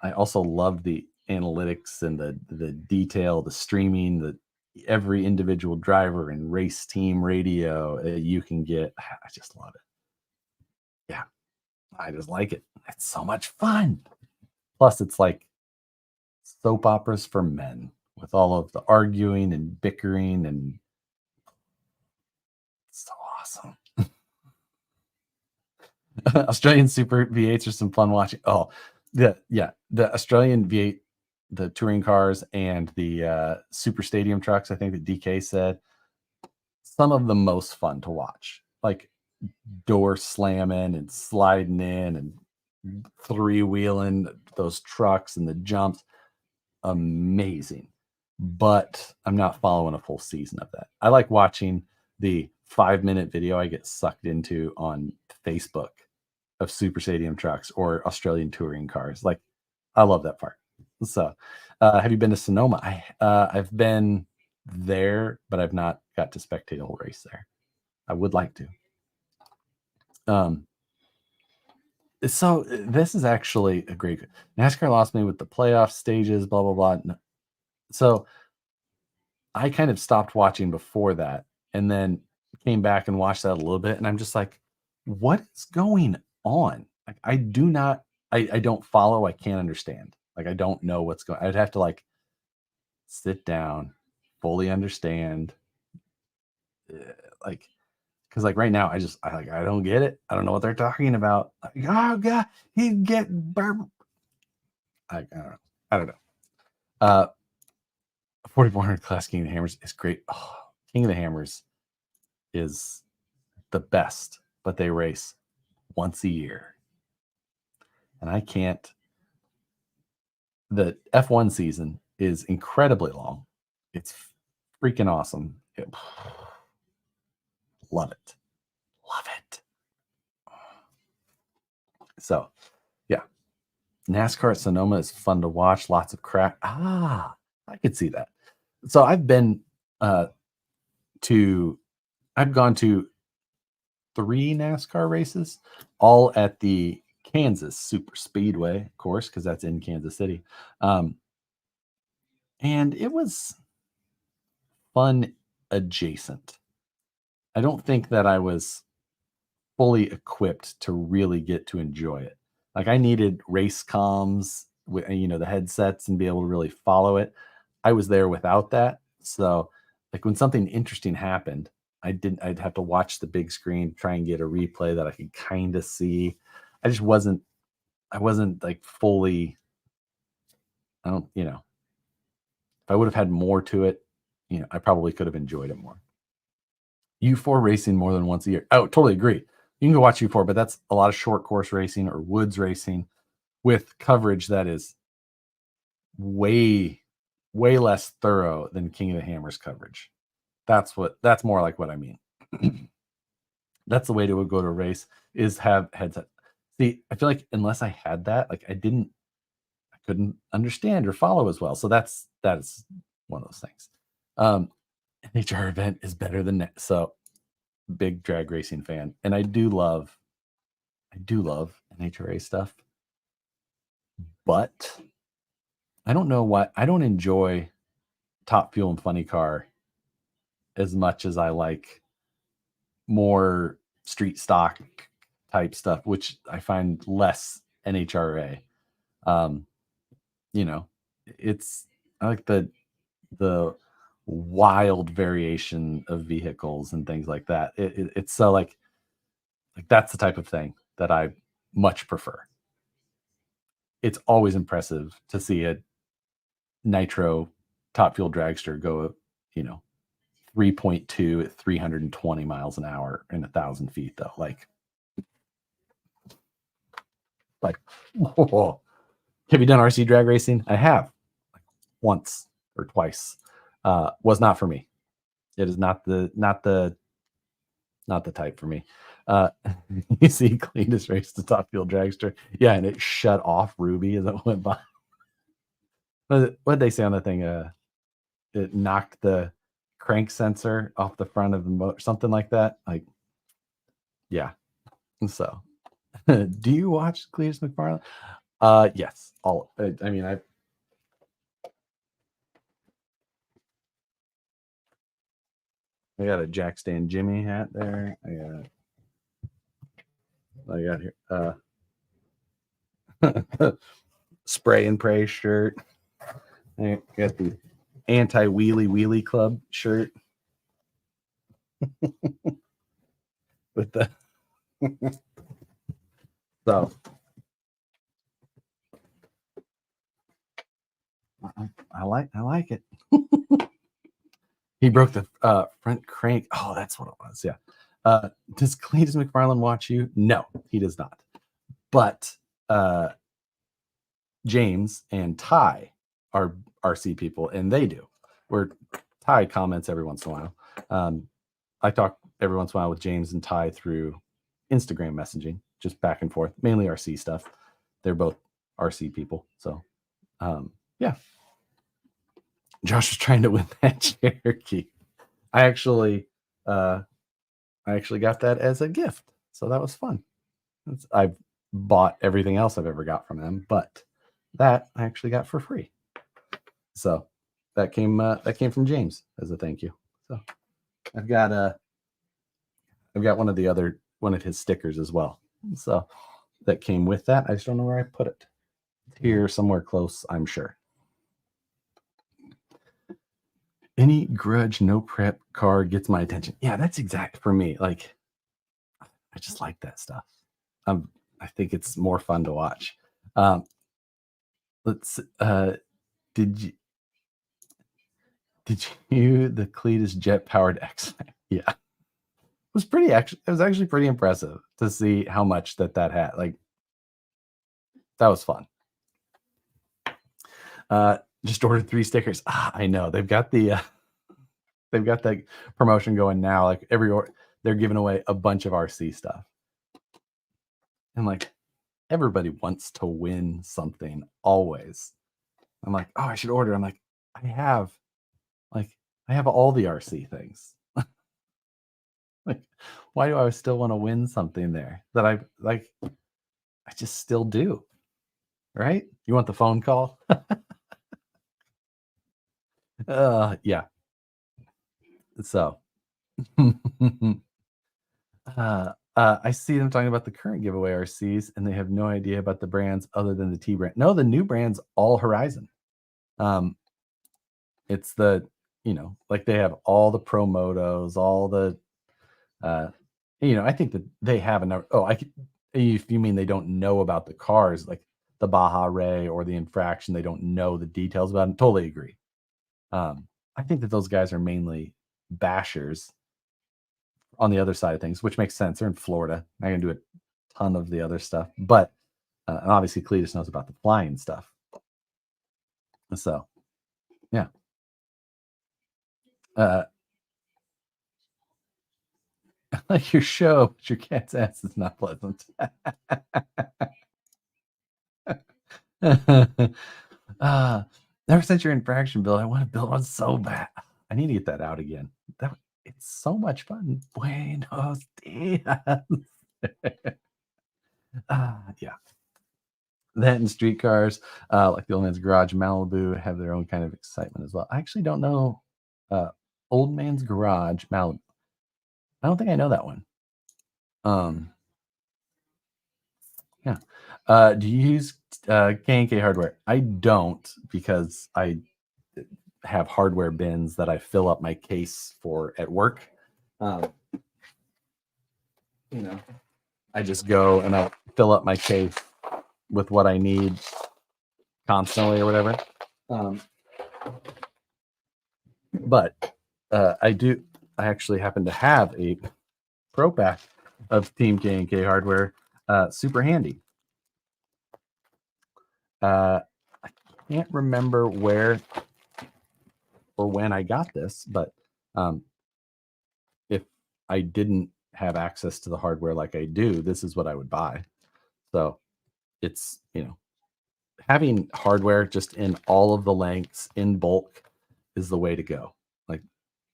I also love the analytics and the detail, the streaming, the every individual driver and race team radio you can get. I just love it. Yeah, I just like it. It's so much fun. Plus, it's like soap operas for men with all of the arguing and bickering, and it's so awesome. Australian Super V8s are some fun watching. Oh, the Australian V8, the touring cars and the Super Stadium trucks. I think that DK said some of the most fun to watch. Like door slamming and sliding in and three wheeling those trucks and the jumps. Amazing. But I'm not following a full season of that. I like watching the 5-minute video I get sucked into on Facebook of Super Stadium trucks or Australian touring cars. Like, I love that part. So, have you been to Sonoma? I've been there, but I've not got to spectate a whole race there. I would like to. Um, so this is actually a great. NASCAR lost me with the playoff stages, blah blah blah. So I kind of stopped watching before that, and then came back and watched that a little bit, and I'm just like, what is going on? Like, I do not, I don't follow. I can't understand. Like, I don't know what's going. I'd have to like sit down, fully understand, like, because like right now, I don't get it. I don't know what they're talking about. Like, oh god, he'd get burp. I don't know. I don't know. Uh, 4400 class King of the Hammers is great. Oh, King of the Hammers is the best, but they race once a year. And I can't. The F1 season is incredibly long. It's freaking awesome. Love it. Love it. So, yeah. NASCAR at Sonoma is fun to watch. Lots of crap. I could see that. So I've been I've gone to 3 NASCAR races, all at the Kansas Super Speedway, of course, because that's in Kansas City. And it was fun adjacent. I don't think that I was fully equipped to really get to enjoy it. Like I needed race comms with the headsets and be able to really follow it. I was there without that. So like when something interesting happened, I'd have to watch the big screen, try and get a replay that I could kind of see. I wasn't like fully, I don't, if I would have had more to it, I probably could have enjoyed it more. U4 racing more than once a year. Oh, totally agree. You can go watch U4, but that's a lot of short course racing or woods racing with coverage that is way, way less thorough than King of the Hammers coverage. That's more like what I mean. That's the way to go to a race is have headset. See, I feel like unless I had that, like I couldn't understand or follow as well. So that is one of those things. NHR event is better than that. So big drag racing fan. And I do love NHRA stuff. But I don't know why I don't enjoy Top Fuel and Funny Car as much as I like more street stock type stuff, which I find less NHRA. Um, it's I like the wild variation of vehicles and things like that. It's so like that's the type of thing that I much prefer. It's always impressive to see a nitro Top Fuel dragster go, 3.2 at 320 miles an hour in 1,000 feet, though. Whoa. Have you done RC drag racing? I have, like, once or twice. Was not for me. It is not the type for me. You see Cletus race the Top Fuel dragster. Yeah, and it shut off Ruby as it went by. What did they say on that thing? It knocked the crank sensor off the front of the motor, something like that. Like, yeah. So, do you watch Cletus McFarland? Yes. I mean, I got a Jack Stan Jimmy hat there. I got here spray and pray shirt. I got the anti wheelie wheelie club shirt with the so I like it. He broke the front crank. Oh, that's what it was. Yeah. Does Cletus McFarland watch you? No, he does not. But James and Ty are RC people, and they do. Where Ty comments every once in a while. I talk every once in a while with James and Ty through Instagram messaging, just back and forth, mainly RC stuff. They're both RC people, so yeah. Josh was trying to win that Cherokee. I actually got that as a gift, so that was fun. I've bought everything else I've ever got from them, but that I actually got for free. So that came from James as a thank you. So I've got one of his stickers as well. So that came with that. I just don't know where I put it. It's here somewhere close, I'm sure. Any grudge, no prep car gets my attention. Yeah, that's exact for me. Like, I just like that stuff. I think it's more fun to watch. Let's did you Did you the Cletus jet powered X? Yeah, it was pretty actually. It was actually pretty impressive to see how much that had. Like that was fun. Just ordered 3 stickers. I know they've got that promotion going now. Like they're giving away a bunch of RC stuff, and like everybody wants to win something always. I'm like, oh, I should order. I'm like, I have like I have all the RC things. Like, why do I still want to win something there that I like? I just still do, right? You want the phone call? Yeah. So, I see them talking about the current giveaway RCs, and they have no idea about the brands other than the T brand. No, the new brand's all Horizon. Um, it's the like they have all the Pro Motos, all the uh, I think that they have enough. Oh, if you mean they don't know about the cars, like the Baja Ray or the Infraction, they don't know the details about them. Totally agree. I think that those guys are mainly bashers on the other side of things, which makes sense. They're in Florida. I can do a ton of the other stuff, but and obviously Cletus knows about the flying stuff. So, yeah. Uh, like your show, but your cat's ass is not pleasant. Ever since your infraction build, I want to build one so bad. I need to get that out again. It's so much fun. Buenos dias. Yeah. That and streetcars, like the Old Man's Garage, Malibu, have their own kind of excitement as well. I actually don't know uh, Old Man's Garage, Malibu. I don't think I know that one. Um, yeah. Do you use K&K hardware? I don't because I have hardware bins that I fill up my case for at work. Um, you know, I just go and I fill up my case with what I need constantly or whatever. Um, but I actually happen to have a Pro Pack of Team K&K hardware, super handy. I can't remember where or when I got this, but if I didn't have access to the hardware like I do, this is what I would buy. So it's, having hardware just in all of the lengths in bulk is the way to go. Like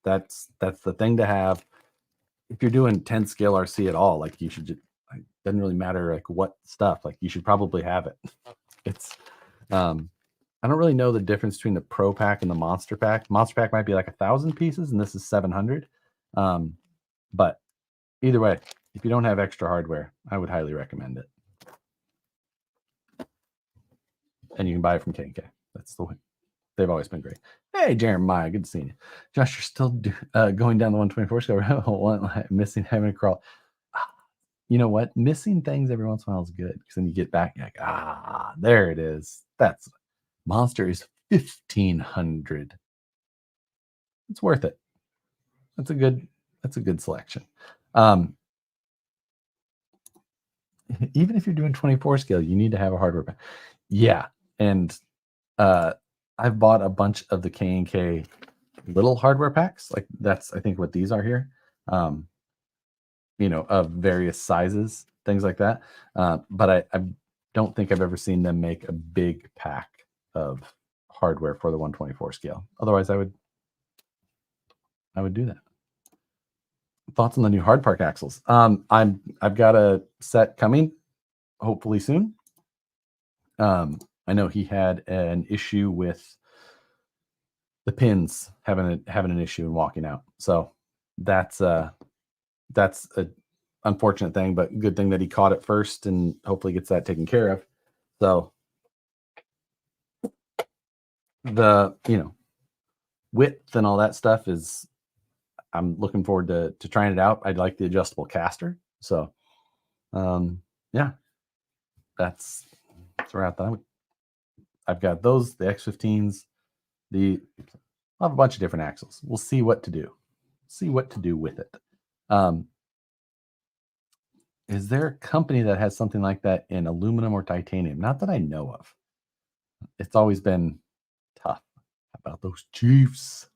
that's the thing to have. If you're doing 10 scale RC at all, like you should just, like, doesn't really matter like what stuff, like you should probably have it. It's I don't really know the difference between the Pro Pack and the Monster Pack. Monster Pack might be like 1,000 pieces, and this is 700. But either way, if you don't have extra hardware, I would highly recommend it. And you can buy it from K&K. That's the way. They've always been great. Hey, Jeremiah, good to see you. Josh, you're still going down the 124 scale. Missing having a crawl. You know what? Missing things every once in a while is good because then you get back, you're like, there it is. That's Monster is 1,500. It's worth it. That's a good selection. Even if you're doing 24 scale, you need to have a hardware pack. Yeah, and I've bought a bunch of the K&K little hardware packs. Like that's I think what these are here. Of various sizes, things like that. But I don't think I've ever seen them make a big pack of hardware for the 124 scale. Otherwise, I would do that. Thoughts on the new hard park axles? I've got a set coming, hopefully soon. I know he had an issue with the pins having an issue and walking out. So that's a unfortunate thing, but good thing that he caught it first and hopefully gets that taken care of. So the width and all that stuff is I'm looking forward to trying it out. I'd like the adjustable caster. So yeah, that's where I've got those, the X15s, the I'll have a bunch of different axles. We'll see what to do. See what to do with it. Is there a company that has something like that in aluminum or titanium? Not that I know of. It's always been tough. How about those Chiefs?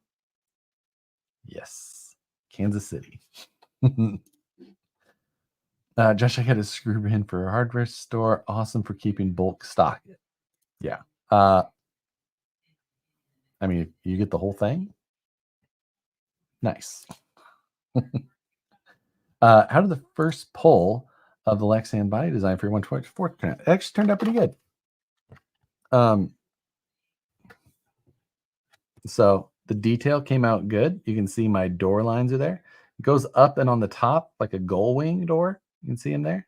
Yes. Kansas City. Josh, I got a screw in for a hardware store. Awesome for keeping bulk stock. Yeah. I mean, you get the whole thing. Nice. How did the first pull of the Lexan body design for your 124th turn out? It actually turned out pretty good. So the detail came out good. You can see my door lines are there. It goes up and on the top like a gull wing door. You can see in there.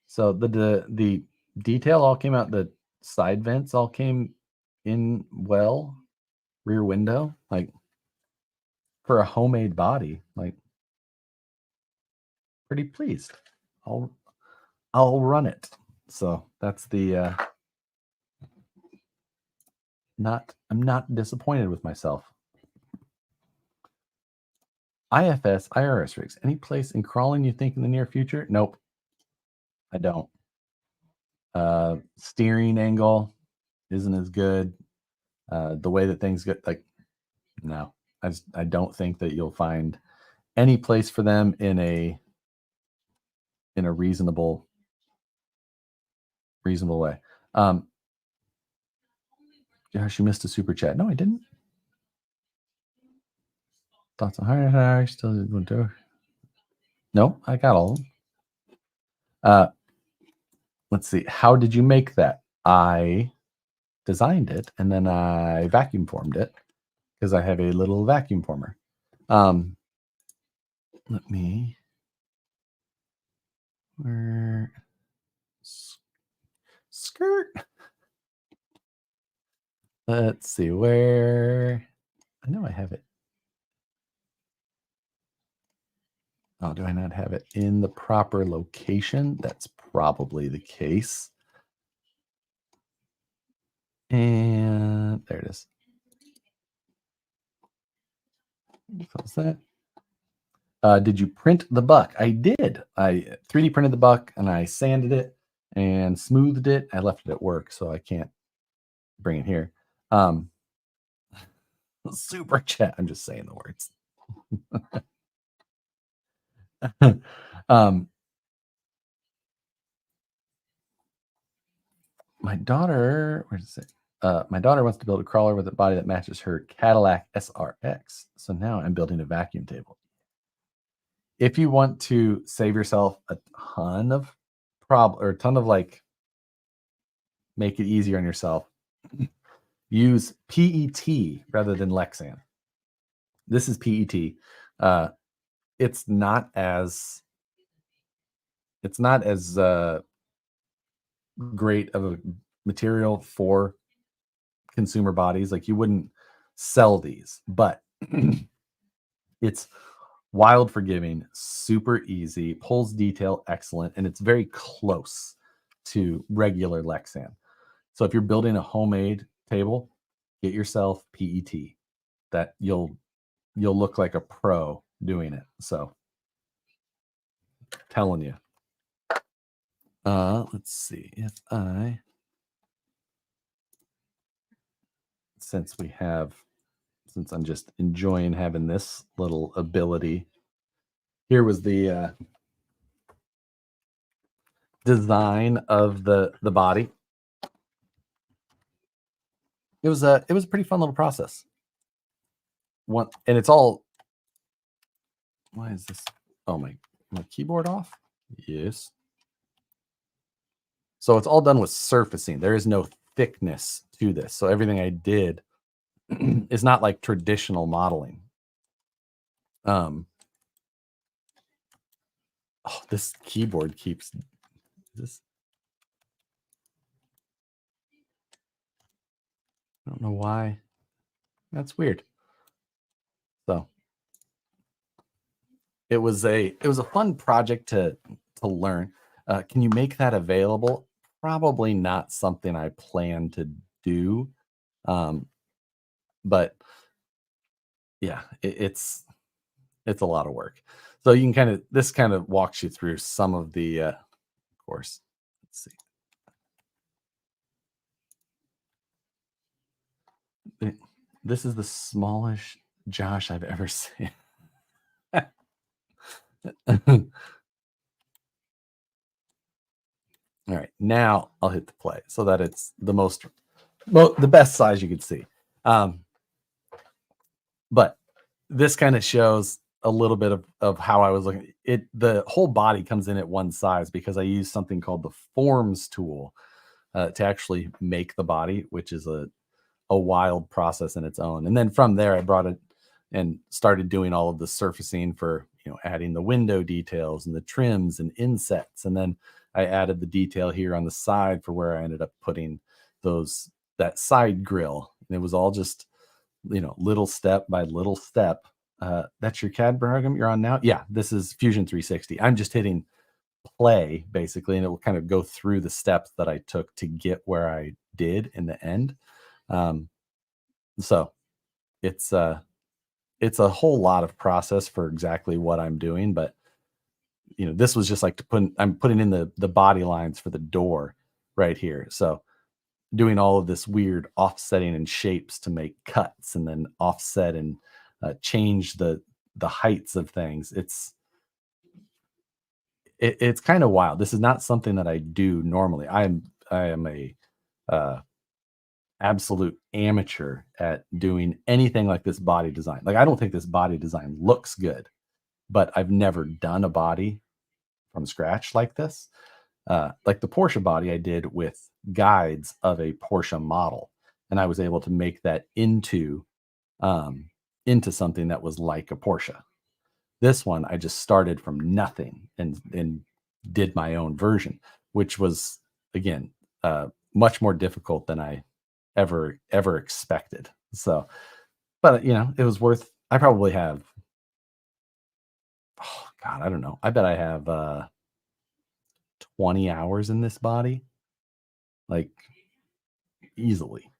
So the detail all came out. The side vents all came in well. Rear window, like for a homemade body, like pretty pleased. I'll run it. So that's the I'm not disappointed with myself. IFS, IRS rigs. Any place in crawling you think in the near future? Nope. I don't. Steering angle isn't as good. The way that things get, like, no. I don't think that you'll find any place for them in a reasonable way. Josh, you missed a super chat. No, I didn't. Thoughts on hard still going to? No, I got all of them. Let's see. How did you make that? I designed it and then I vacuum formed it because I have a little vacuum former. Let me skirt. Let's see where. I know I have it. Oh, do I not have it in the proper location? That's probably the case. And there it is. Close that. Did you print the buck? I did. I 3D printed the buck and I sanded it and smoothed it. I left it at work, so I can't bring it here. Super chat. I'm just saying the words. My daughter, where is it? My daughter wants to build a crawler with a body that matches her Cadillac SRX. So now I'm building a vacuum table. If you want to save yourself a ton of like make it easier on yourself, use PET rather than Lexan. This is PET. It's not as great of a material for consumer bodies. Like, you wouldn't sell these, but it's wild forgiving, super easy, pulls detail excellent, and it's very close to regular Lexan. So if you're building a homemade table, get yourself PET. That you'll look like a pro doing it. So telling you. Let's see if since I'm just enjoying having this little ability. Here was the design of the body. It was a pretty fun little process. And it's all. Why is this? Oh, my keyboard off? Yes. So it's all done with surfacing. There is no thickness to this. So everything I did is not like traditional modeling. Oh, this keyboard keeps this. I don't know why. That's weird. So it was a fun project to learn. Can you make that available? Probably not something I plan to do. Um, but yeah, it's a lot of work. So you can this kind of walks you through some of the of course. Let's see. Th- This is the smallest Josh I've ever seen. All right, now I'll hit the play so that it's the best size you could see. Um, but this kind of shows a little bit of how I was looking. The whole body comes in at one size because I use something called the forms tool to actually make the body, which is a wild process in its own. And then from there, I brought it and started doing all of the surfacing for, adding the window details and the trims and insets. And then I added the detail here on the side for where I ended up putting that side grill. And it was all just, little step by little step. That's your CAD program you're on now? Yeah, this is Fusion 360. I'm just hitting play basically, and it will kind of go through the steps that I took to get where I did in the end. Um, so it's it's a whole lot of process for exactly what I'm doing, but this was just like I'm putting in the body lines for the door right here. So doing all of this weird offsetting and shapes to make cuts and then offset and change the heights of things. It's kind of wild. This is not something that I do normally. I am a uh, absolute amateur at doing anything like this body design. Like, I don't think this body design looks good, but I've never done a body from scratch like this. Like the Porsche body I did with guides of a Porsche model, and I was able to make that um, into something that was like a Porsche. This one I just started from nothing and did my own version, which was again much more difficult than I ever expected. So, but it was worth. I probably have. Oh God, I don't know. I bet I have 20 hours in this body, like easily.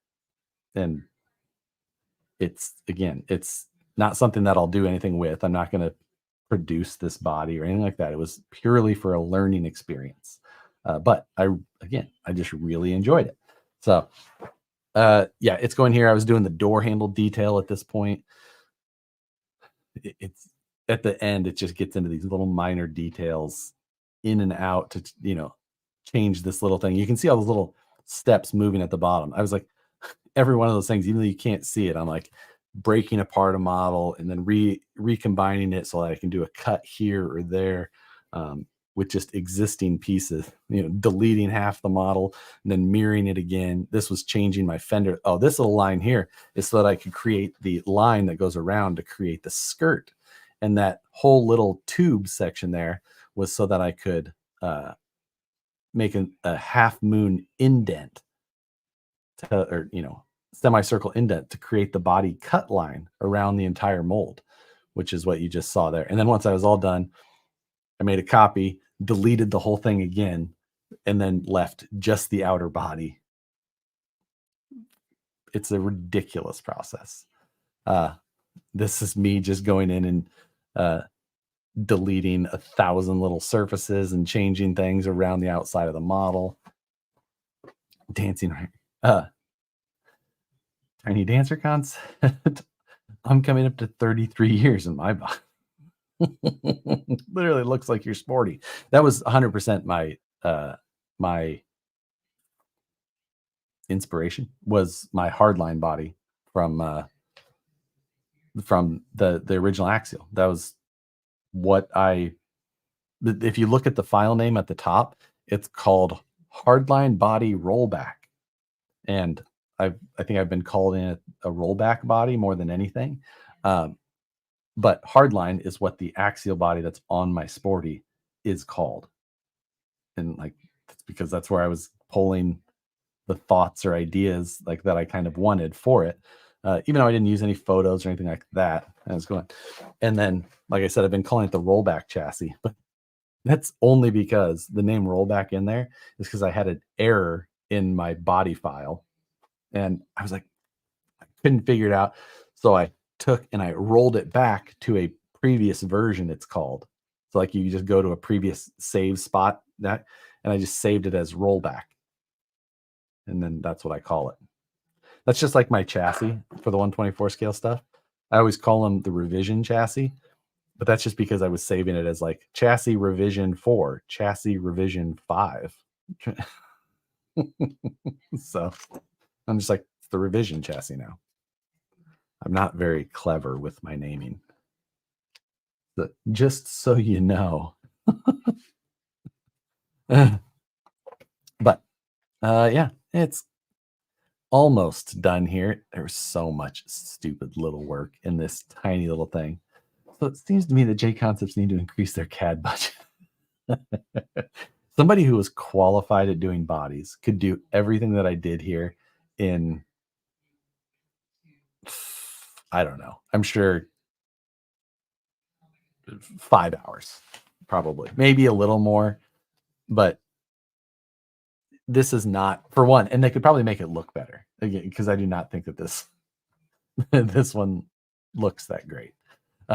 And it's not something that I'll do anything with. I'm not going to produce this body or anything like that. It was purely for a learning experience. But I just really enjoyed it. So, yeah, it's going here. I was doing the door handle detail at this point. It's at the end, it just gets into these little minor details in and out to, change this little thing. You can see all those little steps moving at the bottom. I was like, every one of those things, even though you can't see it, I'm like breaking apart a model and then recombining it so that I can do a cut here or there with just existing pieces, deleting half the model and then mirroring it again. This was changing my fender. Oh, this little line here is so that I could create the line that goes around to create the skirt. And that whole little tube section there was so that I could make a half moon indent or semicircle indent to create the body cut line around the entire mold, which is what you just saw there. And then once I was all done, I made a copy, deleted the whole thing again, and then left just the outer body. It's a ridiculous process. uh this is me just going in and uh deleting 1,000 little surfaces and changing things around the outside of the model. Dancing right. Tiny Dancer concept. I'm coming up to 33 years in my body. Literally looks like you're sporty. That was 100% my inspiration was my hardline body from the original Axial. That was what if you look at the file name at the top, it's called Hardline Body Rollback. And I think I've been called in a rollback body more than anything. Um, but hardline is what the axial body that's on my sporty is called. And like that's because that's where I was pulling the thoughts or ideas like that I kind of wanted for it. Even though I didn't use any photos or anything like that, I was going. And then, like I said, I've been calling it the rollback chassis, but that's only because the name rollback in there is because I had an error in my body file. And I was like, couldn't figure it out. So I took and I rolled it back to a previous version, it's called. So like you just go to a previous save spot that, and I just saved it as rollback. And then that's what I call it. That's just like my chassis for the 124 scale stuff. I always call them the revision chassis, but that's just because I was saving it as like chassis revision 4, chassis revision 5. So I'm just like, it's the revision chassis now. I'm not very clever with my naming. But just so you know. But yeah, it's almost done here. There's so much stupid little work in this tiny little thing. So it seems to me that J Concepts need to increase their CAD budget. Somebody who was qualified at doing bodies could do everything that I did here in, I don't know, I'm sure 5 hours, probably, maybe a little more. But this is not, for one, and they could probably make it look better again, because I do not think that this this one looks that great.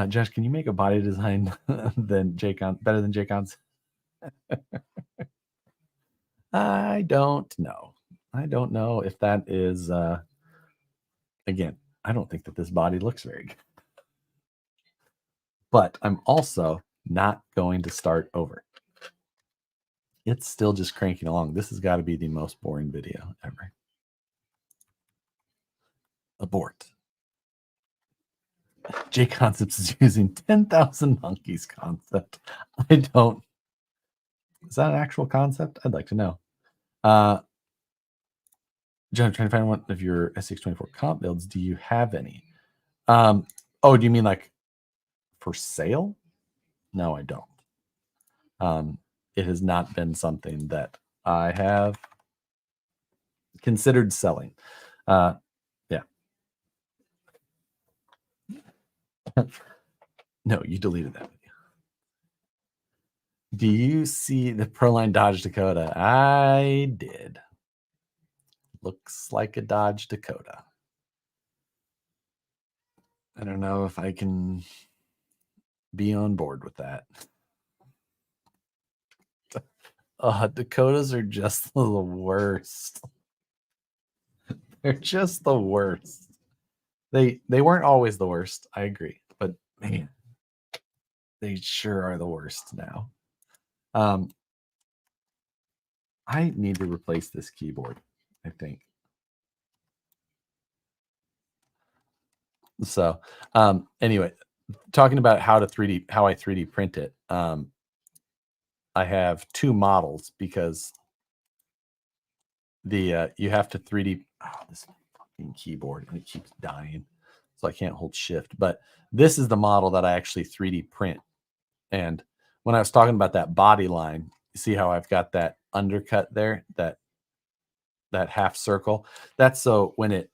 Josh, can you make a body design than Jacon better than Jacon's? I don't know. I don't know if that is again, I don't think that this body looks very good. But I'm also not going to start over. It's still just cranking along. This has got to be the most boring video ever. Abort. J Concepts is using 10,000 monkeys concept. I don't. Is that an actual concept? I'd like to know. John, I'm trying to find one of your SX24 comp builds. Do you have any? Oh, do you mean like for sale? No, I don't. It has not been something that I have considered selling. Yeah. No, you deleted that video. Do you see the Proline Dodge Dakota? I did. Looks like a Dodge Dakota. I don't know if I can be on board with that. Dakotas are just the worst. They're just the worst. They weren't always the worst. I agree, but man, they sure are the worst now. I need to replace this keyboard, I think. So, anyway, talking about how I 3D print it. I have 2 models because the you have to 3D. Oh, this fucking keyboard, and it keeps dying, so I can't hold shift. But this is the model that I actually 3D print. And when I was talking about that body line, you see how I've got that undercut there, that half circle. That's so when it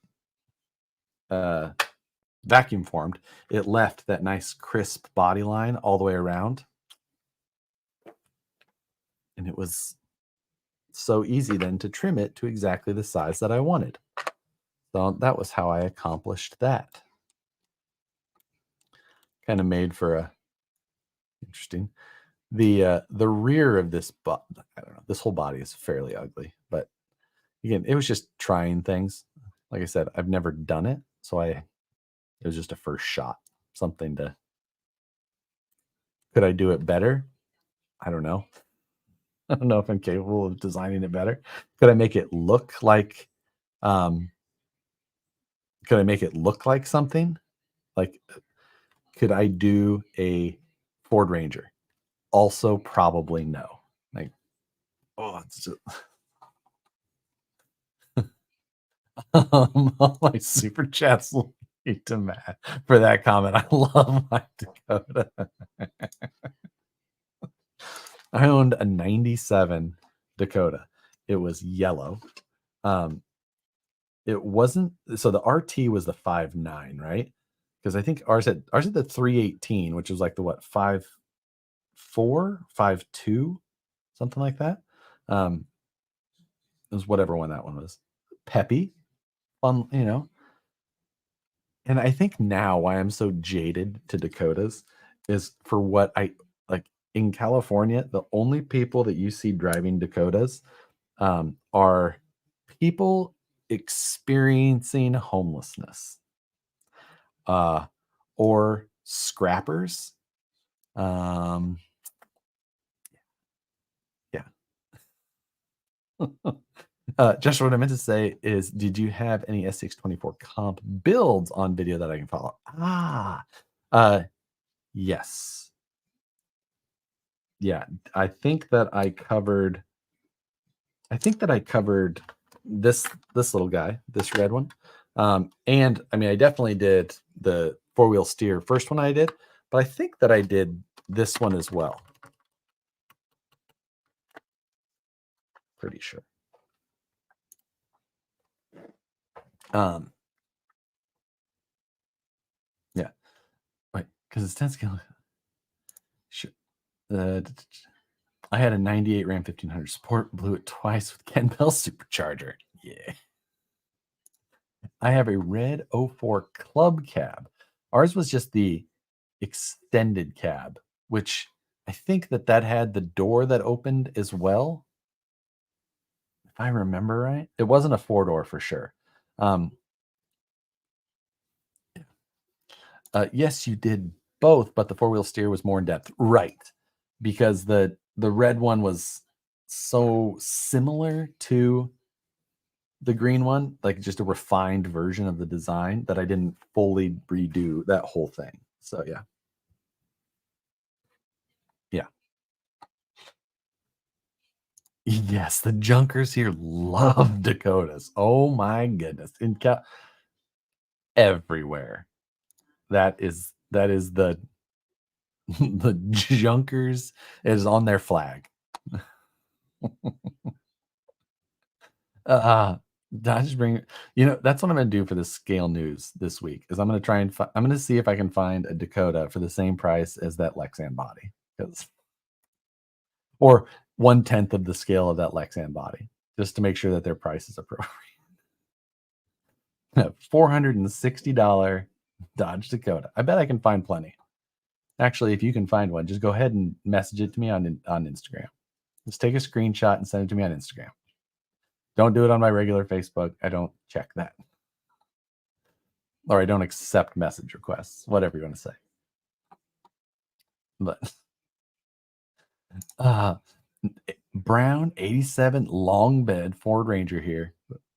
vacuum formed, it left that nice crisp body line all the way around. And it was so easy then to trim it to exactly the size that I wanted. So that was how I accomplished that. Kind of made for a interesting. The rear of this, I don't know, this whole body is fairly ugly, but again, it was just trying things. Like I said, I've never done it, so it was just a first shot, something to. Could I do it better? I don't know. I don't know if I'm capable of designing it better. Could I make it look like could I make it look like something? Like, could I do a Ford Ranger? Also, probably no. Like, oh, it's just, all my super chats lead to Matt for that comment. I love my Dakota. I owned a 97 Dakota. It was yellow. It wasn't, so the RT was the 5.9, right? Because I think ours had the 318, which was like the what, 5.4, 5.2, something like that. It was whatever one that one was. Peppy, fun, And I think now why I'm so jaded to Dakotas is for what I like in California, the only people that you see driving Dakotas are people experiencing homelessness uh, or scrappers. Um, yeah. Just what I meant to say is, did you have any SX24 comp builds on video that I can follow? Uh, yes. Yeah, I think that I covered this little guy, this red one. And I mean I definitely did the four-wheel steer first one I did, but I think that I did this one as well. Pretty sure. Um yeah. Wait, because it's 10 scale. Sure. I had a 98 Ram 1500 Sport, blew it twice with Ken Bell supercharger. Yeah. I have a red '04 club cab. Ours was just the extended cab, which I think that had the door that opened as well, if I remember right. It wasn't a four-door for sure. Um, yes, you did both, but the four-wheel steer was more in depth. Right. Because the red one was so similar to the green one, like just a refined version of the design that I didn't fully redo that whole thing. So yeah. Yeah. Yes, the junkers here love Dakotas. Oh my goodness. Everywhere. That is the the junkers is on their flag. Uh I just bring that's what I'm gonna do for the scale news this week is I'm gonna try and I'm gonna see if I can find a Dakota for the same price as that Lexan body. Because or 1/10 of the scale of that Lexan body, just to make sure that their price is appropriate. $460 Dodge Dakota. I bet I can find plenty. Actually, if you can find one, just go ahead and message it to me on Instagram. Just take a screenshot and send it to me on Instagram. Don't do it on my regular Facebook. I don't check that. Or I don't accept message requests, whatever you want to say. But uh brown 87 long bed Ford Ranger here.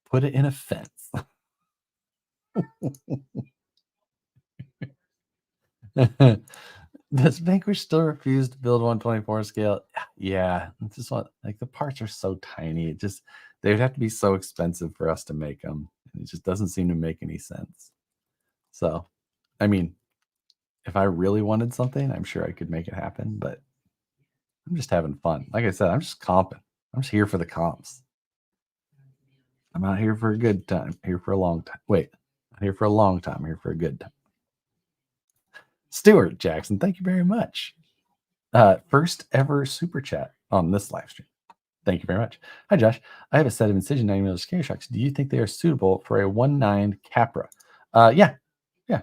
Put it in a fence. Does Vanquish still refuse to build 124 scale? Yeah, it's just like the parts are so tiny. They would have to be so expensive for us to make them. It just doesn't seem to make any sense. So, I mean, if I really wanted something, I'm sure I could make it happen, but I'm just having fun. Like I said, I'm just comping. I'm just here for the comps. I'm not here for a good time. I'm here for a long time. Wait, I'm here for a long time. I'm here for a good time. Stuart Jackson, thank you very much. First ever super chat on this live stream. Thank you very much. Hi, Josh. I have a set of Incision 90mm Scare Shocks. Do you think they are suitable for a 1.9 Capra? Yeah,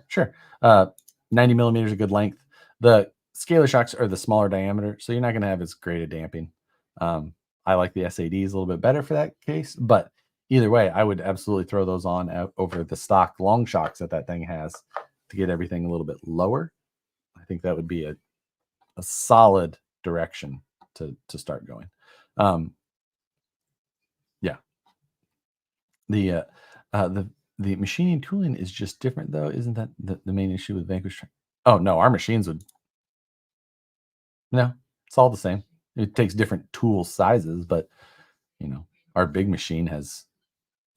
sure. 90 millimeters a good length. The Scalar shocks are the smaller diameter, so you're not going to have as great a damping. I like the SADs a little bit better for that case, but either way, I would absolutely throw those on over the stock long shocks that thing has to get everything a little bit lower. I think that would be a solid direction to start going. Yeah, the the machining tooling is just different though. Isn't that the main issue with Vanquish? Oh no, our machines would no, it's all the same. It takes different tool sizes, but our big machine has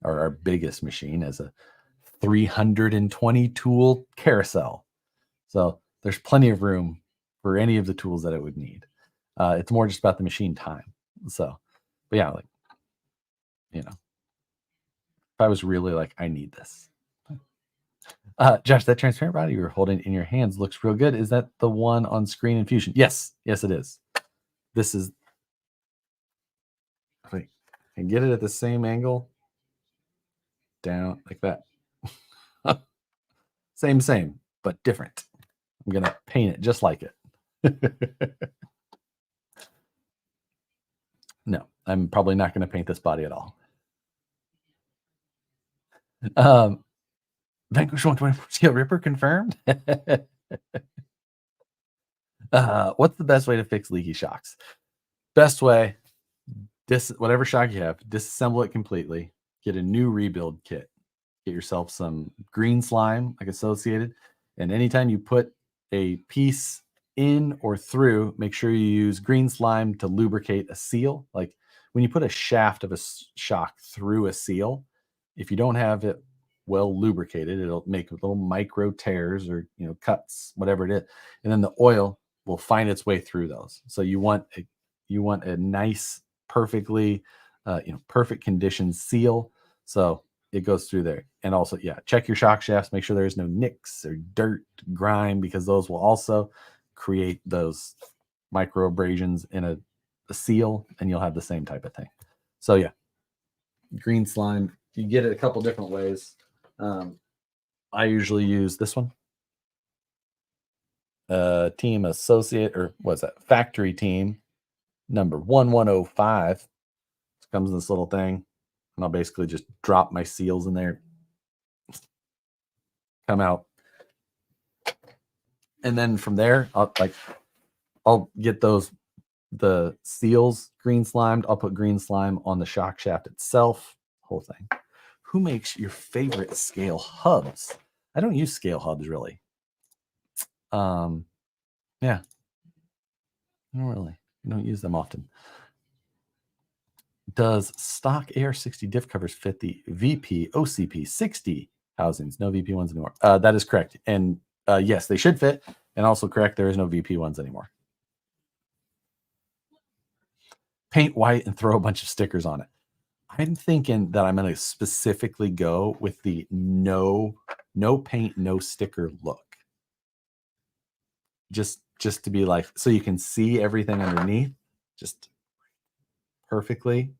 or our biggest machine has a 320 tool carousel. So there's plenty of room for any of the tools that it would need. It's more just about the machine time. So, but yeah, like, if I was really like, I need this. Josh, that transparent body you're holding in your hands looks real good. Is that the one on screen in Fusion? Yes, it is. This is, wait, and get it at the same angle down like that. Same, but different. I'm going to paint it just like it. No, I'm probably not going to paint this body at all. Vanquish 124 scale Ripper confirmed. What's the best way to fix leaky shocks? Best way, whatever shock you have, disassemble it completely, get a new rebuild kit, get yourself some green slime like Associated, and anytime you put a piece in or through, make sure you use green slime to lubricate a seal. Like when you put a shaft of a shock through a seal, if you don't have it well lubricated, it'll make little micro tears or cuts, whatever it is, and then the oil will find its way through those. So you want a nice, perfectly perfect condition seal, so it goes through there. And also, check your shock shafts, make sure there's no nicks or dirt, grime, because those will also create those micro abrasions in a seal, and you'll have the same type of thing. So green slime, you get it a couple different ways. I usually use this one, Team Associate, or what's that, Factory Team number 1105. It comes in this little thing, and I'll basically just drop my seals in there, come out, and then from there I'll get the seals green slimed. I'll put green slime on the shock shaft itself, whole thing. Who makes your favorite scale hubs? I don't use scale hubs really. I don't use them often. Does stock AR60 diff covers fit the VP OCP 60 housings? No VP ones anymore. That is correct. And yes, they should fit. And also correct, there is no VP ones anymore. Paint white and throw a bunch of stickers on it. I'm thinking that I'm going to specifically go with the no paint, no sticker look. Just to be like, so you can see everything underneath, just perfectly,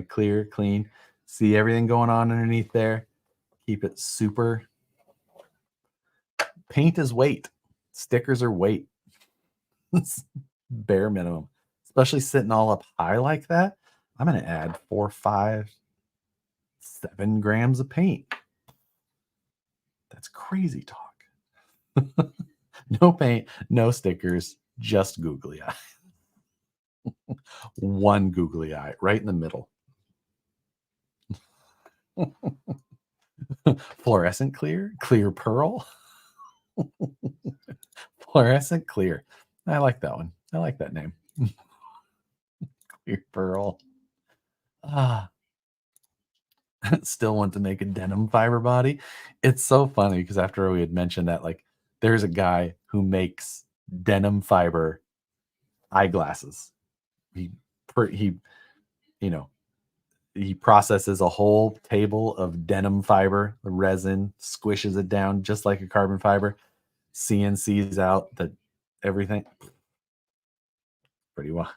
clear, clean. See everything going on underneath there. Keep it super. Paint is weight. Stickers are weight. Bare minimum. Especially sitting all up high like that. I'm going to add 4, 5, 7 grams of paint. That's crazy talk. No paint, no stickers, just googly eye. One googly eye right in the middle. Fluorescent clear, clear pearl. Fluorescent clear. I like that one. I like that name. Clear pearl. Still want to make a denim fiber body. It's so funny because after we had mentioned that, like, there's a guy who makes denim fiber eyeglasses. He processes a whole table of denim fiber, the resin, squishes it down just like a carbon fiber, CNCs out the everything. Pretty well.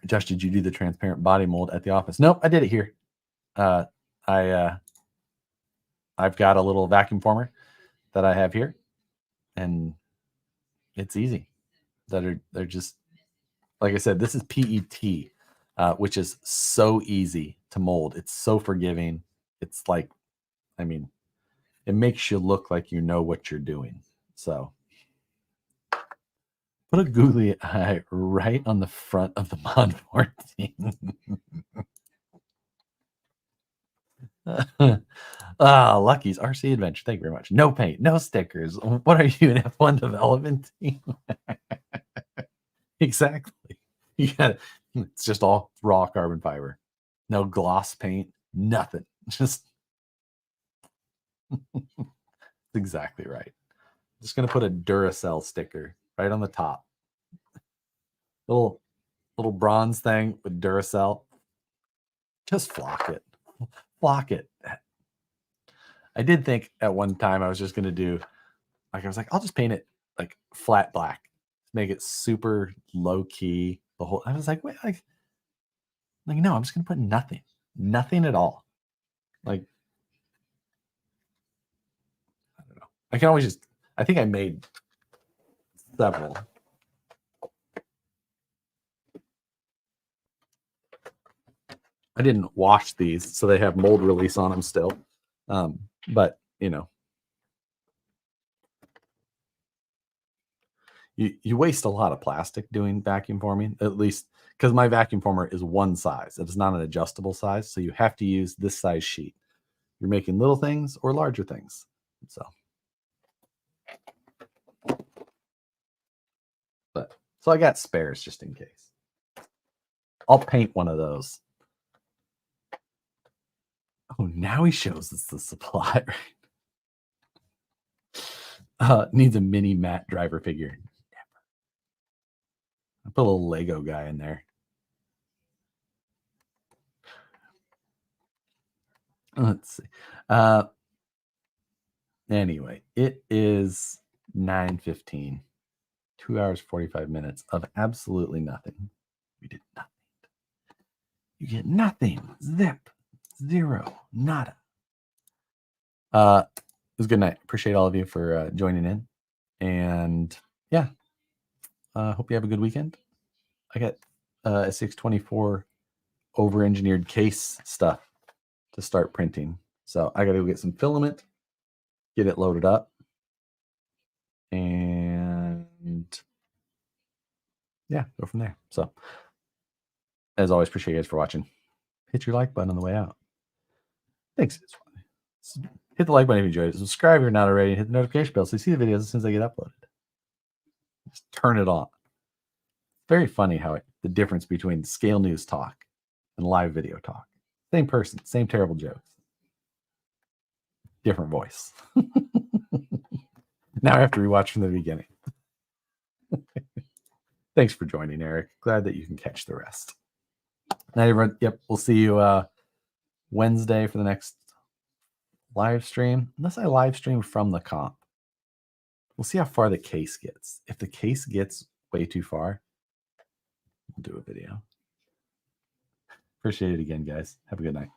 Josh, did you do the transparent body mold at the office? Nope, I did it here. I've got a little vacuum former that I have here, and it's easy. They're just, like I said, this is PET, which is so easy to mold. It's so forgiving. It's like, I mean, it makes you look like you know what you're doing. So put a googly eye right on the front of the Mod 14. Lucky's RC Adventure. Thank you very much. No paint, no stickers. What are you, an F1 development team? Exactly. It's just all raw carbon fiber. No gloss paint, nothing. Just exactly right. Just gonna put a Duracell sticker right on the top. Little bronze thing with Duracell. Just flock it. Flock it. I did think at one time I was just gonna do, like, I was like, I'll just paint it like flat black, make it super low key. I was like, wait, like no, I'm just gonna put nothing at all. Like, I don't know. I can always just, I think I made several. I didn't wash these, so they have mold release on them still. But, you know, you waste a lot of plastic doing vacuum forming, at least because my vacuum former is one size. It is not an adjustable size. So you have to use this size sheet. You're making little things or larger things. So I got spares just in case. I'll paint one of those. Oh, now he shows us the supply. Needs a mini Matt driver figure. I put a little Lego guy in there. Let's see. Anyway, it is 9:15. 2 hours, 45 minutes of absolutely nothing. We did nothing. You get nothing. Zip. Zero. Nada. It was a good night. Appreciate all of you for joining in. And yeah, hope you have a good weekend. I got a 624 over-engineered case stuff to start printing. So I got to go get some filament, get it loaded up. And yeah, go from there. So as always, appreciate you guys for watching. Hit your like button on the way out. Thanks. Hit the like button if you enjoyed it. Subscribe if you're not already. Hit the notification bell so you see the videos as soon as they get uploaded. Just turn it on. Very funny how the difference between scale news talk and live video talk. Same person, same terrible jokes. Different voice. Now I have to rewatch from the beginning. Thanks for joining, Eric. Glad that you can catch the rest. Night, everyone. Yep, we'll see you Wednesday for the next live stream. Unless I live stream from the comp. We'll see how far the case gets. If the case gets way too far, we'll do a video. Appreciate it again, guys. Have a good night.